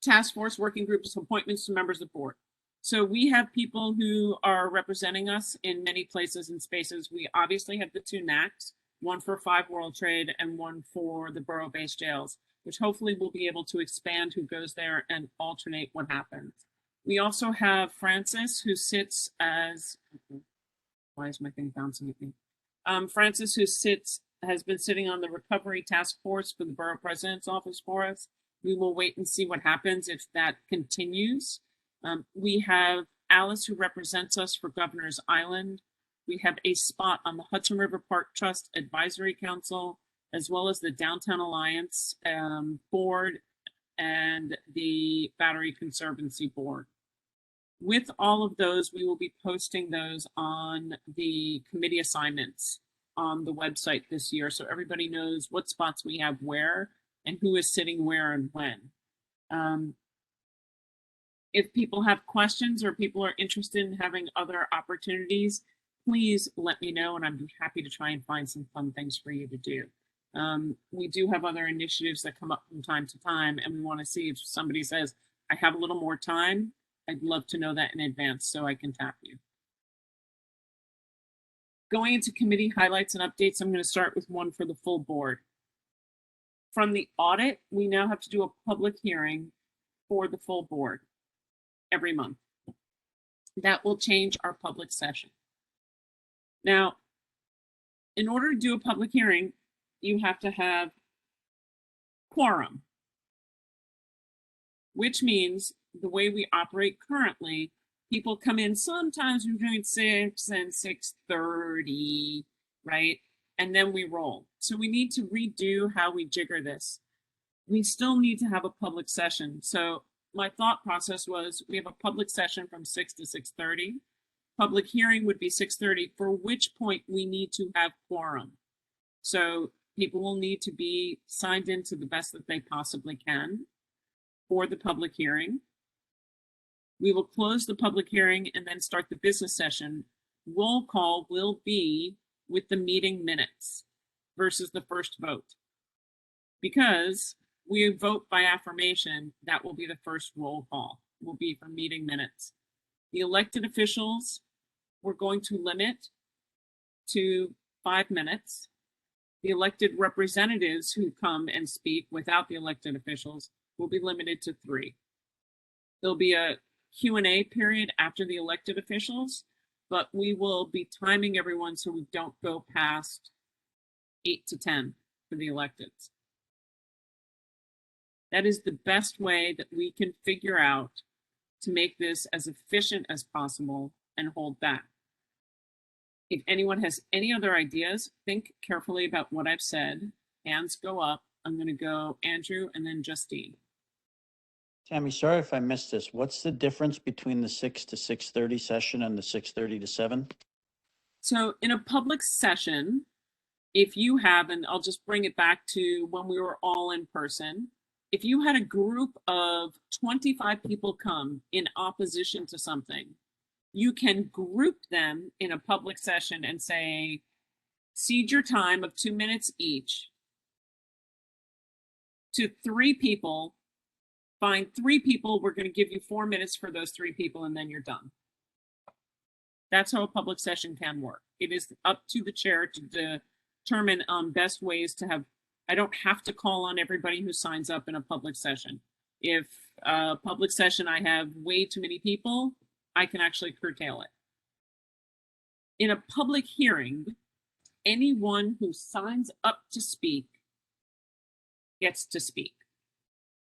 Task force working groups appointments to members of the board. So we have people who are representing us in many places and spaces. We obviously have the two NACs, one for 5 World Trade and one for the borough-based jails, which hopefully we'll be able to expand who goes there and alternate what happens. We also have Francis, who sits as, why is my thing bouncing at me? Francis, who has been sitting on the recovery task force for the borough president's office for us. We will wait and see what happens if that continues. We have Alice, who represents us for Governor's Island. We have a spot on the Hudson River Park Trust Advisory Council, as well as the Downtown Alliance Board and the Battery Conservancy Board. With all of those, we will be posting those on the committee assignments on the website this year, so everybody knows what spots we have where and who is sitting where and when. If people have questions or people are interested in having other opportunities, please let me know, and I'd be happy to try and find some fun things for you to do. We do have other initiatives that come up from time to time, and we want to see if somebody says, I have a little more time, I'd love to know that in advance so I can tap you. Going into committee highlights and updates, I'm going to start with one for the full board. From the audit, we now have to do a public hearing for the full board every month. That will change our public session. Now, in order to do a public hearing, you have to have quorum, which means the way we operate currently, people come in sometimes between 6 and 6:30, right? And then we roll. So we need to redo how we jigger this. We still need to have a public session. So my thought process was we have a public session from 6 to 6:30. Public hearing would be 6:30, for which point we need to have quorum. So people will need to be signed in to the best that they possibly can for the public hearing. We will close the public hearing and then start the business session. Roll call will be with the meeting minutes versus the first vote. Because we vote by affirmation, that will be the first roll call, will be for meeting minutes. The elected officials, we're going to limit to 5 minutes. The elected representatives who come and speak without the elected officials will be limited to 3. There'll be a Q&A period after the elected officials, but we will be timing everyone so we don't go past 8 to 10 for the electeds. That is the best way that we can figure out to make this as efficient as possible and hold back. If anyone has any other ideas, think carefully about what I've said. Hands go up. I'm going to go Andrew and then Justine. Tammy, sorry if I missed this. What's the difference between the 6 to 6:30 session and the 6:30 to 7? So in a public session, if you have, and I'll just bring it back to when we were all in person, if you had a group of 25 people come in opposition to something, you can group them in a public session and say, cede your time of 2 minutes each to 3 people. Find 3 people, we're going to give you 4 minutes for those 3 people, and then you're done. That's how a public session can work. It is up to the chair to determine best ways to have, I don't have to call on everybody who signs up in a public session. If a public session I have way too many people, I can actually curtail it. In a public hearing, anyone who signs up to speak gets to speak.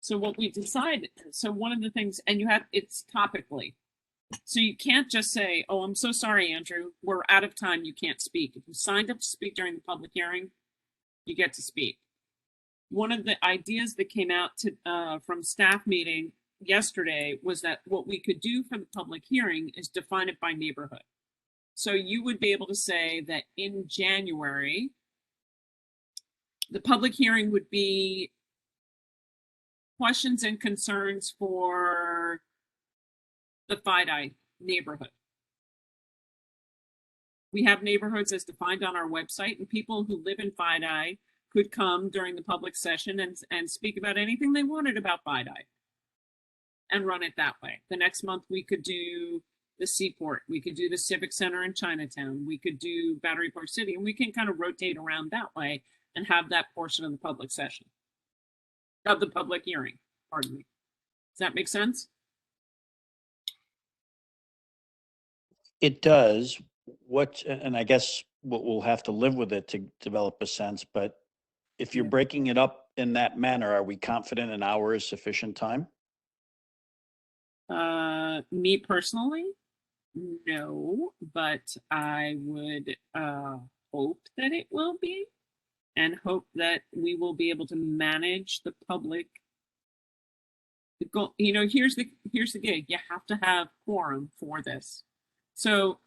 So what we decided, so one of the things, and you have, it's topically. So you can't just say, oh, I'm so sorry, Andrew, we're out of time, you can't speak. If you signed up to speak during the public hearing, you get to speak. One of the ideas that came out from staff meeting yesterday was that what we could do for the public hearing is define it by neighborhood. So you would be able to say that in January, the public hearing would be questions and concerns for the FIDI neighborhood. We have neighborhoods as defined on our website, and people who live in FIDI could come during the public session and speak about anything they wanted about FIDI and run it that way. The next month we could do the Seaport, we could do the Civic Center in Chinatown, we could do Battery Park City, and we can kind of rotate around that way and have that portion of the public session, of the public hearing, pardon me. Does that make sense? It does. And I guess we'll have to live with it to develop a sense, but if you're breaking it up in that manner, are we confident an hour is sufficient time? Me personally, no, but I would hope that it will be, and hope that we will be able to manage the public. You know, here's the gig. You have to have quorum for this. So,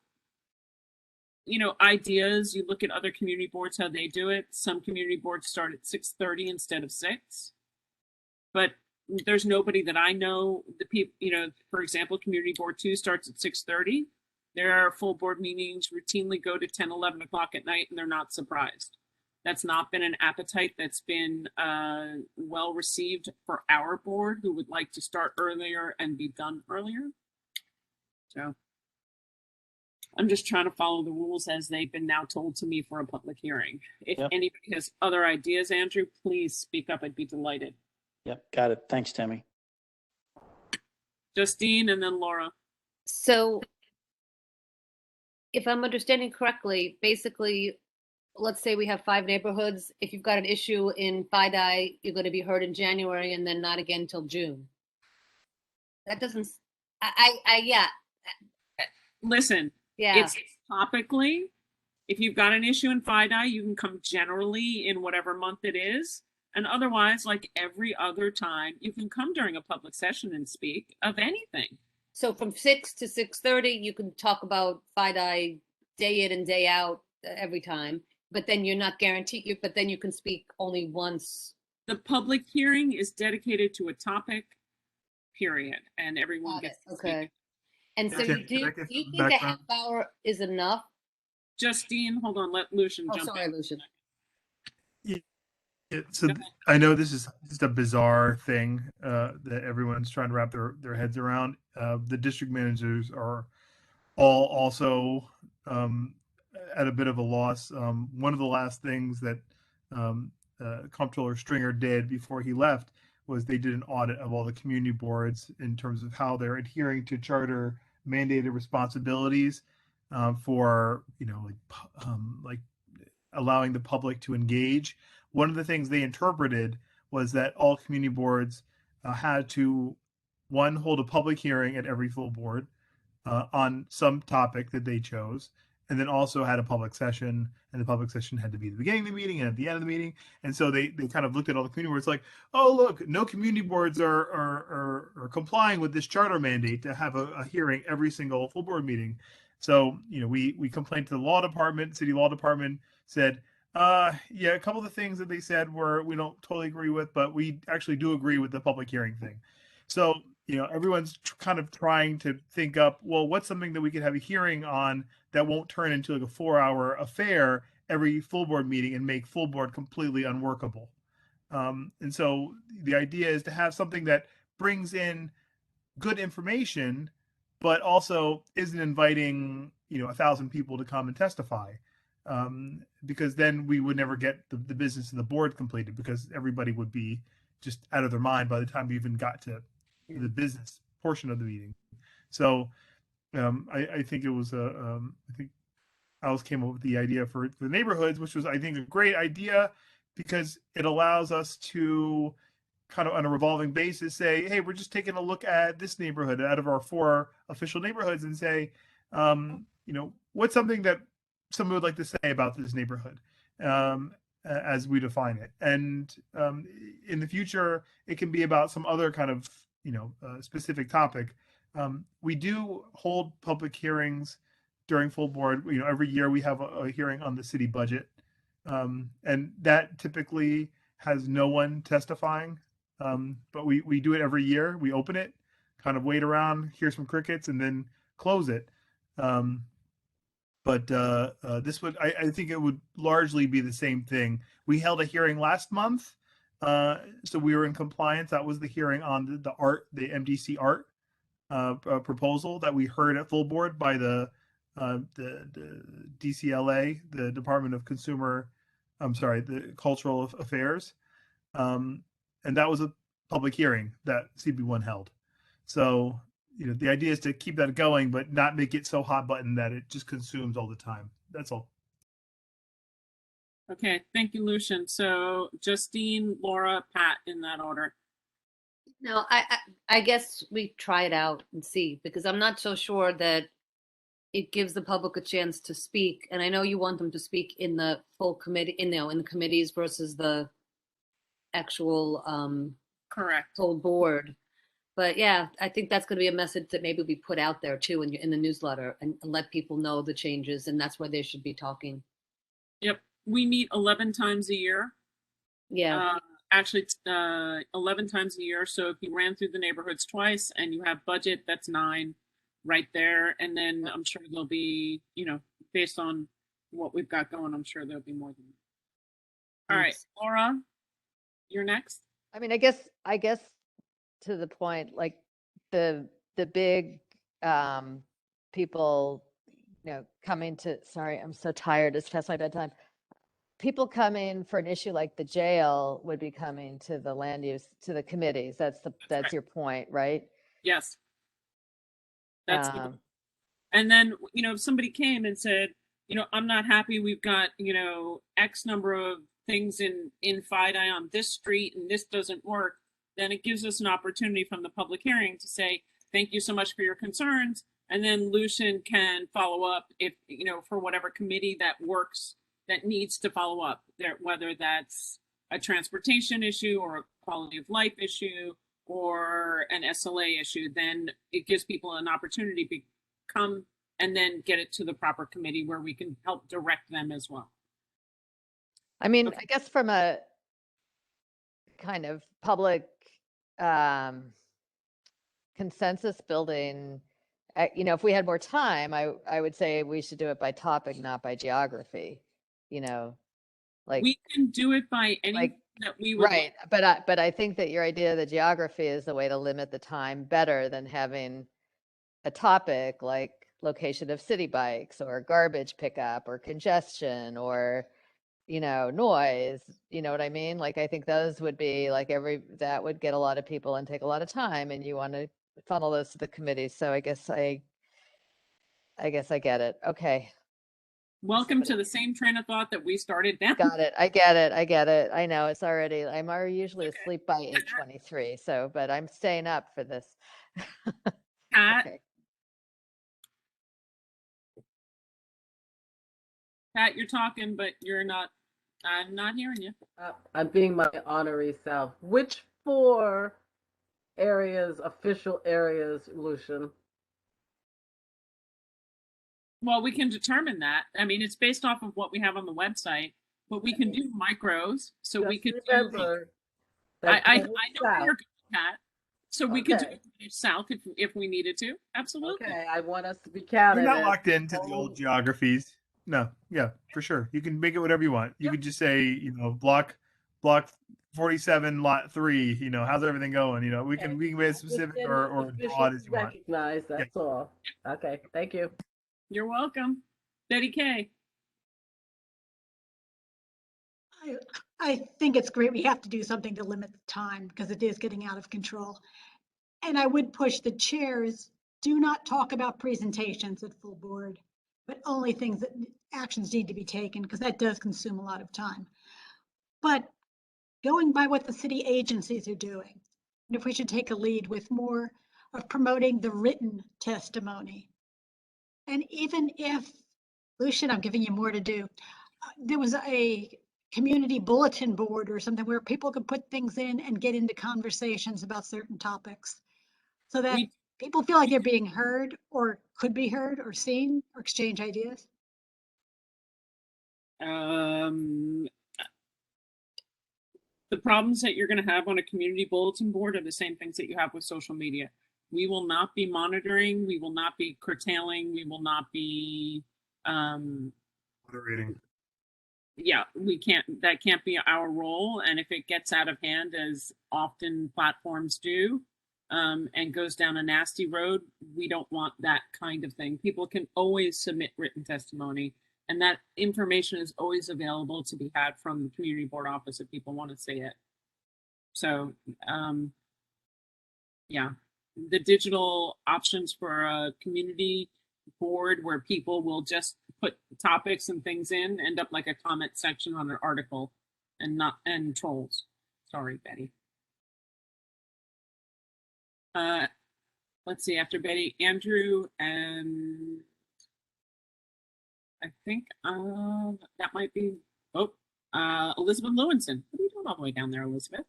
you know, ideas, you look at other community boards, how they do it. Some community boards start at 6:30 instead of 6. But there's nobody that I know, the people, you know, for example, community board 2 starts at 6:30. Their full board meetings routinely go to 10, 11 o'clock at night, and they're not surprised. That's not been an appetite that's been well received for our board, who would like to start earlier and be done earlier. So I'm just trying to follow the rules as they've been now told to me for a public hearing. If anybody has other ideas, Andrew, please speak up. I'd be delighted. Yep, got it. Thanks, Tammy. Justine and then Laura. So if I'm understanding correctly, basically, let's say we have 5 neighborhoods. If you've got an issue in FIDI, you're going to be heard in January and then not again till June. That doesn't, yeah. Listen, Yeah. It's topically, if you've got an issue in FIDI, you can come generally in whatever month it is. And otherwise, like every other time, you can come during a public session and speak of anything. So from 6 to 6:30, you can talk about FIDI day in and day out every time, but then you're not guaranteed, but then you can speak only once. The public hearing is dedicated to a topic, period, and everyone gets to speak. Okay. And so Can you I get think some a background? half hour is enough? Justine, hold on, let Lucian Oh, jump sorry, in. Lucian. So I know this is just a bizarre thing that everyone's trying to wrap their heads around. The district managers are all also at a bit of a loss. One of the last things that Comptroller Stringer did before he left was they did an audit of all the community boards in terms of how they're adhering to charter mandated responsibilities for, you know, like allowing the public to engage. One of the things they interpreted was that all community boards had to, one, hold a public hearing at every full board on some topic that they chose, and then also had a public session, and the public session had to be at the beginning of the meeting and at the end of the meeting. And so they kind of looked at all the community boards like, oh, look, no community boards are complying with this charter mandate to have a hearing every single full board meeting. So, you know, we complained to the law department, city law department said, yeah, a couple of the things that they said we don't totally agree with, but we actually do agree with the public hearing thing. So, you know, everyone's kind of trying to think up, well, what's something that we could have a hearing on that won't turn into like a 4-hour affair every full board meeting and make full board completely unworkable. And so the idea is to have something that brings in good information, but also isn't inviting, you know, 1,000 people to come and testify. Because then we would never get the business of the board completed, because everybody would be just out of their mind by the time we even got to the business portion of the meeting. So I think it was I think Alice came up with the idea for the neighborhoods, which was, I think, a great idea, because it allows us to kind of on a revolving basis say, hey, we're just taking a look at this neighborhood out of our 4 official neighborhoods and say, you know, what's something that someone would like to say about this neighborhood as we define it. And in the future, it can be about some other kind of, you know, specific topic. We do hold public hearings during full board. You know, every year we have a hearing on the city budget. And that typically has no one testifying. but we do it every year. We open it, kind of wait around, hear some crickets, and then close it. But this would, I think it would largely be the same thing. We held a hearing last month, so we were in compliance. That was the hearing on the MDC art proposal that we heard at full board by the DCLA, the Department of Consumer, the Cultural Affairs, and that was a public hearing that CB1 held. So, you know, the idea is to keep that going, but not make it so hot button that it just consumes all the time. That's all. Okay, thank you, Lucian. So Justine, Laura, Pat, in that order. No, I guess we try it out and see, because I'm not so sure that it gives the public a chance to speak. And I know you want them to speak in the full committee, in the committees versus the actual correct full board. But yeah, I think that's going to be a message that maybe we put out there too in the newsletter, and let people know the changes, and that's where they should be talking. Yep, we meet 11 times a year. Yeah. Actually, 11 times a year. So if you ran through the neighborhoods twice and you have budget, that's 9 right there. And then I'm sure there'll be, you know, based on what we've got going, I'm sure there'll be more than that. All right, Laura, you're next. I mean, I guess to the point, like the big people, you know, coming to, sorry, I'm so tired, it's past my bedtime. People coming for an issue like the jail would be coming to the land use, to the committees. That's right. your point, right? Yes. That's and then, you know, if somebody came and said, you know, I'm not happy, we've got, you know, X number of things in FIDI on this street and this doesn't work, then it gives us an opportunity from the public hearing to say, thank you so much for your concerns. And then Lucian can follow up if, you know, for whatever committee that works, that needs to follow up there, whether that's a transportation issue or a quality of life issue or an SLA issue, then it gives people an opportunity to come and then get it to the proper committee where we can help direct them as well. I mean, I guess from a kind of public consensus building, you know, if we had more time, I would say we should do it by topic, not by geography. You know, like we can do it by any that we would right, but I think that your idea of the geography is the way to limit the time better than having a topic like location of city bikes or garbage pickup or congestion or, you know, noise. You know what I mean? Like, I think those would be like that would get a lot of people and take a lot of time, and you want to funnel those to the committee. So I guess I get it. Okay. Welcome to the same train of thought that we started down. Got it. I get it. I know it's already, I'm usually asleep by 8:23. So, but I'm staying up for this. Pat. Okay. Pat, you're talking, but you're not. I'm not hearing you. I'm being my honorary self. Which 4 areas, official areas, Lucian? Well, we can determine that. I mean, it's based off of what we have on the website, but we can do micros. So just we could remember do. I know where you're going, Pat. So we could do Okay. it south if we needed to. Absolutely. Okay, I want us to be counted. You're not locked into the old geographies. No, yeah, for sure. You can make it whatever you want. You could just say, you know, block 47, lot 3. You know, how's everything going? You know, we can make it specific or broad as you want. Recognize, that's all. Okay, thank you. You're welcome. Betty K. I think it's great. We have to do something to limit the time because it is getting out of control. And I would push the chairs, do not talk about presentations at full board, but only things that actions need to be taken, because that does consume a lot of time. But going by what the city agencies are doing, and if we should take a lead with more of promoting the written testimony. And even if, Lucian, I'm giving you more to do, there was a community bulletin board or something where people could put things in and get into conversations about certain topics so that people feel like they're being heard or could be heard or seen or exchange ideas. The problems that you're going to have on a community bulletin board are the same things that you have with social media. We will not be monitoring. We will not be curtailing. We will not be, Moderating. yeah, we can't, that can't be our role. And if it gets out of hand, as often platforms do, and goes down a nasty road, we don't want that kind of thing. People can always submit written testimony, and that information is always available to be had from the community board office if people want to see it. So, yeah, the digital options for a community board where people will just put topics and things in end up like a comment section on an article and trolls. Sorry, Betty. Let's see, after Betty, Andrew, and I think that might be, Elizabeth Lewinson. What are you doing all the way down there, Elizabeth?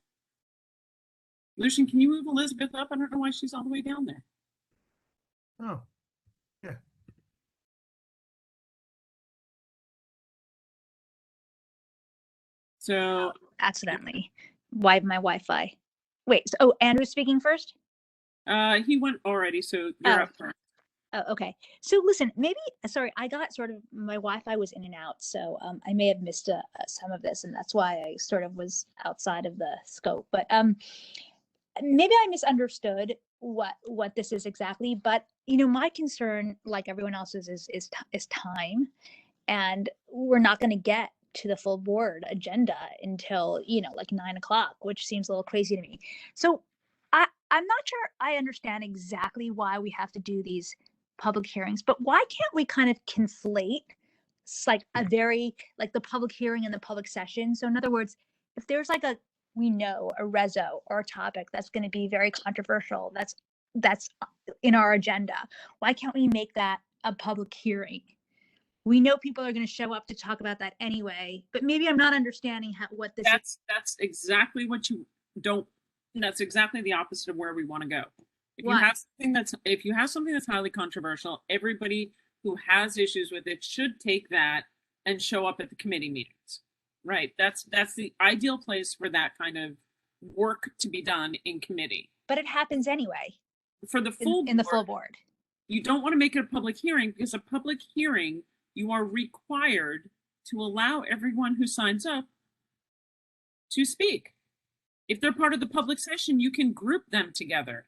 Lucian, can you move Elizabeth up? I don't know why she's all the way down there. Oh, yeah. So accidentally wiped my Wi-Fi. Wait, so, Andrew's speaking first? He went already, so you're up first. Oh, okay. So listen, maybe, sorry, I got sort of, my Wi-Fi was in and out, so I may have missed some of this, and that's why I sort of was outside of the scope. But maybe I misunderstood what this is exactly. But you know, my concern, like everyone else's, is time, and we're not going to get to the full board agenda until, you know, like 9 o'clock, which seems a little crazy to me. So I'm not sure I understand exactly why we have to do these public hearings, but why can't we kind of conflate like a very, like the public hearing and the public session? So in other words, if there's like a reso or a topic that's going to be very controversial, that's in our agenda, why can't we make that a public hearing? We know people are going to show up to talk about that anyway, but maybe I'm not understanding what this is. That's exactly what you don't. That's exactly the opposite of where we want to go. If Why? you have something that's highly controversial, everybody who has issues with it should take that and show up at the committee meetings. Right. That's the ideal place for that kind of work to be done in committee. But it happens anyway. For the full in the full board. You don't want to make it a public hearing, because a public hearing, you are required to allow everyone who signs up to speak. If they're part of the public session, you can group them together.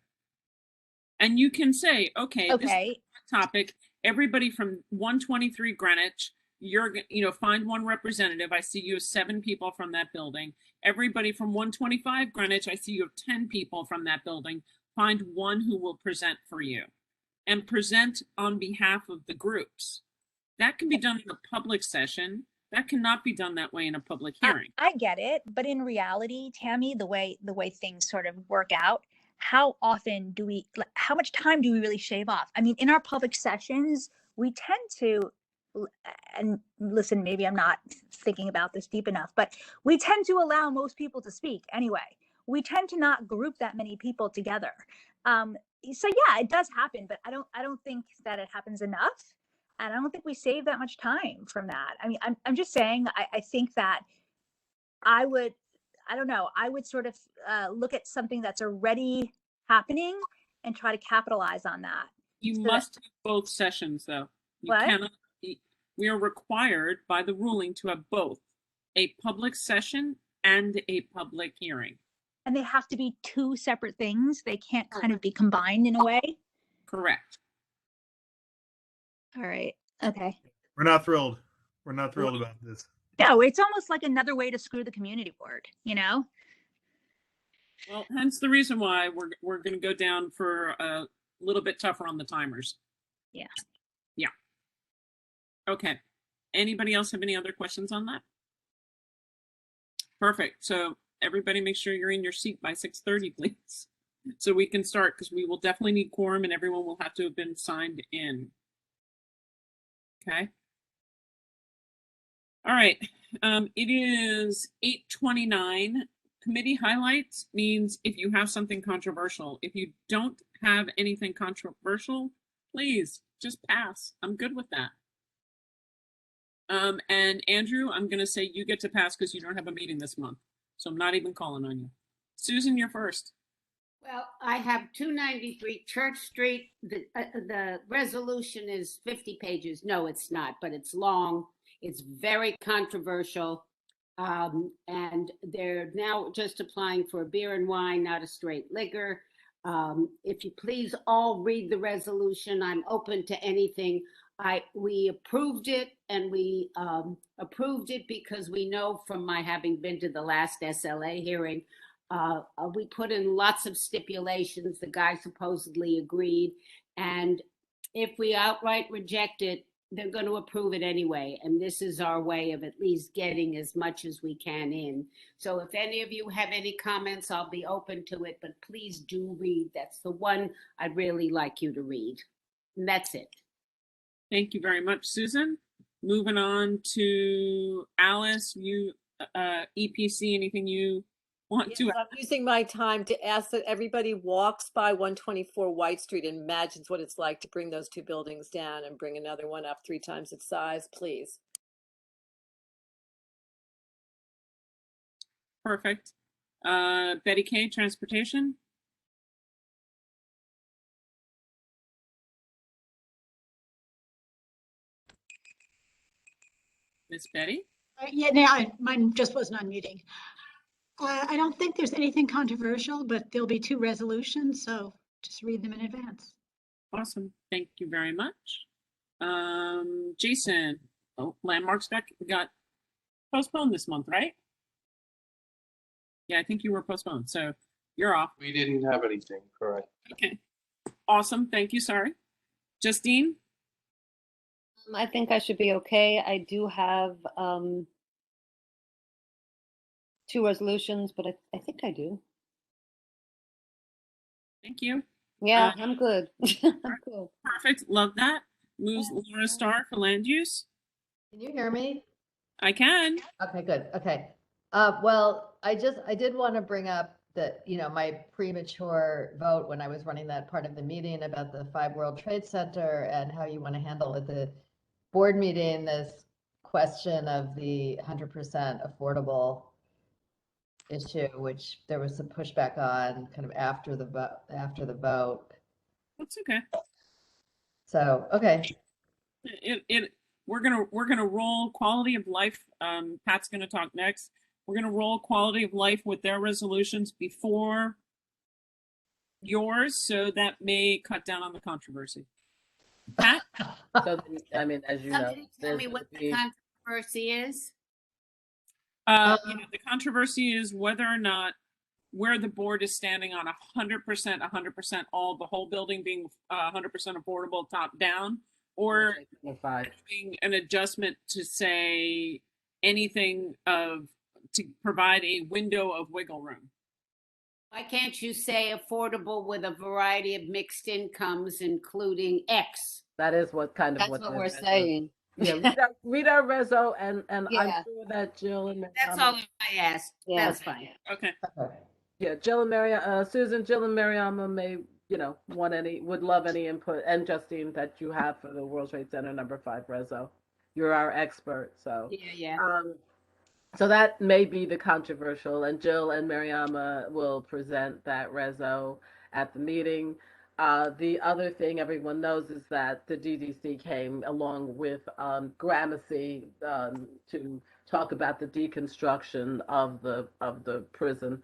And you can say, okay, this is a topic, everybody from 123 Greenwich, find one representative. I see you have 7 people from that building. Everybody from 125 Greenwich, I see you have 10 people from that building. Find one who will present for you and present on behalf of the groups. That can be done in a public session. That cannot be done that way in a public hearing. I get it, but in reality, Tammy, the way things sort of work out, how much time do we really shave off? I mean, in our public sessions, we tend to, and listen, maybe I'm not thinking about this deep enough, but we tend to allow most people to speak anyway. We tend to not group that many people together. So yeah, it does happen, but I don't think that it happens enough. And I don't think we save that much time from that. I mean, I'm just saying, I think that I would sort of look at something that's already happening and try to capitalize on that. You must have both sessions, though. You cannot. We are required by the ruling to have both a public session and a public hearing. And they have to be 2 separate things. They can't kind of be combined in a way. Correct. All right. Okay. We're not thrilled. We're not thrilled about this. No, it's almost like another way to screw the community board, you know? Well, hence the reason why we're going to go down for a little bit tougher on the timers. Yeah. Yeah. Okay. Anybody else have any other questions on that? Perfect. So everybody make sure you're in your seat by 6:30, please. So we can start, because we will definitely need quorum and everyone will have to have been signed in. Okay. All right. It is 8:29. Committee highlights means if you have something controversial. If you don't have anything controversial, please just pass. I'm good with that. And Andrew, I'm going to say you get to pass because you don't have a meeting this month. So I'm not even calling on you. Susan, you're first. Well, I have 293 Church Street. The resolution is 50 pages. No, it's not, but it's long. It's very controversial. And they're now just applying for a beer and wine, not a straight liquor. If you please all read the resolution, I'm open to anything. We approved it, and we approved it because we know from my having been to the last SLA hearing, we put in lots of stipulations. The guy supposedly agreed, and if we outright reject it, they're going to approve it anyway. And this is our way of at least getting as much as we can in. So if any of you have any comments, I'll be open to it, but please do read. That's the one I'd really like you to read. And that's it. Thank you very much, Susan. Moving on to Alice, you, EPC, anything you want to? I'm using my time to ask that everybody walks by 124 White Street and imagines what it's like to bring those two buildings down and bring another one up 3 times its size, please. Perfect. Betty Kay, Transportation. Miss Betty? Yeah, now mine just wasn't unmuting. I don't think there's anything controversial, but there'll be 2 resolutions, so just read them in advance. Awesome. Thank you very much. Jason, landmarks got postponed this month, right? Yeah, I think you were postponed, so you're off. We didn't have anything, correct? Okay. Awesome. Thank you. Sorry. Justine? I think I should be okay. I do have 2 resolutions, but I think I do. Thank you. Yeah, I'm good. I'm good. Perfect. Love that. Moves Laura Starr for land use. Can you hear me? I can. Okay, good. Okay. Well, I did want to bring up that, my premature vote when I was running that part of the meeting about the 5 World Trade Center and how you want to handle at the board meeting this question of the 100% affordable issue, which there was some pushback on kind of after the vote. That's okay. So, okay. We're gonna roll quality of life. Pat's gonna talk next. We're gonna roll quality of life with their resolutions before yours, so that may cut down on the controversy. Pat? So, I mean, as you know, Somebody tell me what the controversy is. The controversy is whether or not where the board is standing on 100%, all the whole building being 100% affordable top down, or having an adjustment to say anything to provide a window of wiggle room. Why can't you say affordable with a variety of mixed incomes, including X? That is what kind of That's what we're saying. Yeah, read our reso, and yeah. I'm sure that Jill and that's all I asked. Yeah. That's fine. Okay. Yeah, Jill and Mariama may, would love any input, and Justine, that you have for the World Trade Center number 5 reso. You're our expert, so. Yeah. So that may be the controversial, and Jill and Mariama will present that reso at the meeting. The other thing everyone knows is that the DDC came along with Gramercy to talk about the deconstruction of the prison.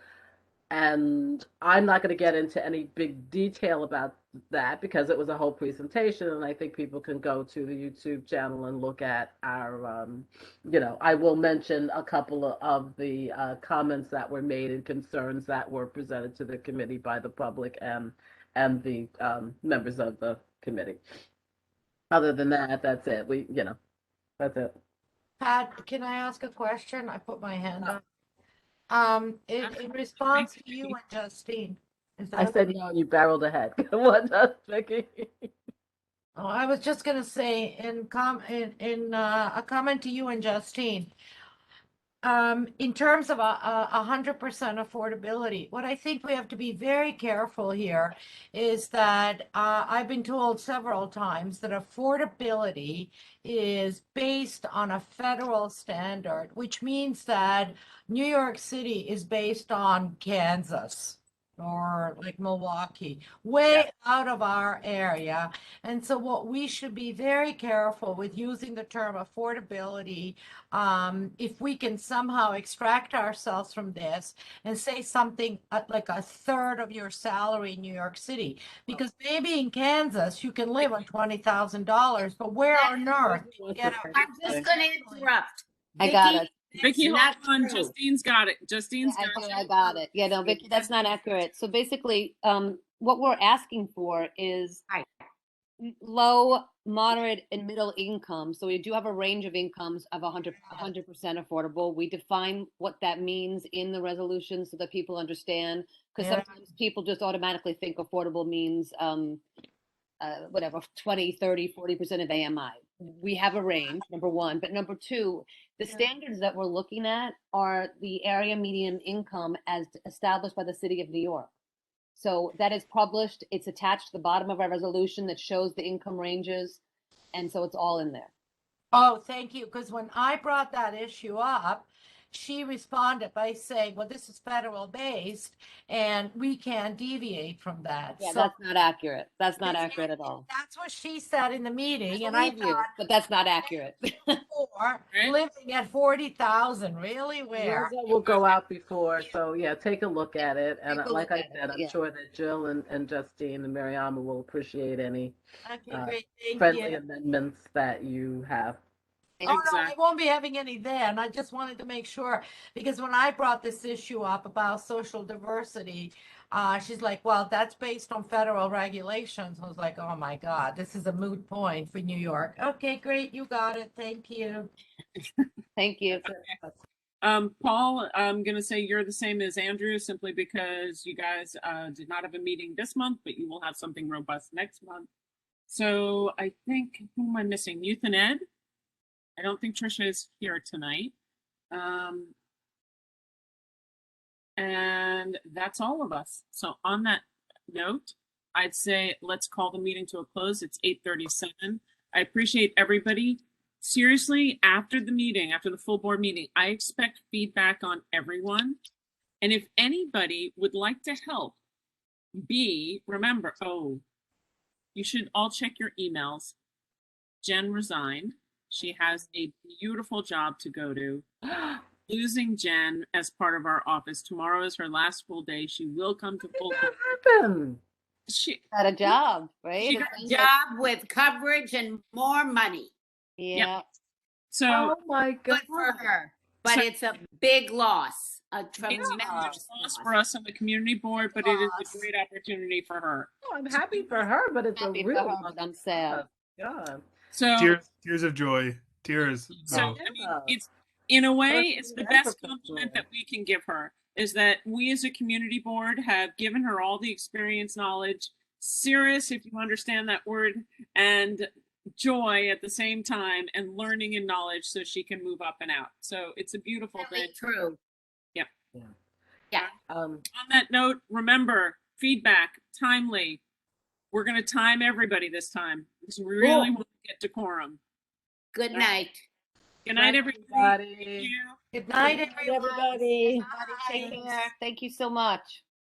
And I'm not going to get into any big detail about that because it was a whole presentation, and I think people can go to the YouTube channel and look at our, I will mention a couple of the comments that were made and concerns that were presented to the committee by the public and the members of the committee. Other than that, that's it. That's it. Pat, can I ask a question? I put my hand up. In response to you and Justine. I said no, and you barreled ahead. What does Vicky? Oh, I was just gonna say in a comment to you and Justine. in terms of 100% affordability, what I think we have to be very careful here is that I've been told several times that affordability is based on a federal standard, which means that New York City is based on Kansas or like Milwaukee, way out of our area. And so what we should be very careful with using the term affordability, if we can somehow extract ourselves from this and say something like a third of your salary in New York City, because maybe in Kansas you can live on $20,000, but where on earth do you get I'm just going to interrupt. I got it. Vicky, hold not on. true. Justine's got it. Justine's got it. I got it. Yeah, no, Vicky, that's not accurate. So basically, what we're asking for is low, moderate, and middle income. So we do have a range of incomes of 100% affordable. We define what that means in the resolution so that people understand, because Yeah. sometimes people just automatically think affordable means whatever, 20, 30, 40% of AMI. We have a range, number one. But number two, the standards that we're looking at are the area median income as established by the city of New York. So that is published. It's attached to the bottom of our resolution that shows the income ranges. And so it's all in there. Oh, thank you. Because when I brought that issue up, she responded by saying, well, this is federal based and we can't deviate from that. Yeah, So that's not accurate. That's not accurate at all. that's what she said in the meeting. And I I believe you, but that's not accurate. thought, living at 40,000, really? Where? Yours will go out before, so yeah, take a look at it. And Take a like look I at it, said, I'm yeah. sure that Jill and Justine and Mariama will appreciate any Okay, great. Thank friendly you. amendments that you have. Oh, no, I won't be having any then. I just wanted to make sure, because when I brought this issue up about social diversity, she's like, well, that's based on federal regulations. I was like, oh my God, this is a moot point for New York. Okay, great. You got it. Thank you. Thank you. Paul, I'm going to say you're the same as Andrew simply because you guys did not have a meeting this month, but you will have something robust next month. So I think, who am I missing? Youth and Ed? I don't think Trisha is here tonight. And that's all of us. So on that note, I'd say let's call the meeting to a close. It's 8:37. I appreciate everybody. Seriously, after the meeting, after the full board meeting, I expect feedback on everyone. And if anybody would like to help, remember, you should all check your emails. Jen resigned. She has a beautiful job to go to. Losing Jen as part of our office. Tomorrow is her last full day. She will come to full. She got a job, right? She got a job with coverage and more money. Yeah. So, oh my God, good for her. But it's a big loss. It's a huge loss for us on the community board, but it is a great opportunity for her. Oh, I'm happy for her, but it's Happy a for real her, but I'm sad. God. So tears of joy, tears. So I mean, it's in a way, it's the best compliment that we can give her is that we as a community board have given her all the experience, knowledge, serious, if you understand that word, and joy at the same time, and learning and knowledge so she can move up and out. So it's a beautiful thing. True. Yep. Yeah. On that note, remember, feedback, timely. We're going to time everybody this time because we really want to get decorum. Good night. Good night, everybody. Thank you. Good night, everyone. Everybody. Take care. Thank you so much.